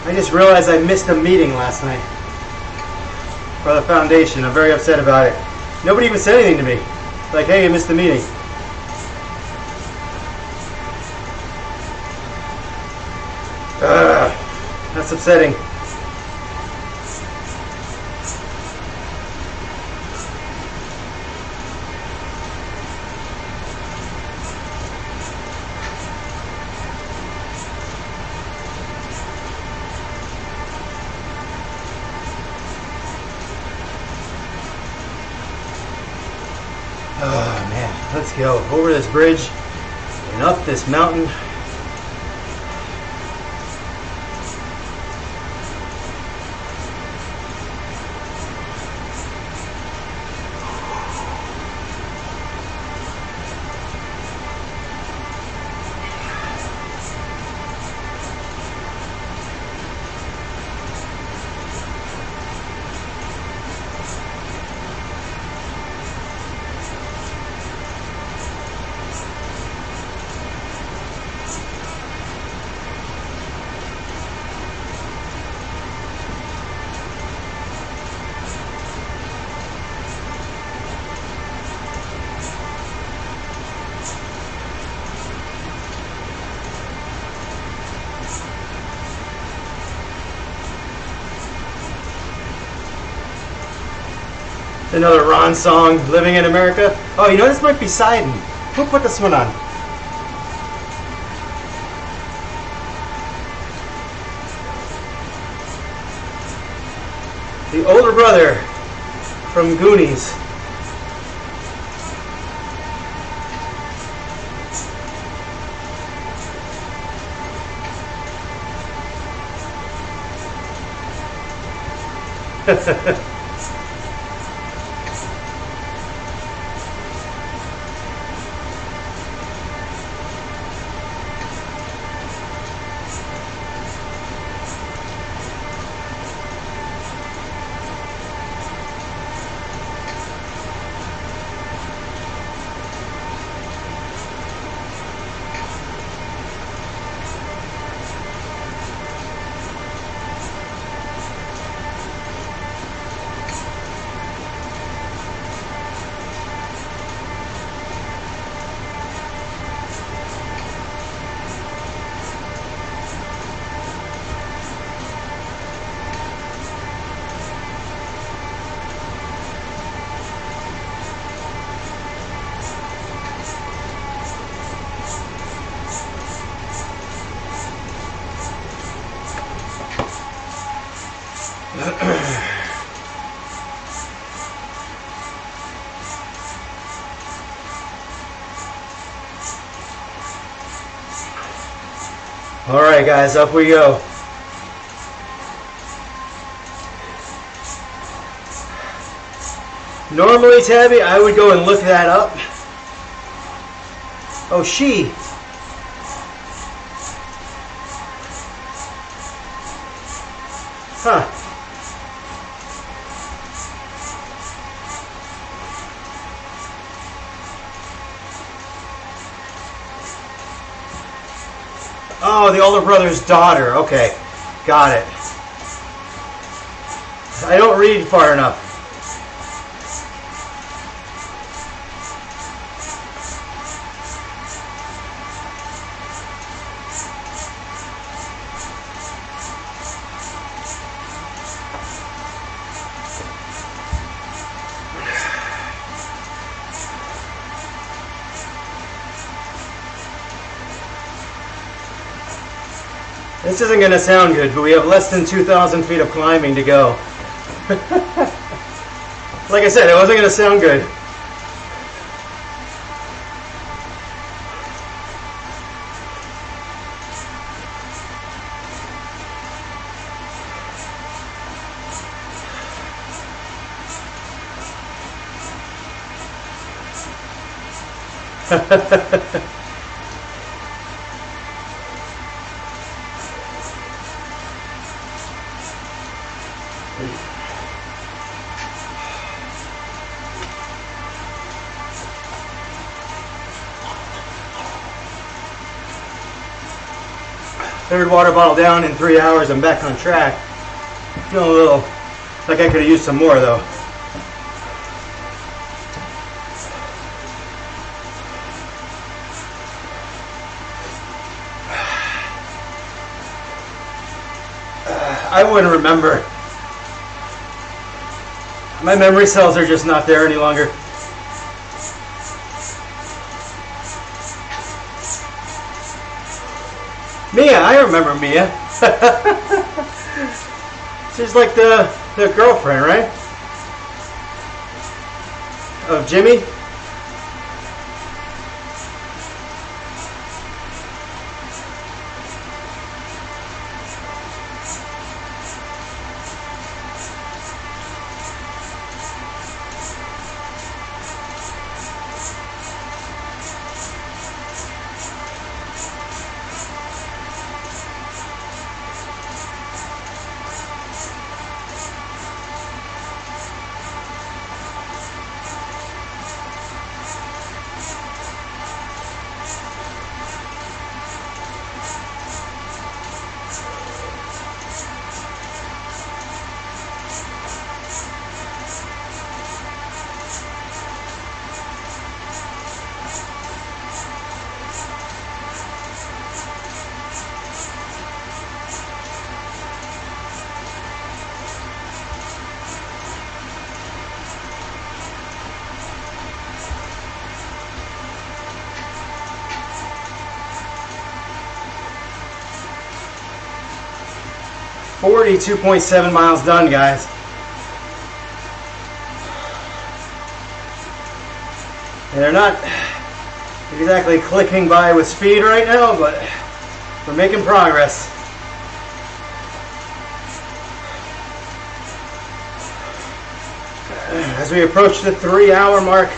I just realized I missed a meeting last night for the foundation. I'm very upset about it. Nobody even said anything to me. Like, hey, you missed the meeting. That's upsetting. Let's go over this bridge and up this mountain. Another Ron song, Living in America. Oh, you know, this might be Sidon. Who put this one on? The older brother from Goonies. All right, guys, up we go. Normally, Tabby, I would go and look that up. Oh, she. Huh. Oh, the older brother's daughter. Okay, got it. I don't read far enough. This isn't going to sound good, but we have less than 2,000 feet of climbing to go. Like I said, it wasn't going to sound good. Third water bottle down in 3 hours. I'm back on track. Feeling a little like I could have used some more though. I wouldn't remember. My memory cells are just not there any longer. Mia, I remember Mia. She's like the girlfriend, right? Of Jimmy? 42.7 miles done, guys. And they're not exactly clicking by with speed right now, but we're making progress. As we approach the 3-hour mark,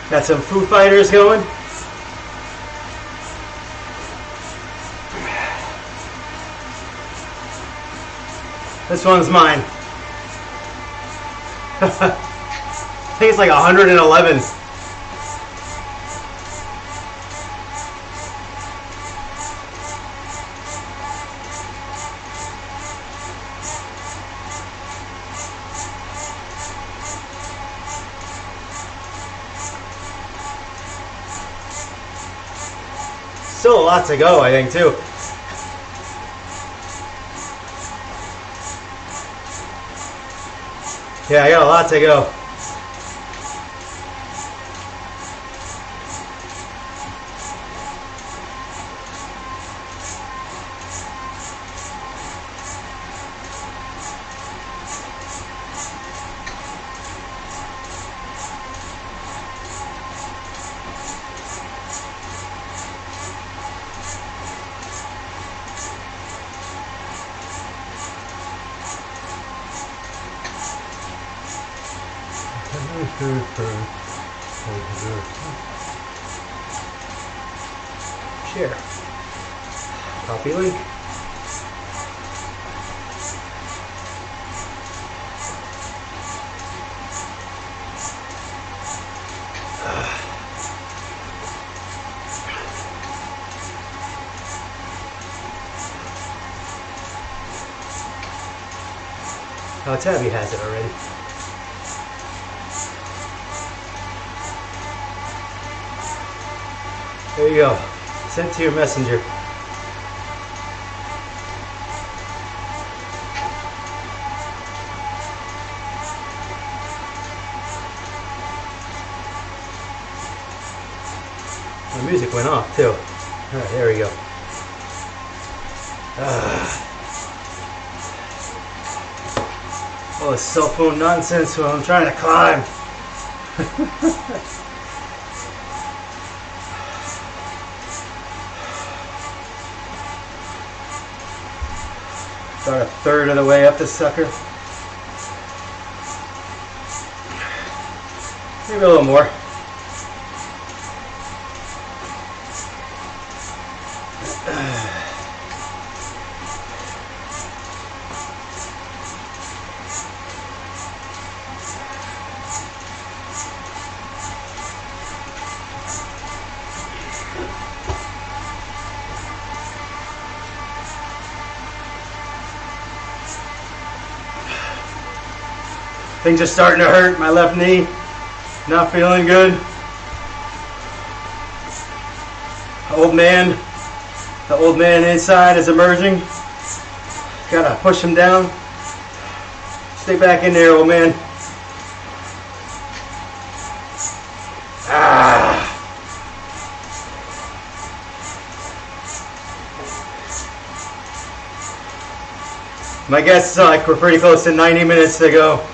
got some Foo Fighters going. This one's mine. I think it's like 111. Still a lot to go, I think, too. Yeah, I got a lot to go. Share. Copy link. Oh, Tabby has it already. There you go. Sent to your messenger. The music went off too. Alright, there we go. All this cell phone nonsense while I'm trying to climb. About a third of the way up this sucker. Maybe a little more. Things are starting to hurt. My left knee, not feeling good. The old man inside is emerging. Gotta push him down. Stay back in there, old man. My guess is like we're pretty close to 90 minutes to go.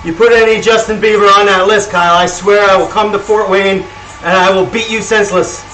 You put any Justin Bieber on that list, Kyle, I swear I will come to Fort Wayne and I will beat you senseless.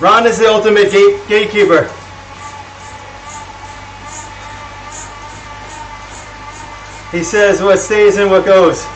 Ron is the ultimate gatekeeper. He says what stays and what goes.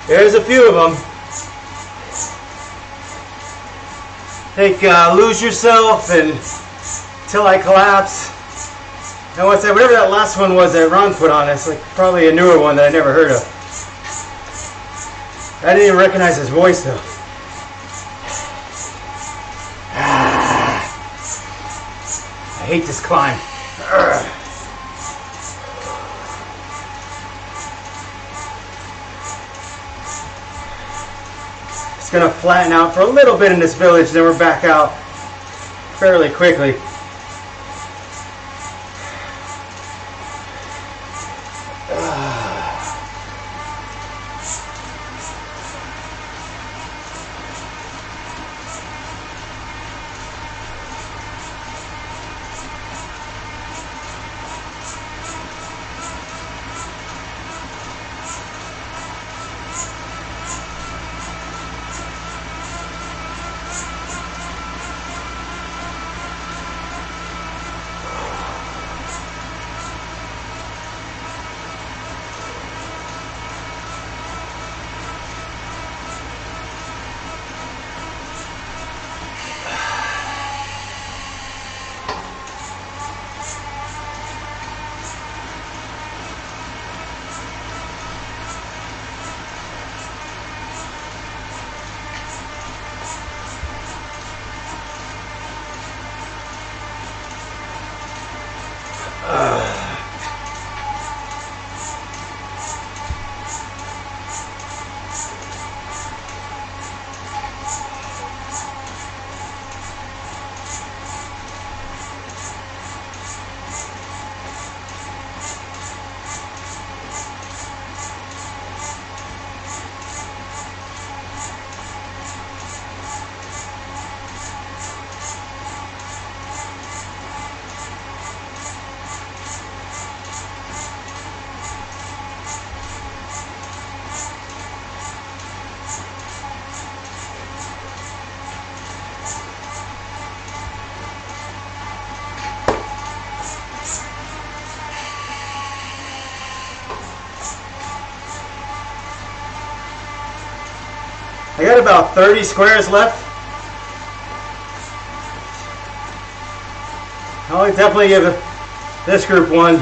There's a few of them. Take Lose Yourself and Till I Collapse. And what's that? Whatever that last one was that Ron put on, it's like probably a newer one that I never heard of. I didn't even recognize his voice though. I hate this climb. It's gonna flatten out for a little bit in this village, then we're back out fairly quickly. I got about 30 squares left. I'll definitely give this group one.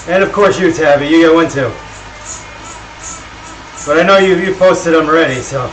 And of course you, Tabby, you get one too. But I know you posted them already, so.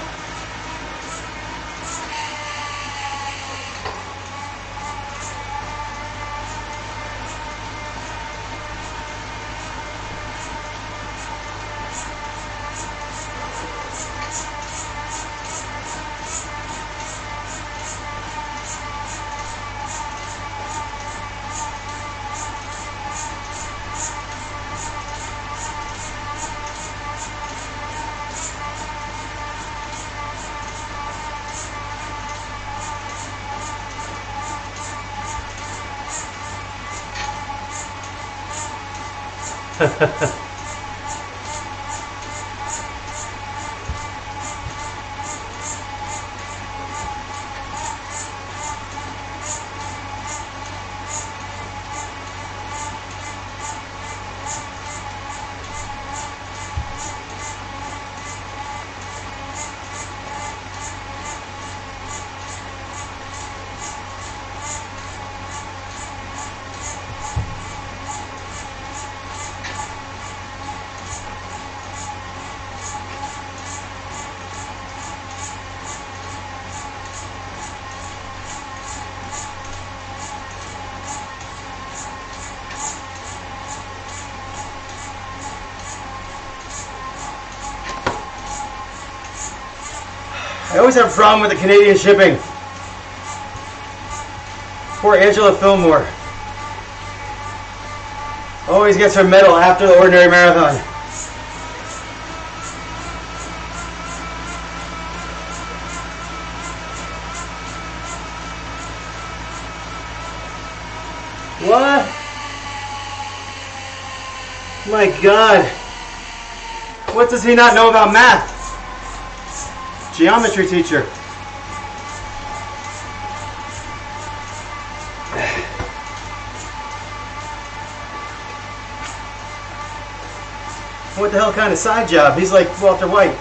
I always have a problem with the Canadian shipping. Poor Angela Fillmore. Always gets her medal after the ordinary marathon. What? My God. What does he not know about math? Geometry teacher. What the hell kind of side job? He's like Walter White.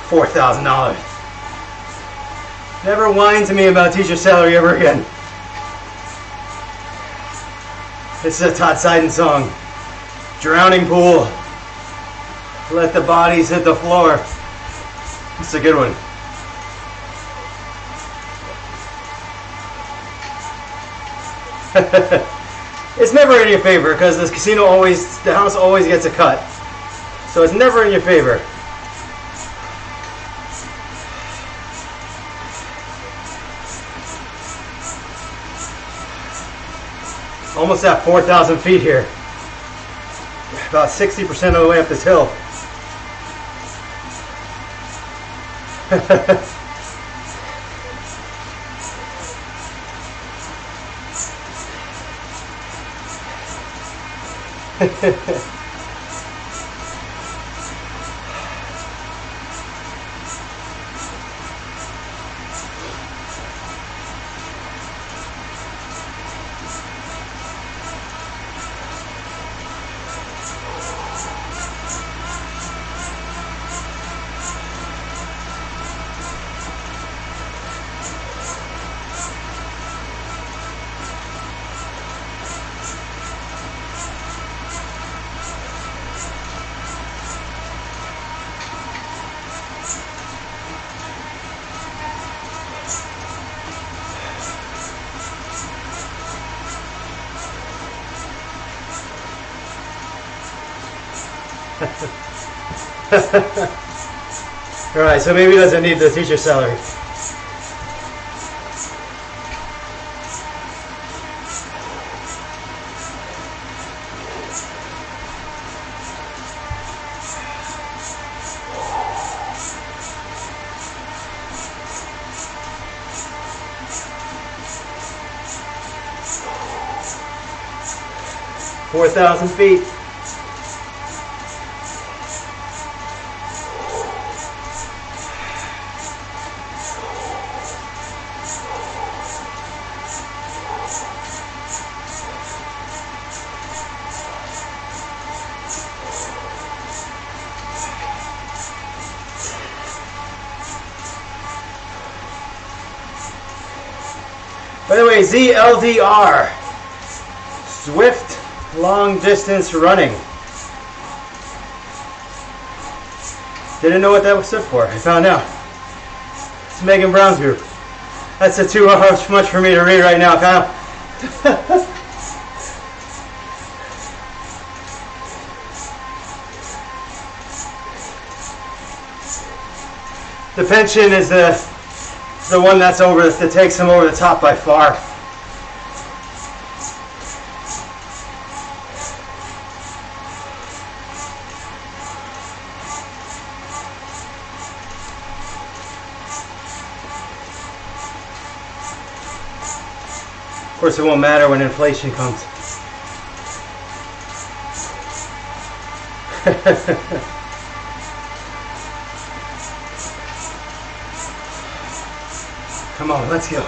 $4,000. Never whine to me about teacher salary ever again. This is a Todd Sidon song. Drowning pool. Let the bodies hit the floor. It's a good one. It's never in your favor because the house always gets a cut. So it's never in your favor. Almost at 4,000 feet here. About 60% of the way up this hill. Alright, so maybe he doesn't need the teacher salary. $4,000 feet. By the way, ZLDR, Zwift long distance running. Didn't know what that stood for. I found out. It's Megan Brown's group. That's too much for me to read right now, Kyle. The pension is the one that's that takes them over the top by far. Of course, it won't matter when inflation comes. Come on, let's go.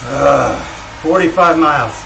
Ugh, 45 miles.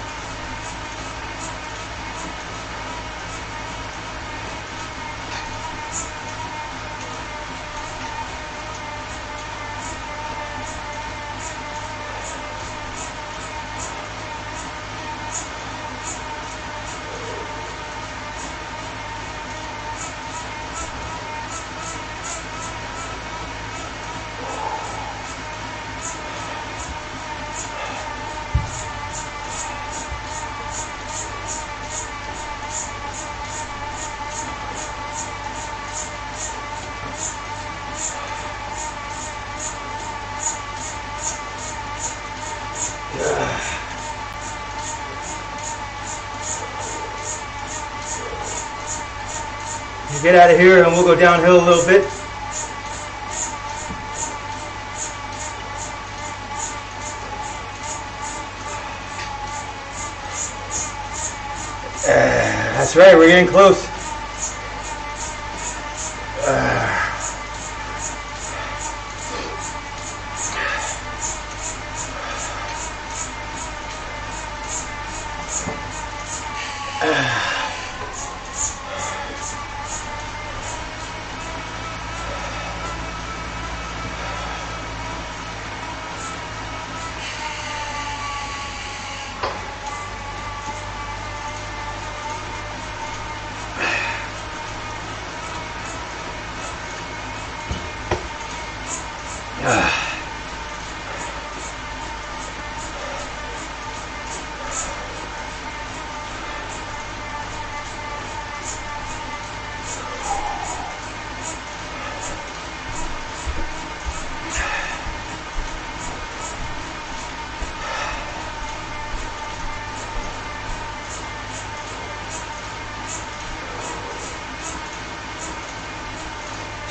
Get out of here and we'll go downhill a little bit. That's right, we're getting close.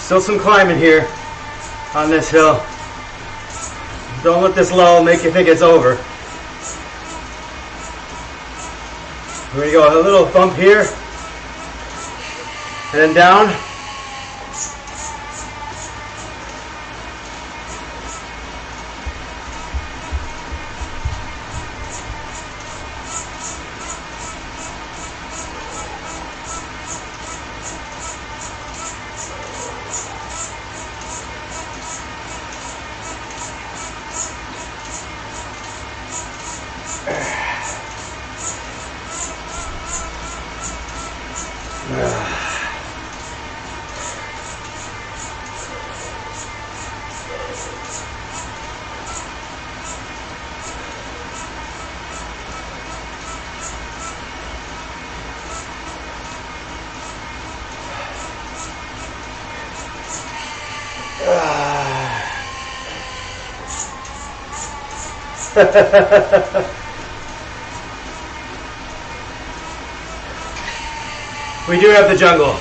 Still some climbing here on this hill. Don't let this lull make you think it's over. We're going to go a little bump here and then down. We do have the jungle.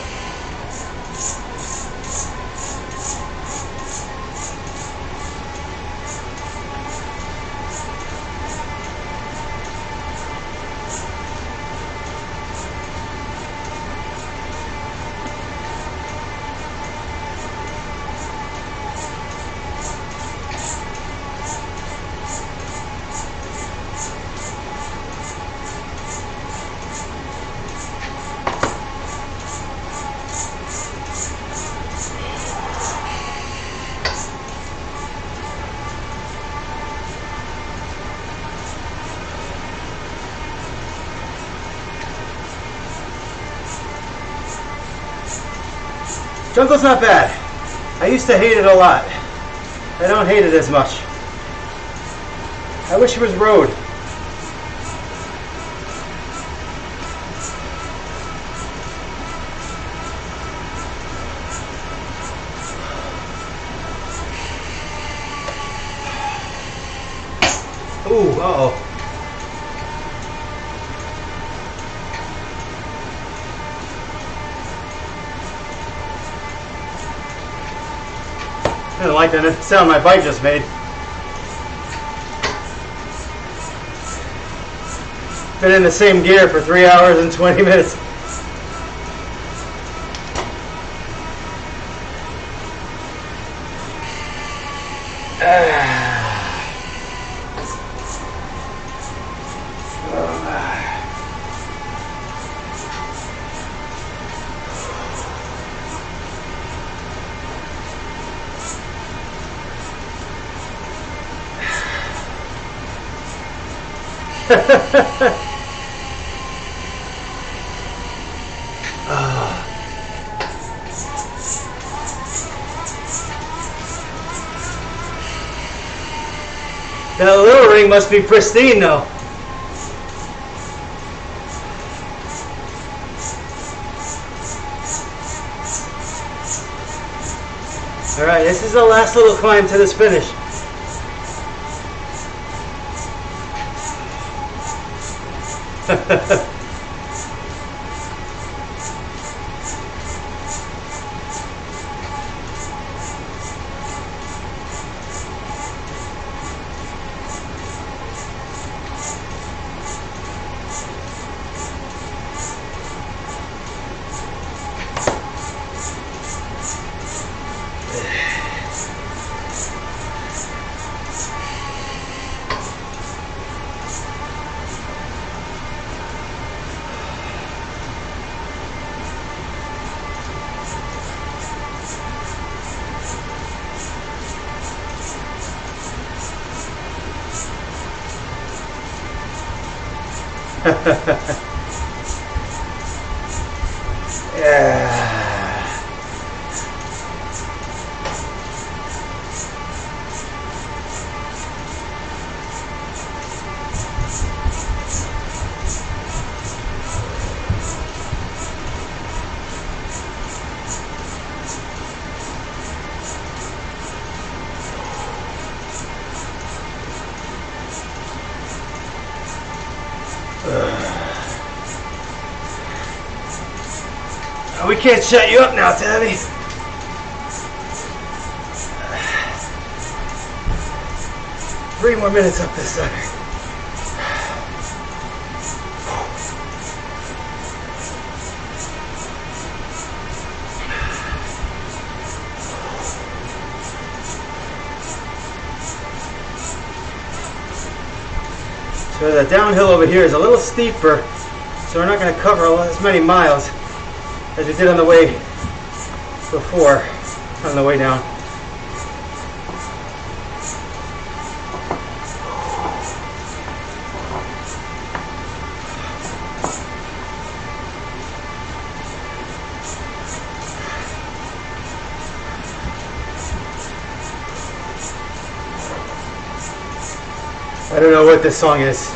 Jungle's not bad. I used to hate it a lot. I don't hate it as much. I wish it was road. Ooh, uh-oh. I didn't like the sound my bike just made. Been in the same gear for 3 hours and 20 minutes. That little ring must be pristine though. Alright, this is the last little climb to this finish. Yeah. We can't shut you up now, Tabby. Three more minutes up this sucker. So the downhill over here is a little steeper, so we're not going to cover as many miles as we did on the way before, on the way down. I don't know what this song is.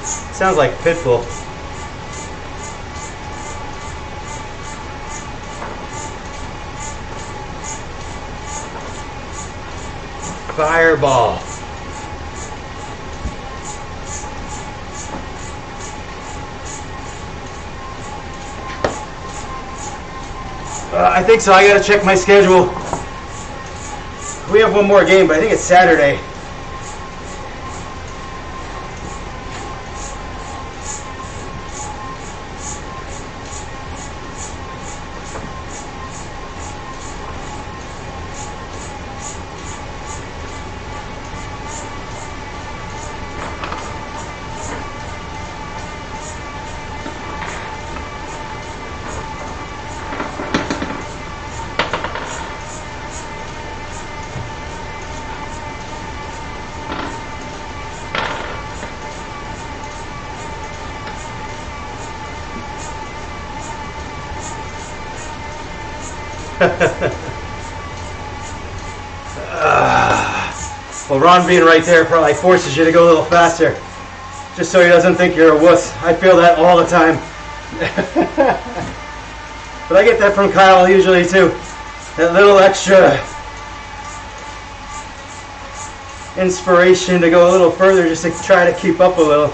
It sounds like Pitbull. Fireball. I think so. I gotta check my schedule. We have one more game, but I think it's Saturday. Well, Ron being right there probably forces you to go a little faster, just so he doesn't think you're a wuss. I feel that all the time. But I get that from Kyle usually too. That little extra inspiration to go a little further, just to try to keep up a little.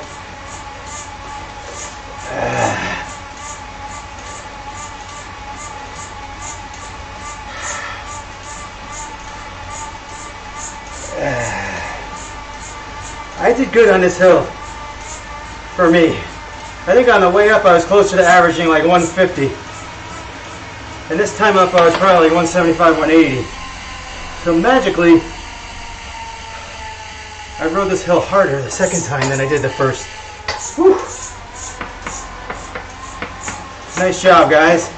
I did good on this hill, for me. I think on the way up I was closer to averaging like 150. And this time up I was probably like 175, 180. So magically, I rode this hill harder the second time than I did the first. Whew. Nice job, guys.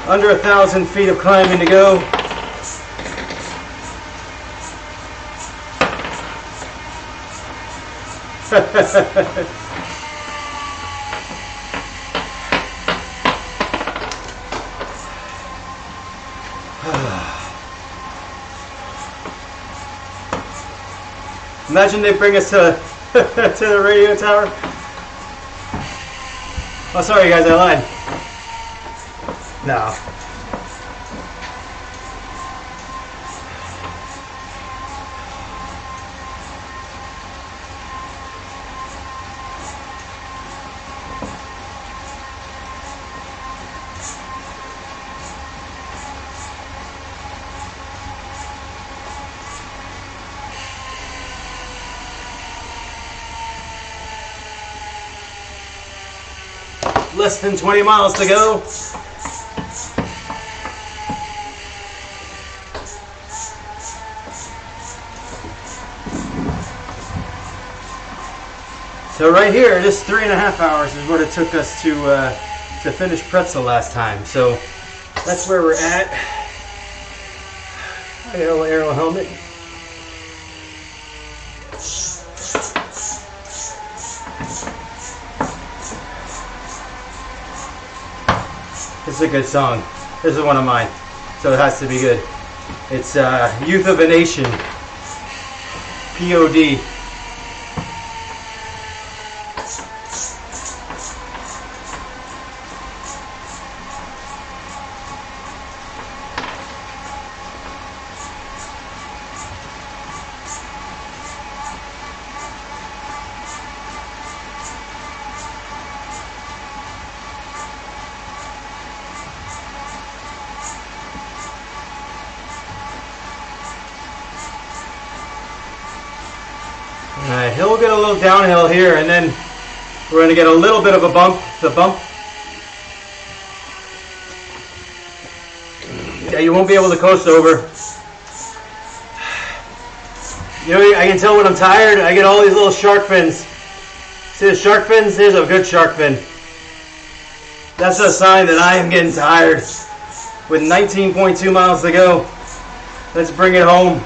Under 1,000 feet of climbing to go. Imagine they bring us to to the radio tower. Oh, sorry guys, I lied. No. Less than 20 miles to go. So right here, this 3.5 hours is what it took us to finish Pretzel last time. So that's where we're at. I got a little aero helmet. This is a good song. This is one of mine, so it has to be good. It's Youth of a Nation, POD. Alright, he'll get a little downhill here, and then we're going to get a little bit of a bump. The bump. Yeah, you won't be able to coast over. You know, I can tell when I'm tired. I get all these little shark fins. See the shark fins? There's a good shark fin. That's a sign that I am getting tired. With 19.2 miles to go. Let's bring it home.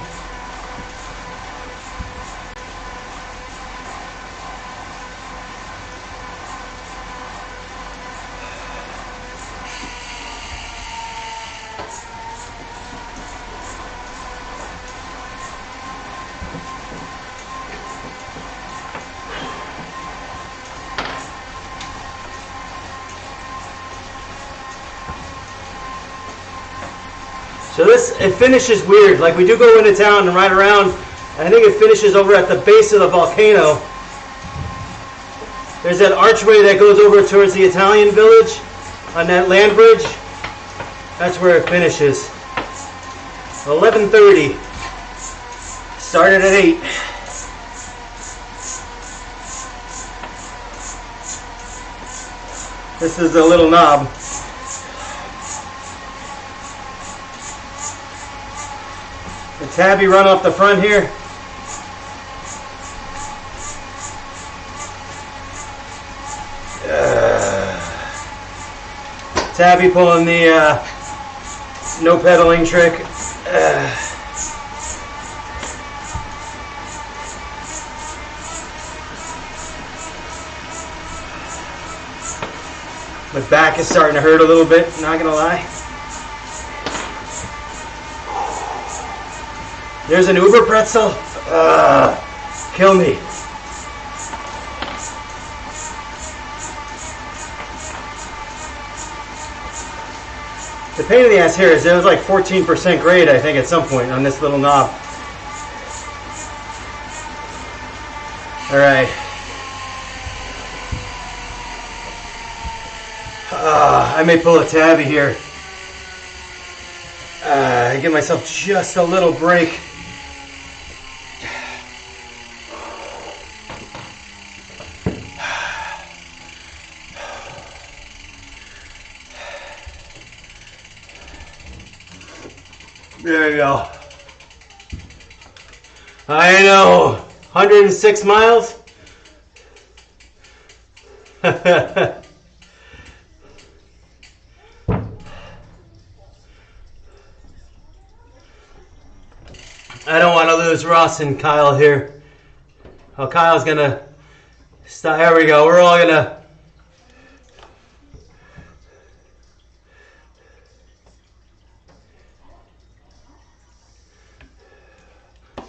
So it finishes weird. Like, we do go into town and ride around, and I think it finishes over at the base of the volcano. There's that archway that goes over towards the Italian village on that land bridge. That's where it finishes. 11:30. Started at 8. This is the little knob. The tabby run off the front here. Tabby pulling the no pedaling trick. My back is starting to hurt a little bit, not gonna lie. There's an Uber pretzel. Kill me. The pain in the ass here is it was like 14% grade, I think, at some point on this little knob. All right. I may pull a tabby here. I give myself just a little break. There you go. I know. 106 miles. I don't want to lose Ross and Kyle here. Oh, Kyle's gonna stop. There we go. We're all gonna.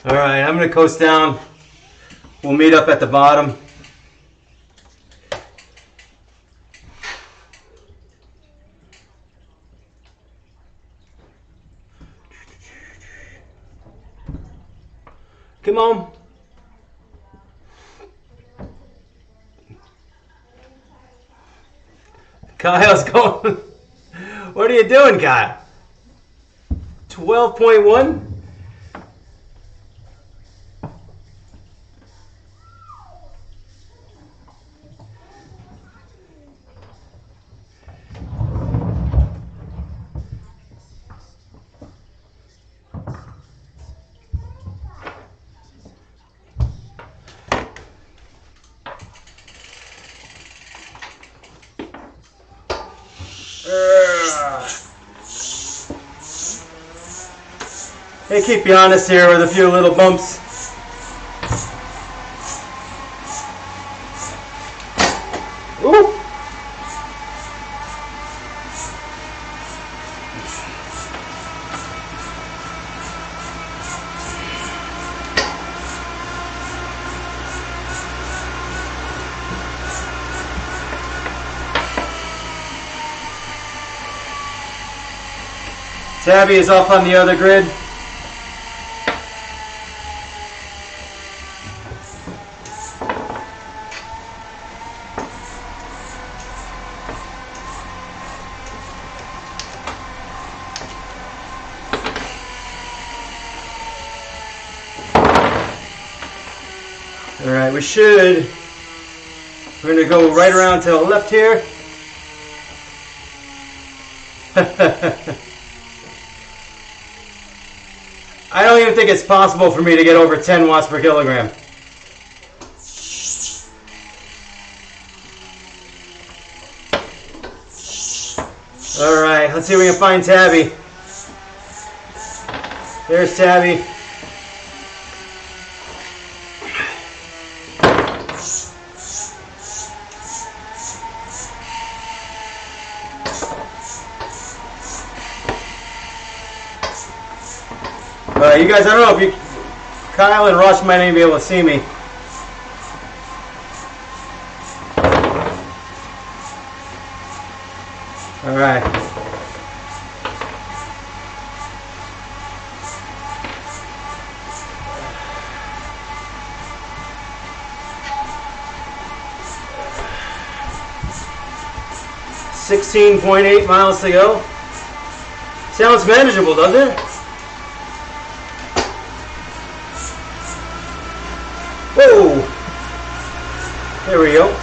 All right, I'm gonna coast down. We'll meet up at the bottom. Come on. Kyle's going. What are you doing, Kyle? 12.1? Hey, keep you honest here with a few little bumps. Ooh. Tabby is off on the other grid. All right, we should. We're going to go right around to the left here. I don't even think it's possible for me to get over 10 watts per kilogram. All right, let's see if we can find Tabby. There's Tabby. You guys, I don't know if you, Kyle and Ross might even be able to see me. All right. $16.8 miles to go. Sounds manageable, doesn't it? Whoa! There we go.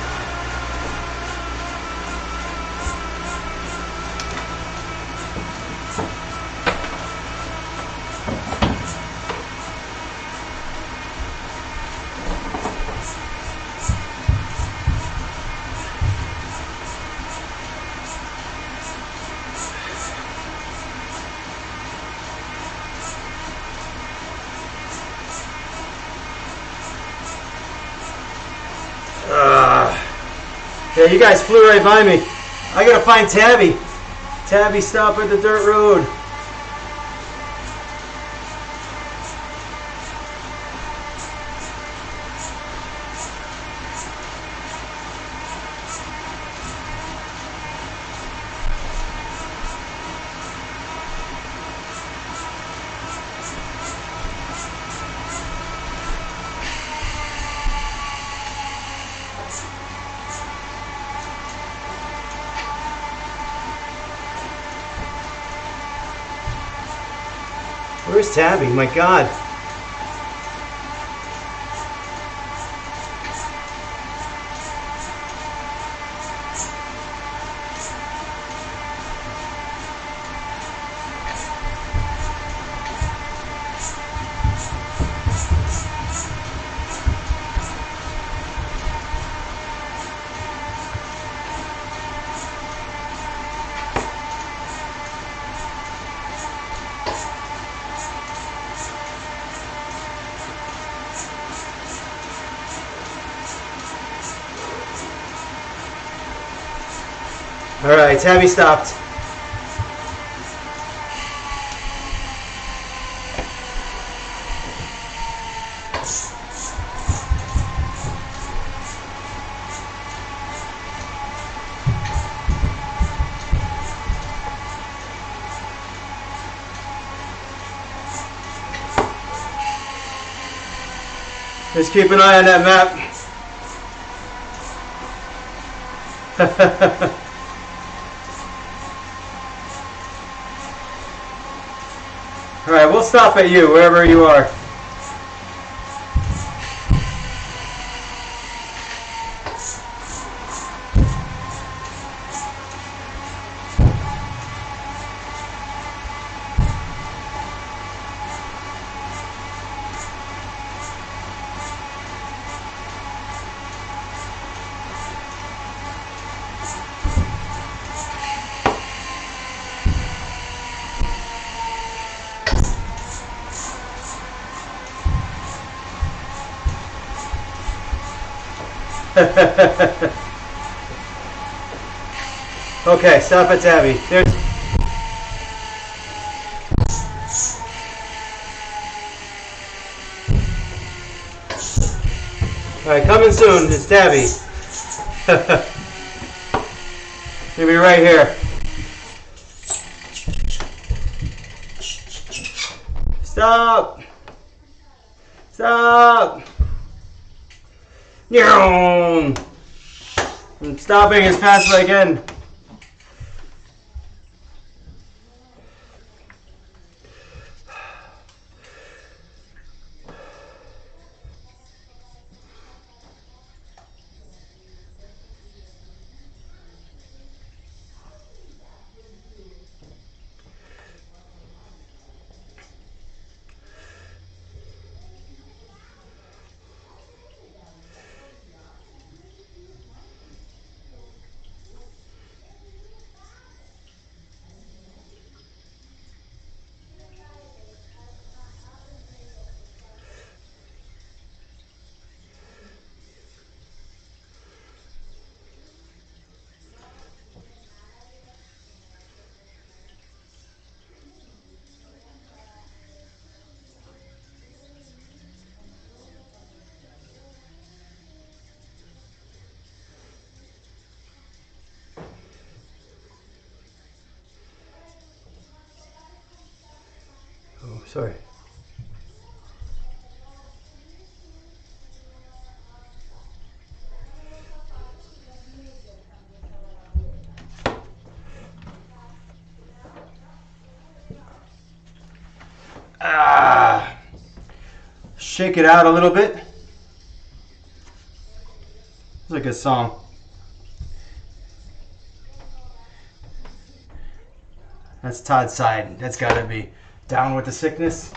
Yeah, you guys flew right by me. I gotta find Tabby. Tabby, stop at the dirt road. Where's Tabby? My God. All right, Tabby stopped. Just keep an eye on that map. All right, we'll stop at you, wherever you are. Okay, stop at Tabby. There's... Alright, coming soon. It's Tabby. He'll be right here. Stop! Stop! I'm stopping as fast as I can. Oh, sorry. Shake it out a little bit. It's a good song. That's Todd's side. That's got to be Down with the Sickness.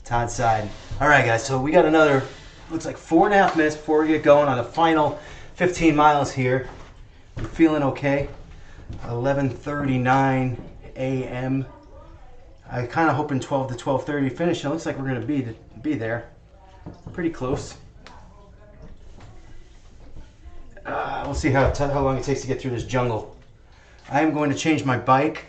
Todd's side. All right, guys. So we got another, looks like 4.5 minutes before we get going on the final 15 miles here. I'm feeling okay. 11:39 a.m. I kind of hoping 12 to 12:30 finish. It looks like we're going to be there. Pretty close. We'll see how long it takes to get through this jungle. I am going to change my bike.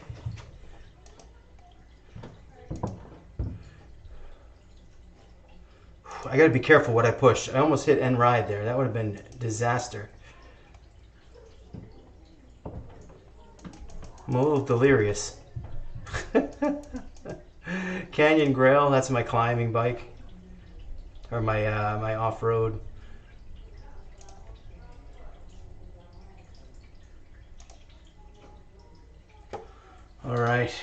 I got to be careful what I push. I almost hit end ride there. That would have been a disaster. I'm a little delirious. Canyon Grail, that's my climbing bike. Or my my off-road. All right.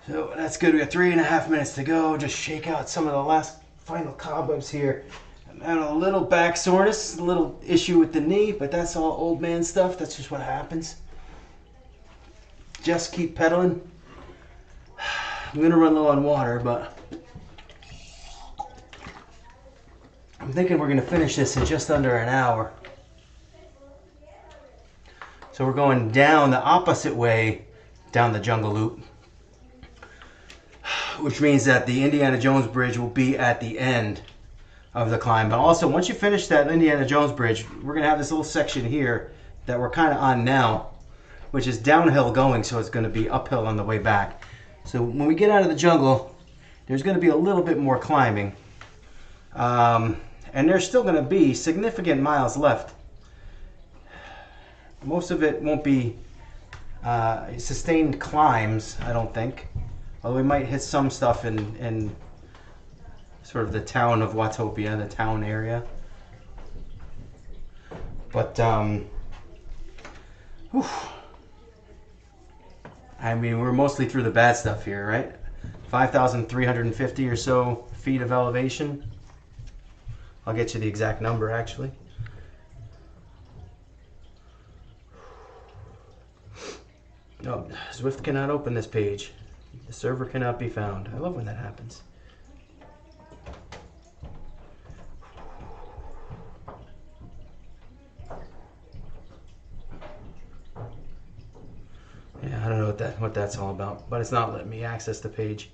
So that's good. We got 3.5 minutes to go. Just shake out some of the last final cobwebs here. I'm having a little back soreness, a little issue with the knee, but that's all old man stuff. That's just what happens. Just keep pedaling. I'm gonna run low on water, but I'm thinking we're gonna finish this in just under an hour. So we're going down the opposite way down the jungle loop, which means that the Indiana Jones Bridge will be at the end of the climb. But also, once you finish that Indiana Jones Bridge, we're gonna have this little section here that we're kind of on now, which is downhill going, so it's gonna be uphill on the way back. So when we get out of the jungle, there's gonna be a little bit more climbing. And there's still gonna be significant miles left. Most of it won't be sustained climbs, I don't think. Although we might hit some stuff in sort of the town of Watopia, the town area. But, whew. I mean, we're mostly through the bad stuff here, right? 5,350 or so feet of elevation. I'll get you the exact number, actually. No, Zwift cannot open this page. The server cannot be found. I love when that happens. Yeah, I don't know what that's all about, but it's not letting me access the page.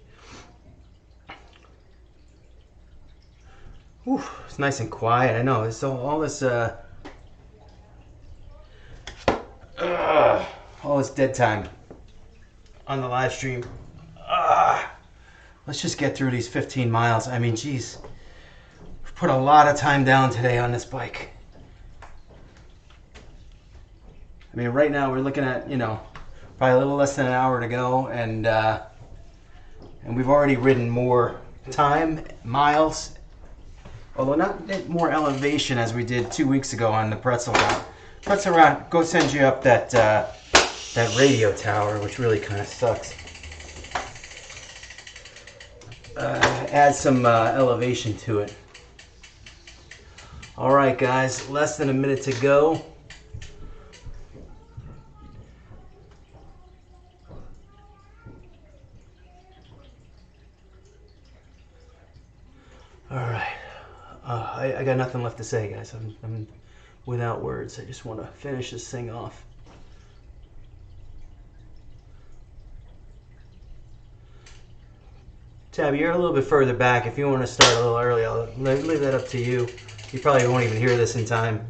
Whew, it's nice and quiet. I know. It's all this dead time on the live stream. Let's just get through these 15 miles. I mean, geez, we've put a lot of time down today on this bike. I mean, right now we're looking at, probably a little less than an hour to go, and we've already ridden more time, miles, although not more elevation as we did 2 weeks ago on the Pretzel route. Pretzel route, go send you up that radio tower, which really kind of sucks. Add some elevation to it. All right, guys, less than a minute to go. All right, I got nothing left to say, guys. I'm without words. I just want to finish this thing off. Tabby, you're a little bit further back. If you want to start a little early, I'll leave that up to you. You probably won't even hear this in time.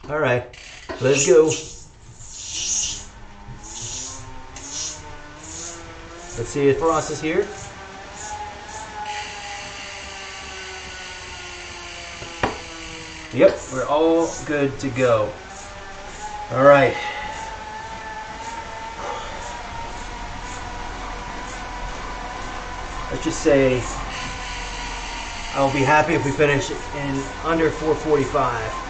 All right, let's go. Let's see if Ross is here. Yep, we're all good to go. All right. Let's just say I'll be happy if we finish in under 4:45.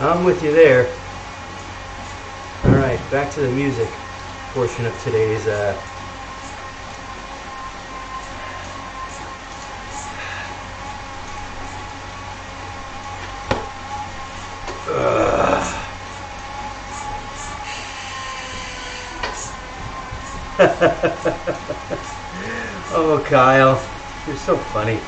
I'm with you there. All right, back to the music portion of today's Oh, Kyle, you're so funny.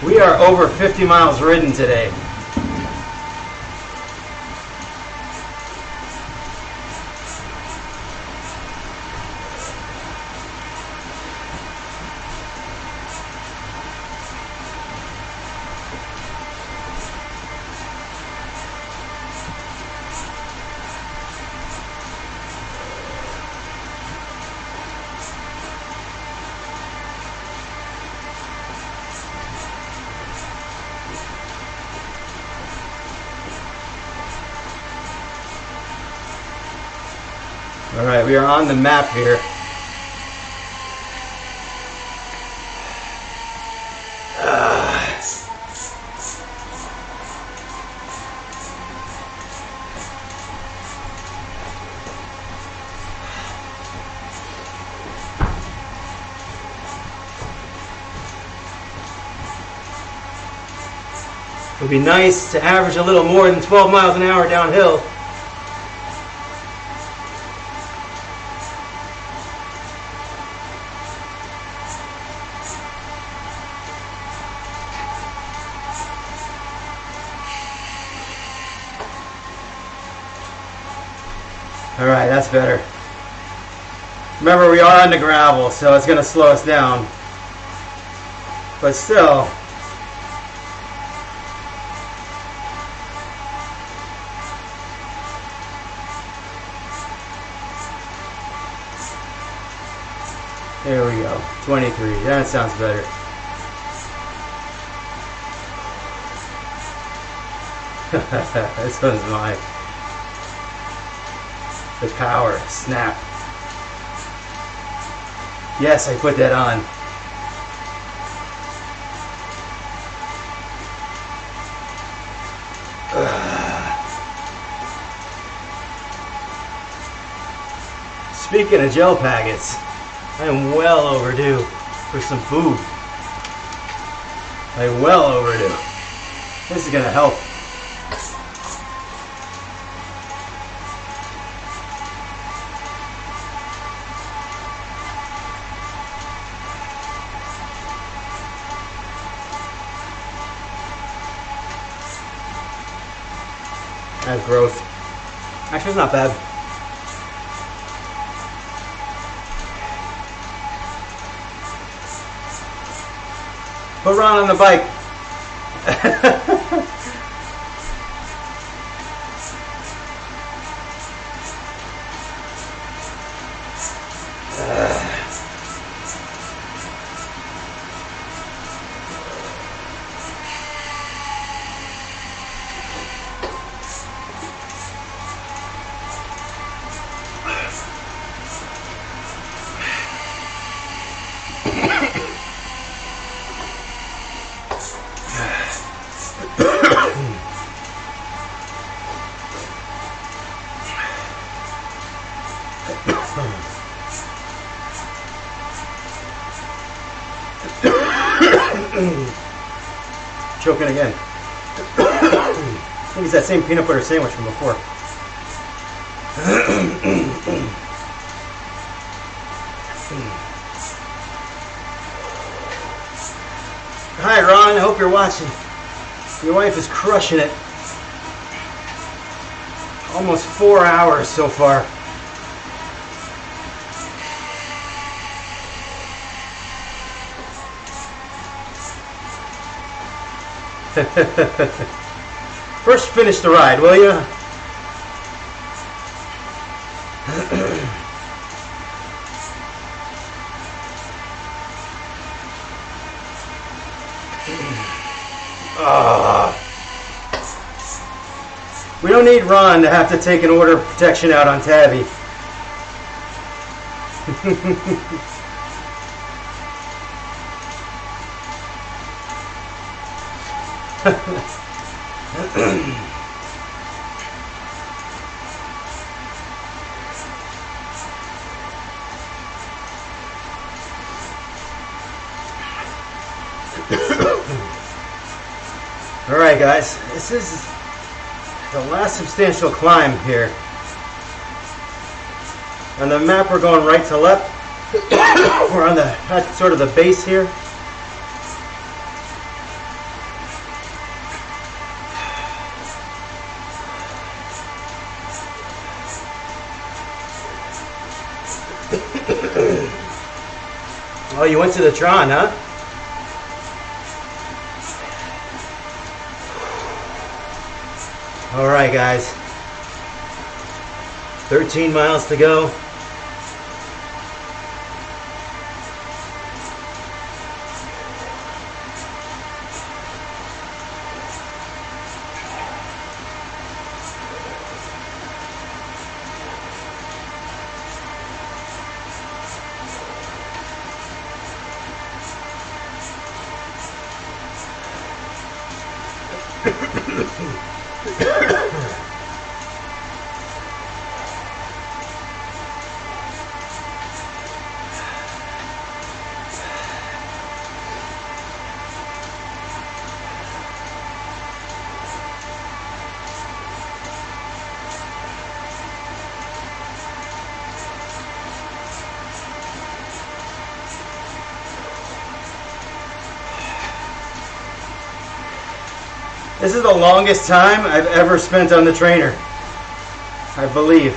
We are over 50 miles ridden today. All right, we are on the map here. It would be nice to average a little more than 12 miles an hour downhill. All right, that's better. Remember, we are on the gravel, so it's going to slow us down. But still, there we go. 23. That sounds better. This one's mine. The power snap. Yes, I put that on. Speaking of gel packets, I am well overdue for some food. I'm well overdue. This is gonna help. That's growth. Actually, it's not bad. Put Ron on the bike. Choking again. I think it's that same peanut butter sandwich from before. Hi Ron, I hope you're watching. Your wife is crushing it. Almost 4 hours so far. First, finish the ride, will you? We don't need Ron to have to take an order of protection out on Tabby. All right, guys, this is the last substantial climb here. On the map, we're going right to left. We're on at sort of the base here. Oh, you went to the Tron, huh? All right, guys. 13 miles to go. This is the longest time I've ever spent on the trainer, I believe.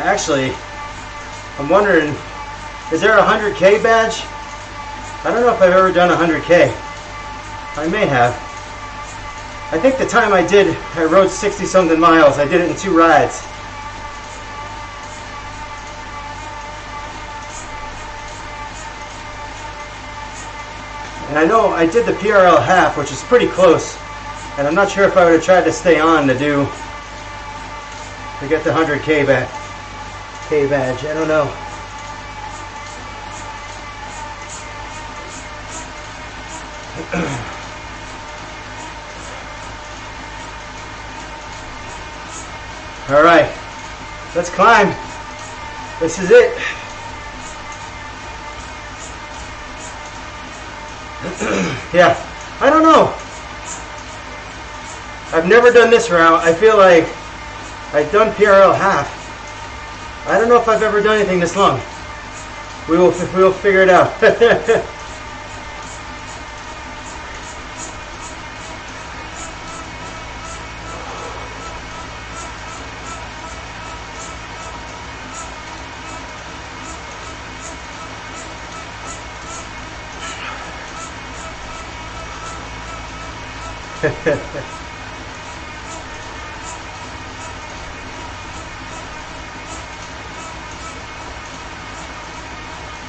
Actually, I'm wondering, is there a 100K badge? I don't know if I've ever done 100K. I may have. I think the time I rode 60 something miles. I did it in 2 rides. And I know I did the PRL half, which is pretty close. And I'm not sure if I would have tried to stay on to get the 100K back. Badge. I don't know. All right, let's climb. This is it. Yeah, I don't know. I've never done this route. I feel like I've done PRL half. I don't know if I've ever done anything this long. We will figure it out.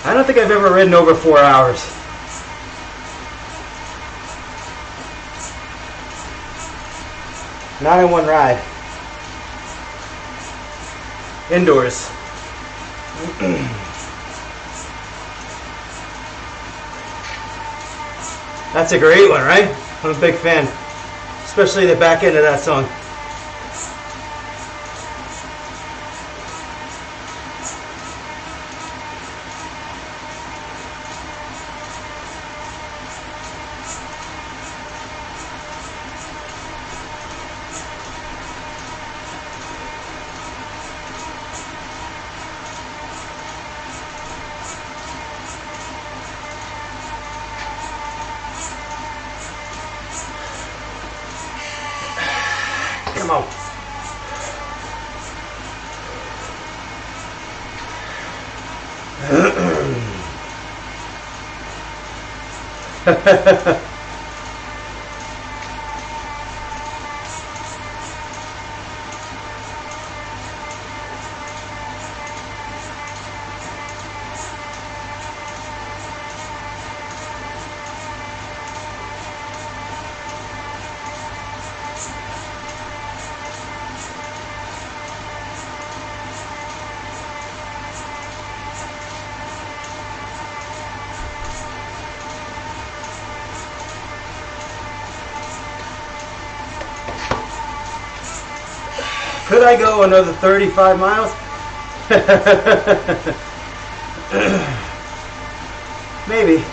I don't think I've ever ridden over 4 hours. Not in one ride. Indoors. That's a great one, right? I'm a big fan. Especially the back end of that song. Come on. Could I go another 35 miles? Maybe.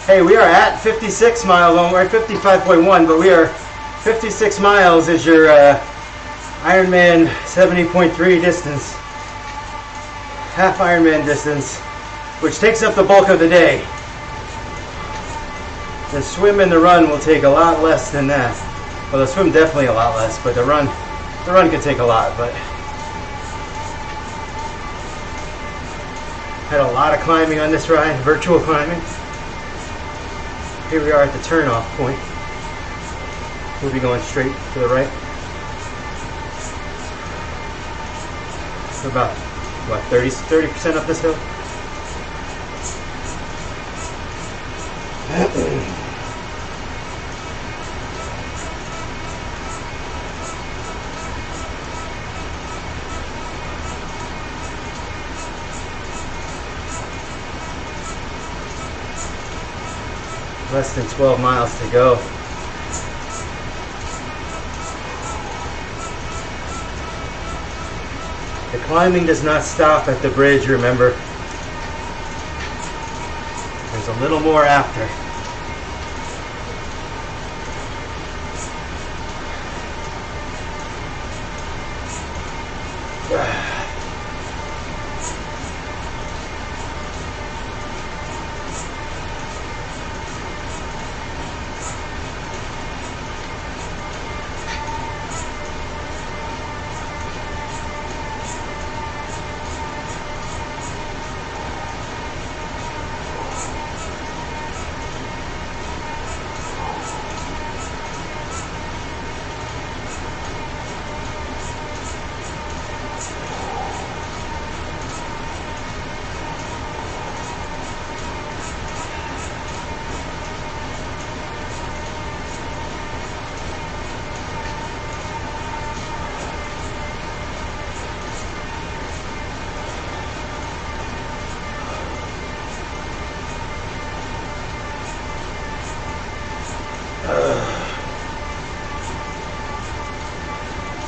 Hey, we are at 56 miles. We're at 55.1, but we are 56 miles is your Ironman 70.3 distance. Half Ironman distance, which takes up the bulk of the day. The swim and the run will take a lot less than that. Well, the swim definitely a lot less, but the run could take a lot. But had a lot of climbing on this ride, virtual climbing. Here we are at the turnoff point. We'll be going straight to the right. We're about what 30% up this hill. Less than 12 miles to go. The climbing does not stop at the bridge, remember. There's a little more after.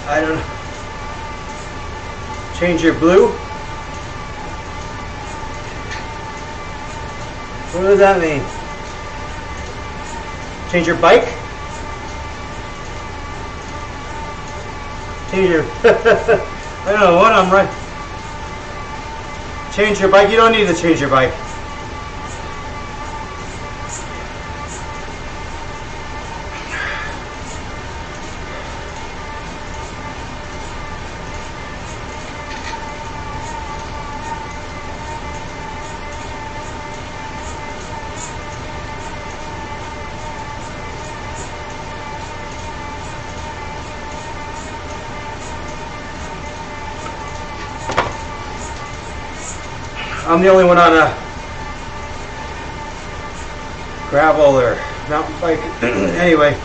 I don't know. Change your blue? What does that mean? Change your bike? Change your... I don't know what I'm right. Change your bike? You don't need to change your bike. I'm the only one on a gravel or mountain bike. Anyway.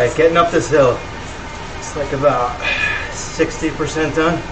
right, getting up this hill. It's like about 60% done.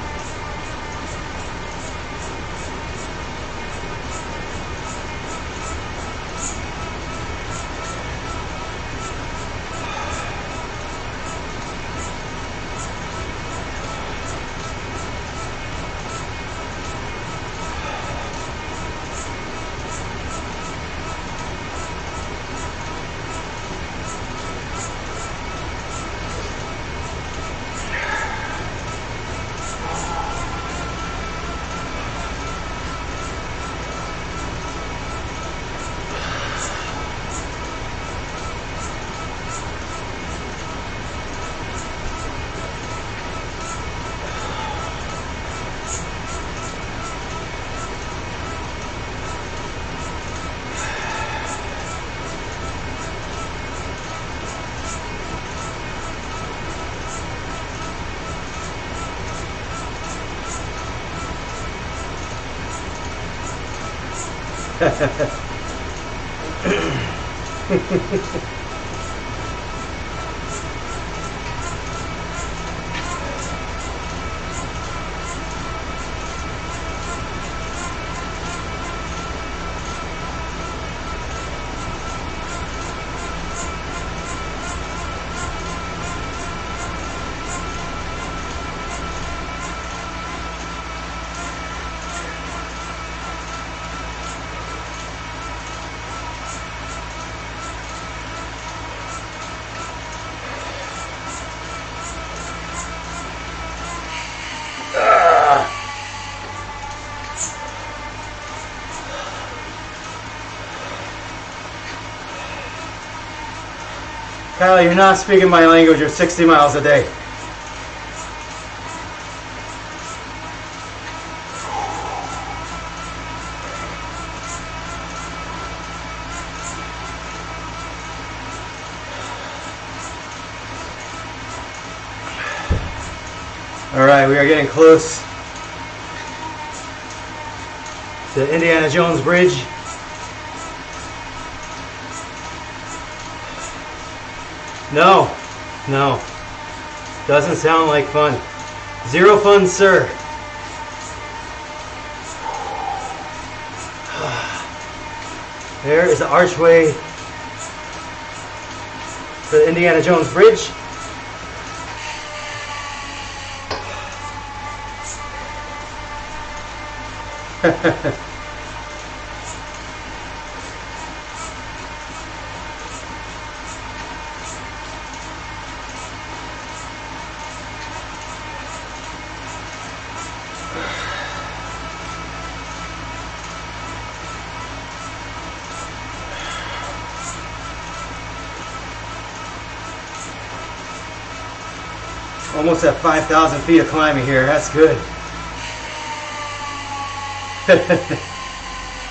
Kyle, you're not speaking my language. You're 60 miles a day. All right, we are getting close to Indiana Jones Bridge. No, doesn't sound like fun. Zero fun, sir. There is the archway for the Indiana Jones Bridge. Almost at 5,000 feet of climbing here. That's good.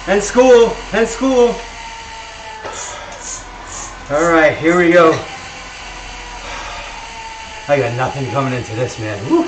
And school. All right, here we go. I got nothing coming into this, man. Woo.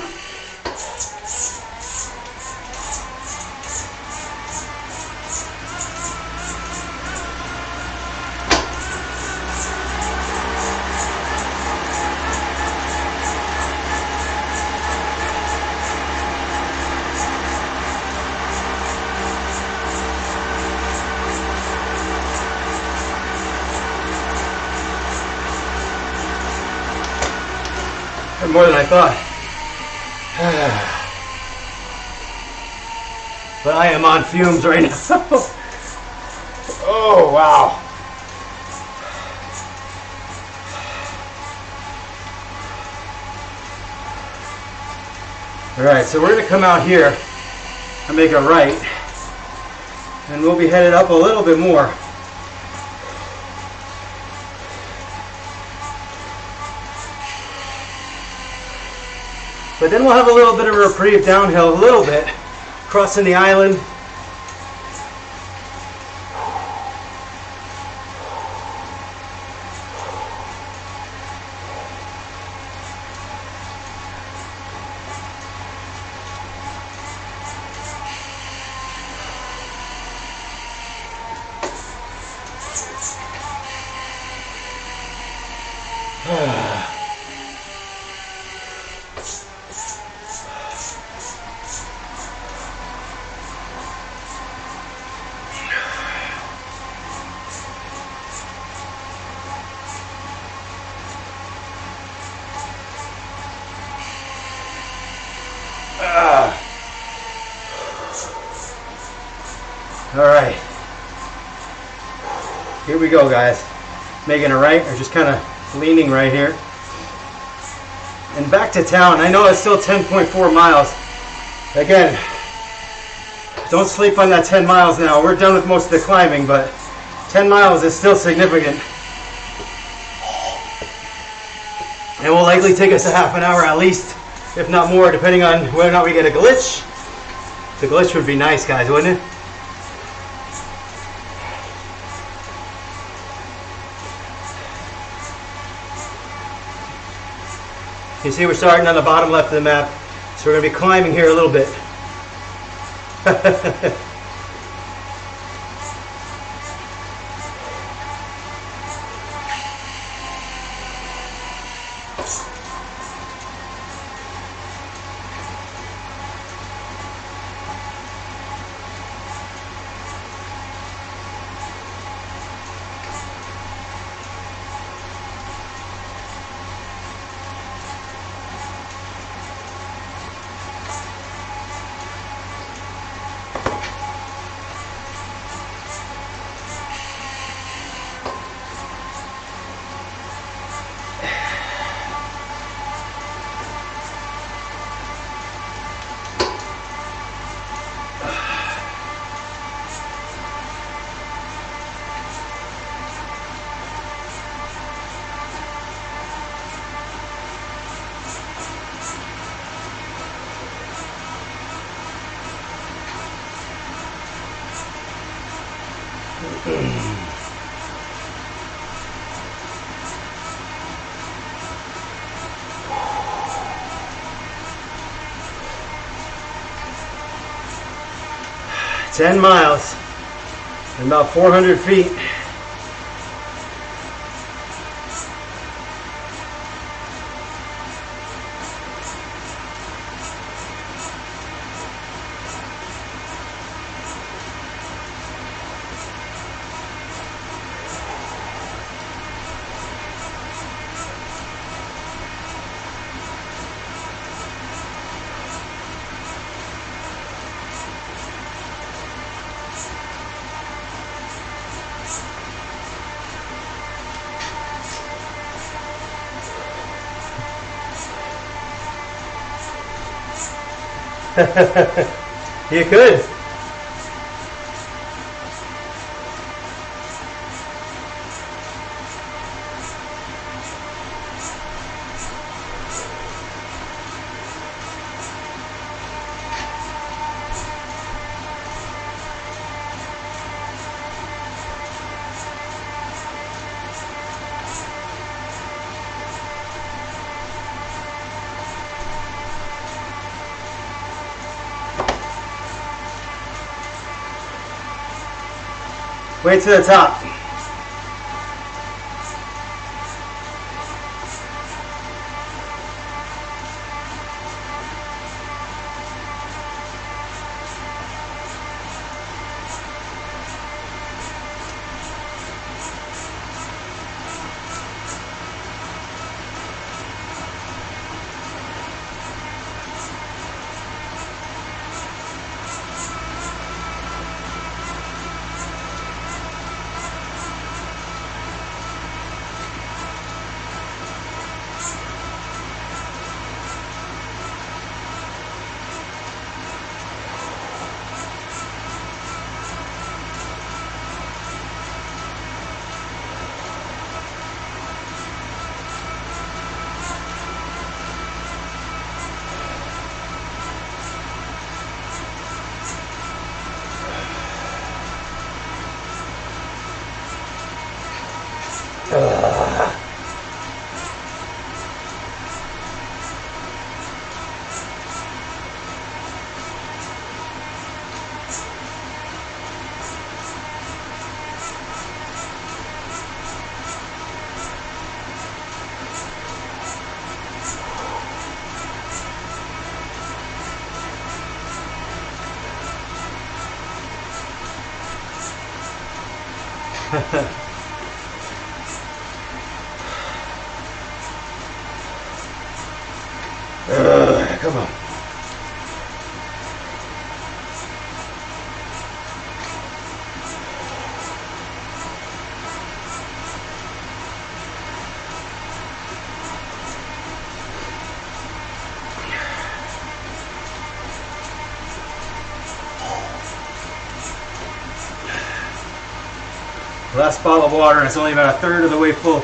More than I thought. But I am on fumes right now. Oh, wow. All right, so we're going to come out here and make a right. And we'll be headed up a little bit more. But then we'll have a little bit of a reprieve downhill, a little bit, crossing the island. All right. Here we go, guys. Making a right, or just kind of leaning right here. And back to town. I know it's still 10.4 miles. Again, don't sleep on that 10 miles now. We're done with most of the climbing, but 10 miles is still significant. And will likely take us a half an hour at least, if not more, depending on whether or not we get a glitch. The glitch would be nice, guys, wouldn't it? You see we're starting on the bottom left of the map, so we're going to be climbing here a little bit. 10 miles and about 400 feet. You could. Way to the top. Come on. Last bottle of water, and it's only about a third of the way full.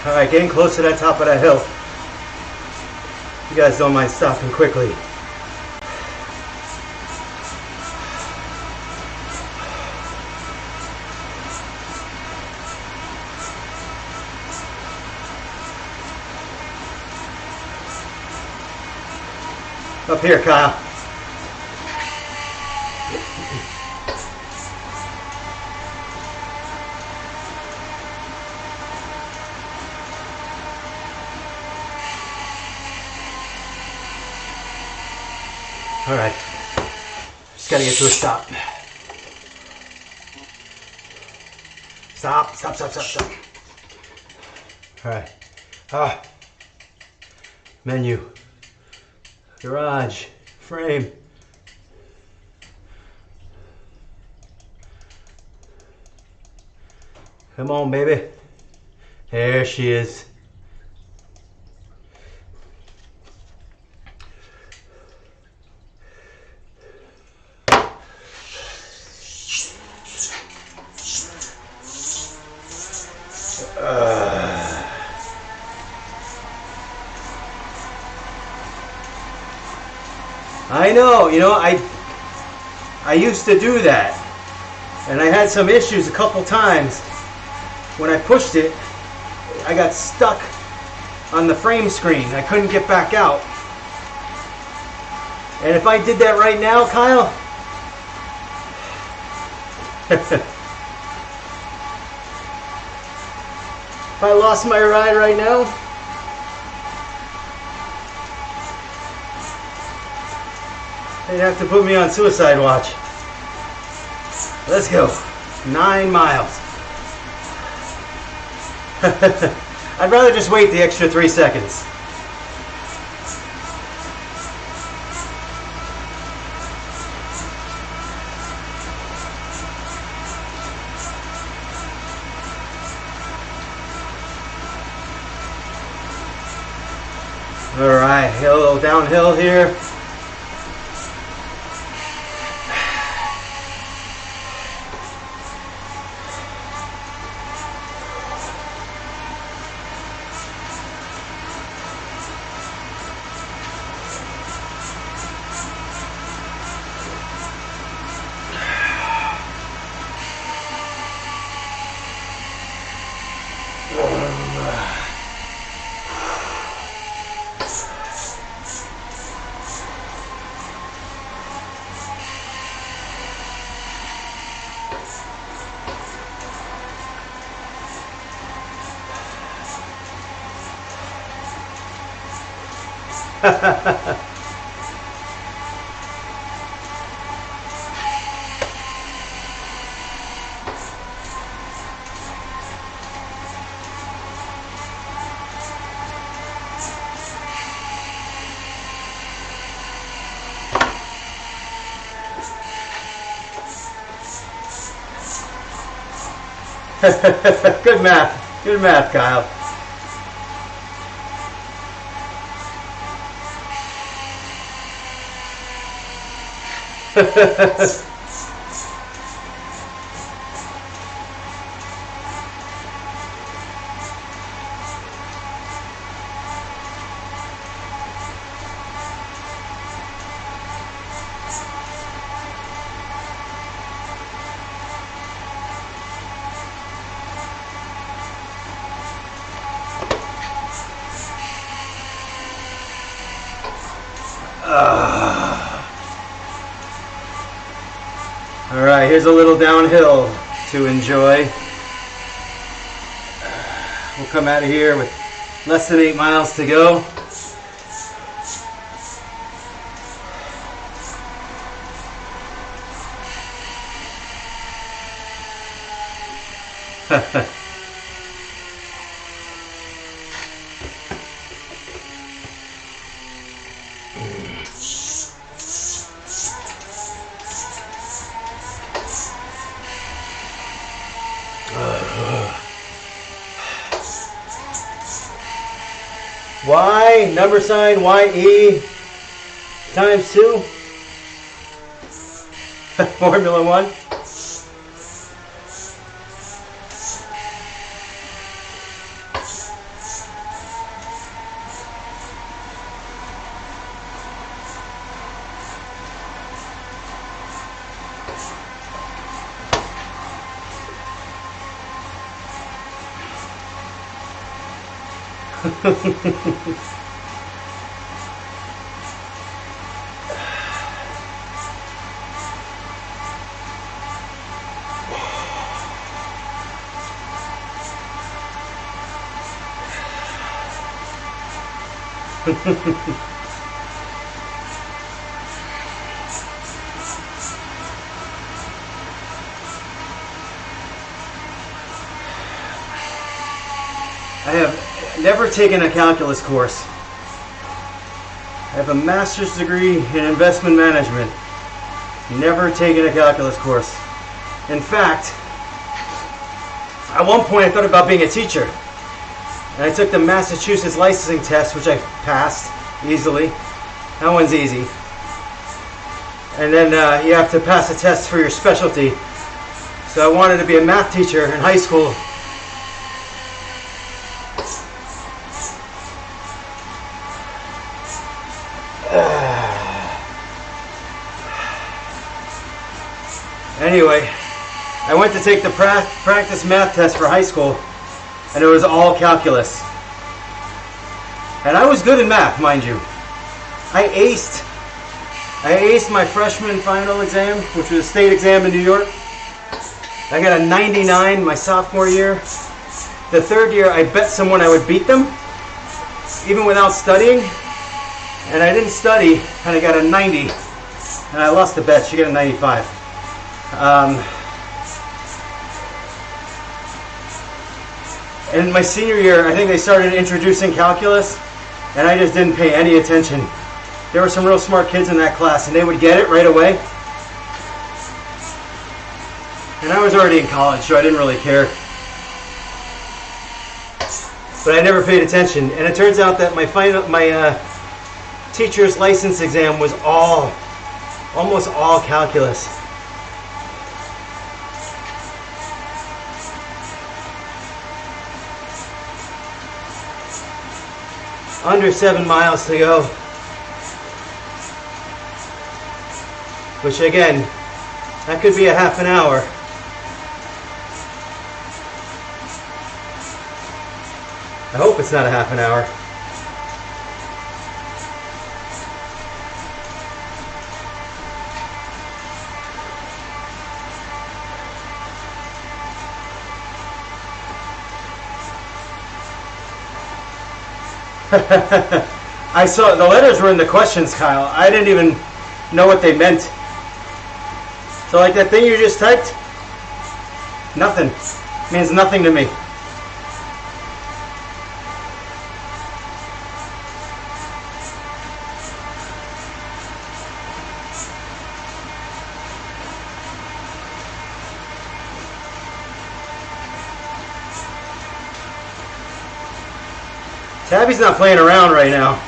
All right, getting close to that top of that hill. You guys don't mind stopping quickly. Up here, Kyle. All right, just gotta get to a stop. Stop, stop, stop, stop, stop. All right, menu, garage, frame. Come on, baby. There she is. I know, you know, I used to do that, and I had some issues a couple times. When I pushed it, I got stuck on the frame screen. I couldn't get back out. And if I did that right now, Kyle, if I lost my ride right now, they'd have to put me on suicide watch. Let's go. 9 miles. I'd rather just wait the extra 3 seconds. All right, a little downhill here. Good math. Good math, Kyle. All right, here's a little downhill to enjoy. We'll come out of here with less than 8 miles to go. Y, number sign, YE times 2. Formula 1. I have never taken a calculus course. I have a master's degree in investment management. Never taken a calculus course. In fact, at one point I thought about being a teacher. And I took the Massachusetts licensing test, which I passed easily. That one's easy. And then you have to pass a test for your specialty. So I wanted to be a math teacher in high school. Anyway, I went to take the practice math test for high school, and it was all calculus. And I was good in math, mind you. I aced my freshman final exam, which was a state exam in New York. I got a 99 my sophomore year. The third year, I bet someone I would beat them, even without studying. And I didn't study, and I got a 90. And I lost the bet. She got a 95. In my senior year, I think they started introducing calculus, and I just didn't pay any attention. There were some real smart kids in that class, and they would get it right away. And I was already in college, so I didn't really care. But I never paid attention. And it turns out that my teacher's license exam was almost all calculus. Under 7 miles to go. Which again, that could be a half an hour. I hope it's not a half an hour. I saw the letters were in the questions, Kyle. I didn't even know what they meant. So like that thing you just typed, nothing. Means nothing to me. Tabby's not playing around right now.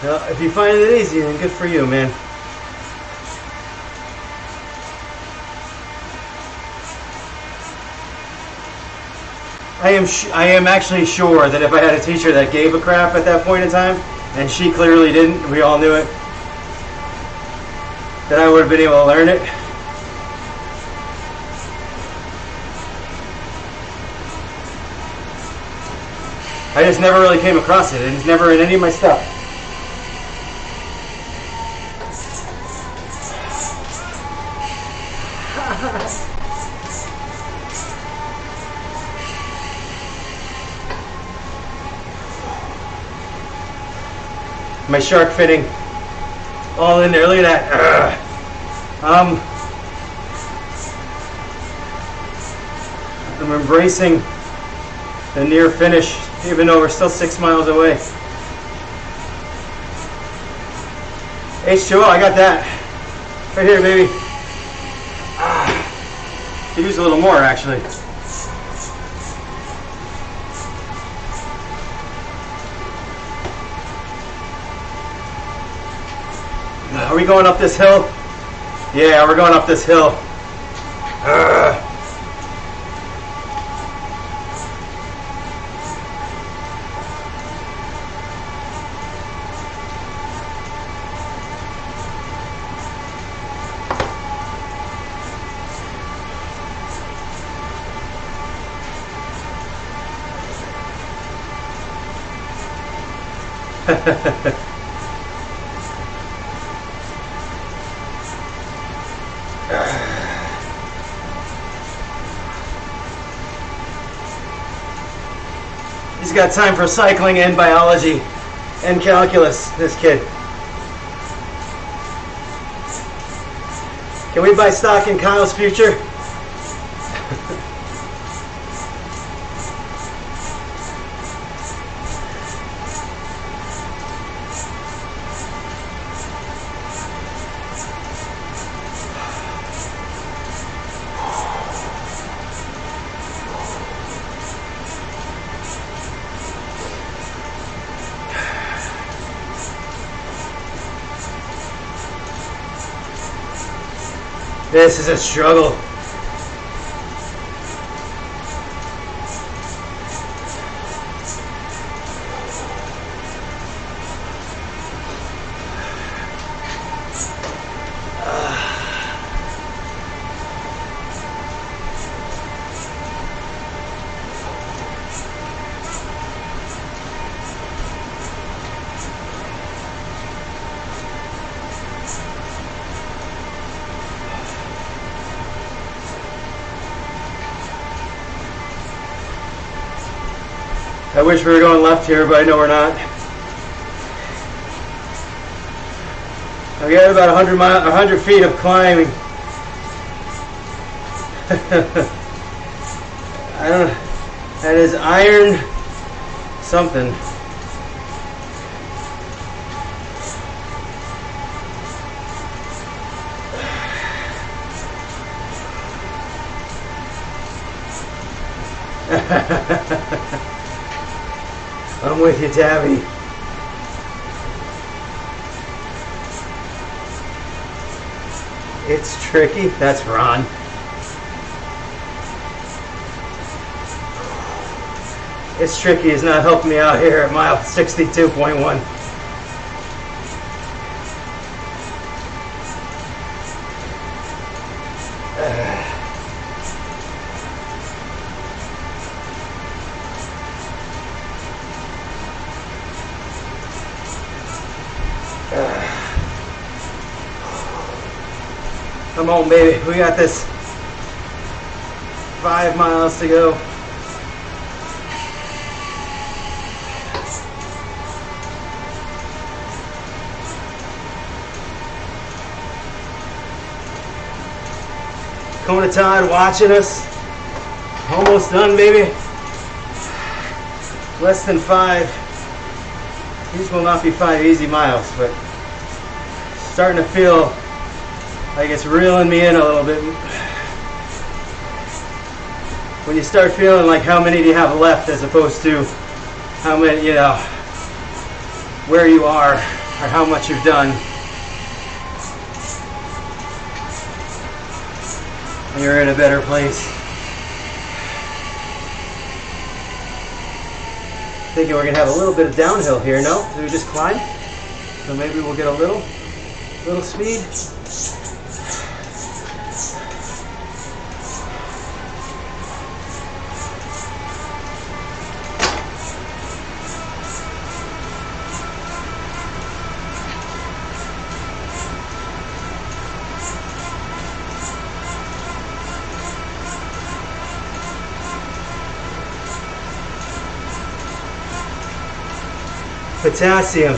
Well, if you find it easy, then good for you, man. I am actually sure that if I had a teacher that gave a crap at that point in time, and she clearly didn't, we all knew it, that I would have been able to learn it. I just never really came across it. It's never in any of my stuff. My shark fitting all in there. Look at that. I'm embracing the near finish, even though we're still 6 miles away. H2O, I got that. Right here, baby. Could use a little more, actually. Are we going up this hill? Yeah, we're going up this hill. He's got time for cycling and biology and calculus, this kid. Can we buy stock in Kyle's future? This is a struggle. I wish we were going left here, but I know we're not. I've got about 100 feet of climbing. I don't know. That is iron something. I'm with you, Tabby. It's tricky. That's Ron. It's tricky. It's not helping me out here at mile 62.1. Come on, baby. We got this. 5 miles to go. Kona Todd watching us. Almost done, baby. Less than 5. These will not be 5 easy miles, but starting to feel like it's reeling me in a little bit. When you start feeling like how many do you have left as opposed to how many, you know, where you are or how much you've done. And you're in a better place. Thinking we're gonna have a little bit of downhill here, no? Do we just climb? So maybe we'll get a little speed. Potassium.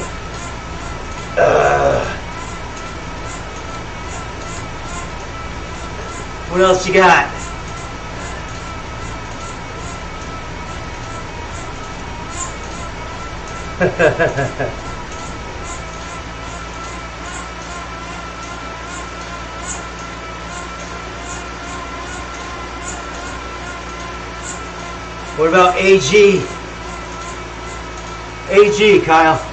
What else you got? What about AG? AG, Kyle.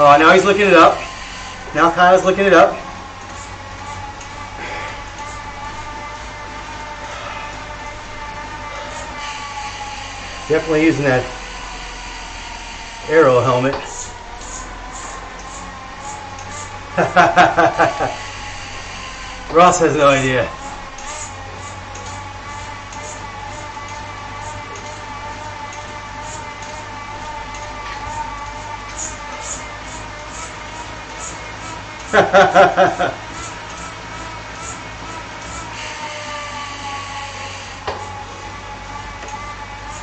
Oh, now he's looking it up. Now Kyle's looking it up. Definitely using that arrow helmet. Ross has no idea.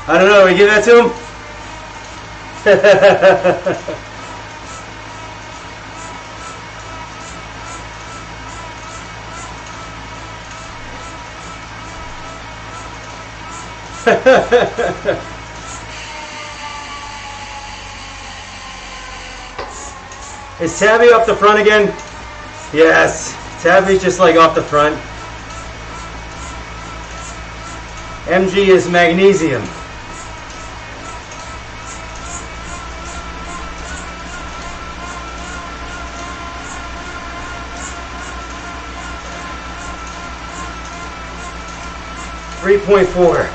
I don't know, we give that to him? Is Tabby up the front again? Yes, Tabby's just like off the front. MG is magnesium. .4.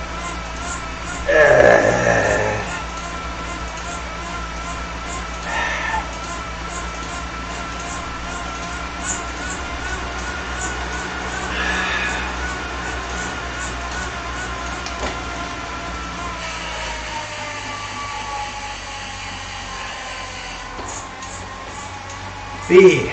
B.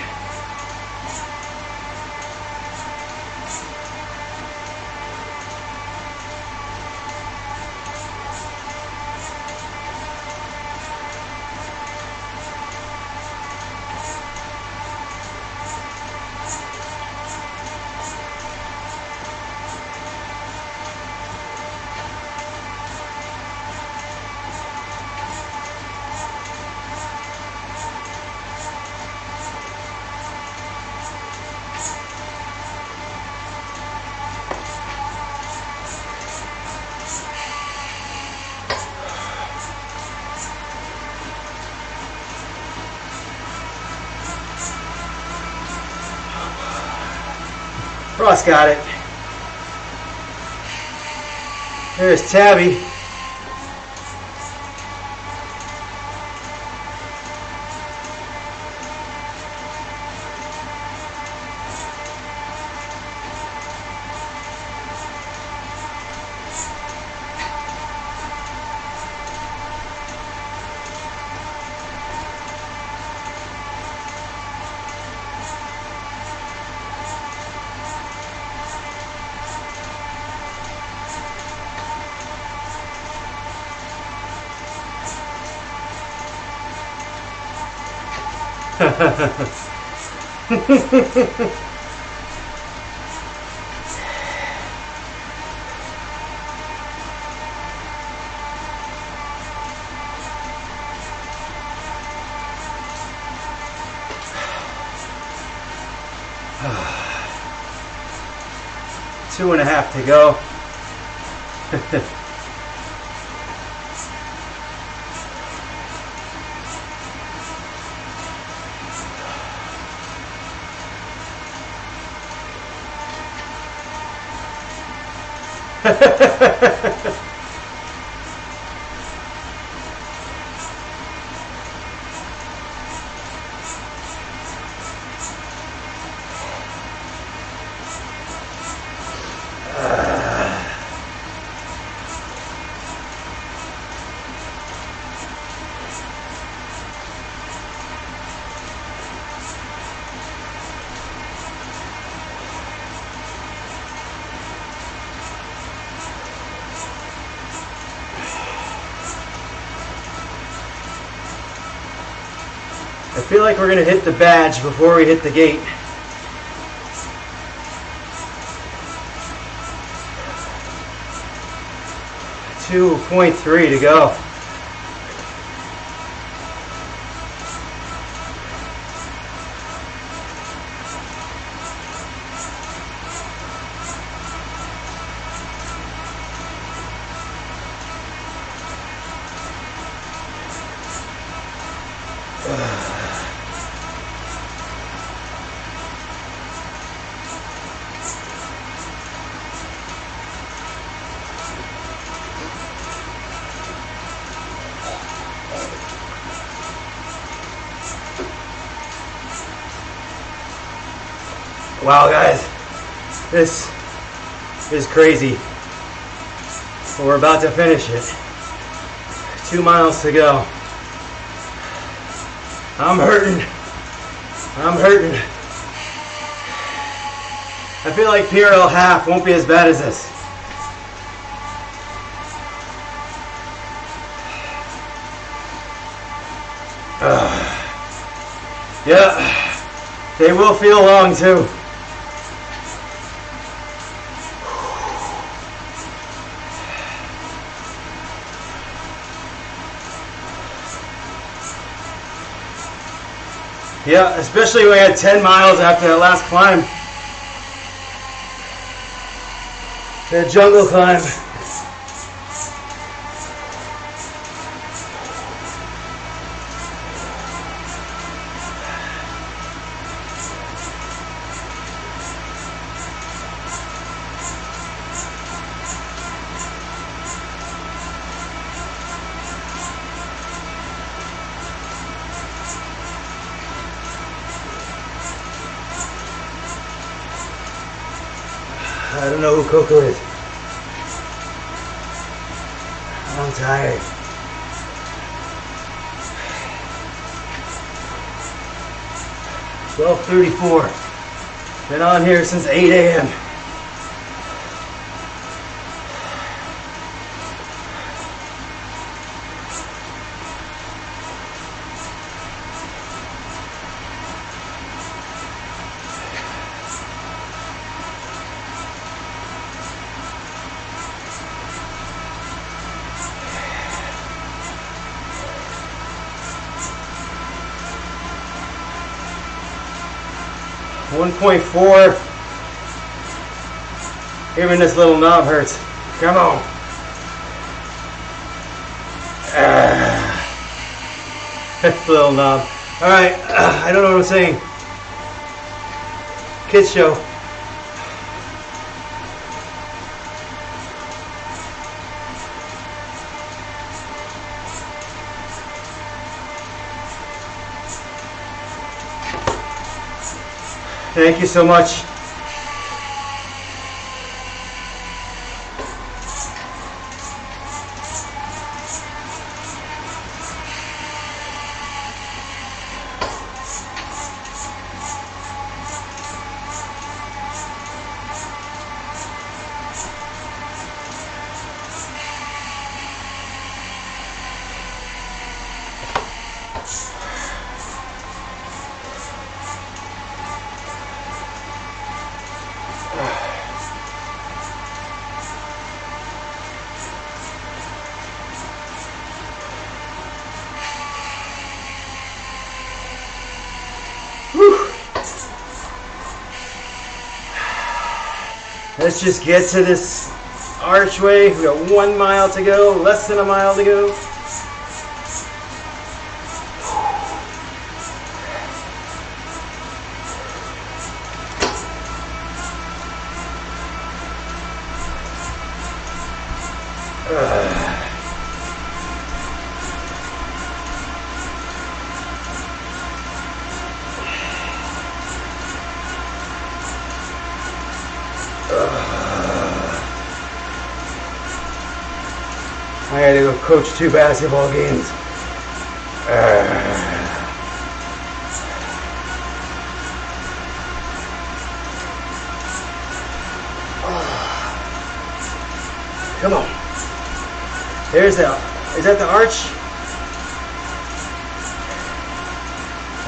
Ross got it. There's Tabby. Two and a half to go. I feel like we're going to hit the badge before we hit the gate. .3 to go. Wow, guys, this is crazy. We're about to finish it. 2 miles to go. I'm hurting. I'm hurting. I feel like PRL half won't be as bad as this. Yeah, they will feel long too. Yeah, especially when we had 10 miles after that last climb. That jungle climb. I don't know who Coco is. I'm tired. .34. Been on here since 8 a.m. .4. Even this little knob hurts. Come on. Little knob. Alright, I don't know what I'm saying. Kids show. Thank you so much. Let's just get to this archway. We got 1 mile to go, less than a mile to go. I had to go coach 2 basketball games. Come on. There's the, is that the arch?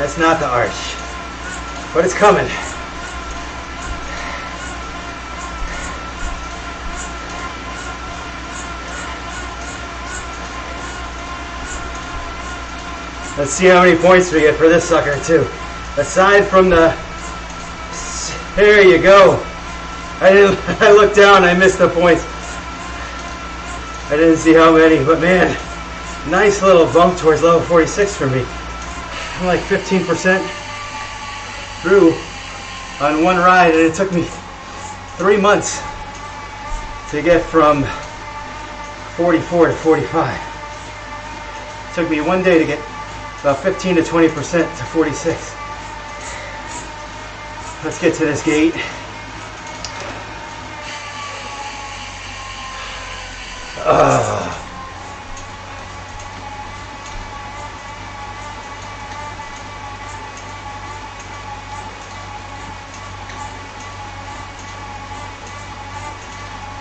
That's not the arch, but it's coming. Let's see how many points we get for this sucker too. Aside from the, there you go. I looked down, I missed the points. I didn't see how many, but man, nice little bump towards level 46 for me. I'm like 15% through on one ride, and it took me 3 months to get from 44 to 45. It took me one day to get about 15 to 20% to 46. Let's get to this gate.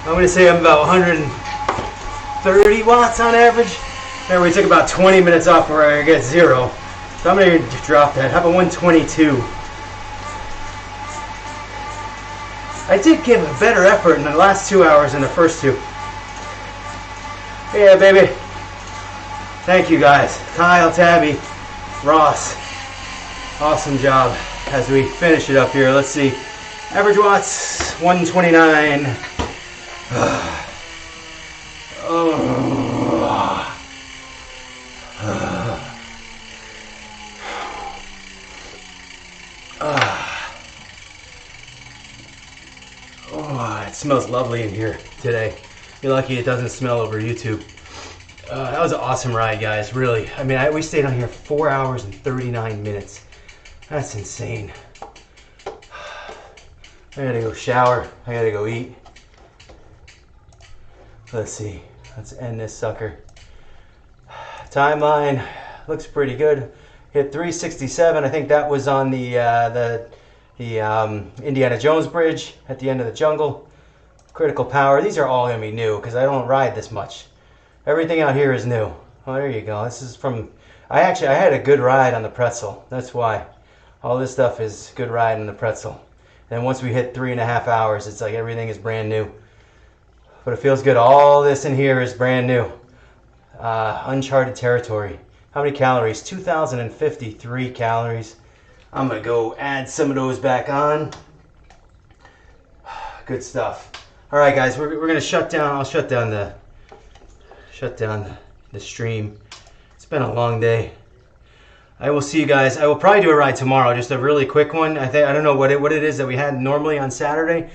I'm going to say I'm about 130 watts on average. And we took about 20 minutes off where I get 0. So I'm going to drop that. How about 122? I did give a better effort in the last 2 hours than the first 2. Yeah, baby. Thank you guys. Kyle, Tabby, Ross. Awesome job as we finish it up here. Let's see. Average watts, 129. It smells lovely in here today. You're lucky it doesn't smell over YouTube. That was an awesome ride, guys. Really. I mean, we stayed on here 4 hours and 39 minutes. That's insane. I gotta go shower. I gotta go eat. Let's see. Let's end this sucker. Timeline looks pretty good. Hit 367. I think that was on the Indiana Jones bridge at the end of the jungle. Critical power. These are all gonna be new because I don't ride this much. Everything out here is new. Oh, there you go. This is from. I had a good ride on the Pretzel. That's why. All this stuff is good ride on the Pretzel. And once we hit 3.5 hours, it's like everything is brand new. But it feels good. All this in here is brand new. Uncharted territory. How many calories? 2,053 calories. I'm gonna go add some of those back on. Good stuff. All right, guys, we're gonna shut down. I'll shut down the stream. It's been a long day. I will see you guys. I will probably do a ride tomorrow, just a really quick one. I don't know what it is that we had normally on Saturday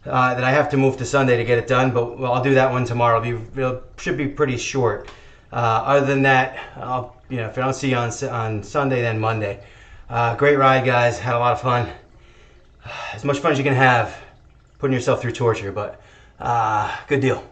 that I have to move to Sunday to get it done, but I'll do that one tomorrow. It should be pretty short. Other than that, if I don't see you on Sunday, then Monday. Great ride, guys. Had a lot of fun. As much fun as you can have putting yourself through torture, but good deal.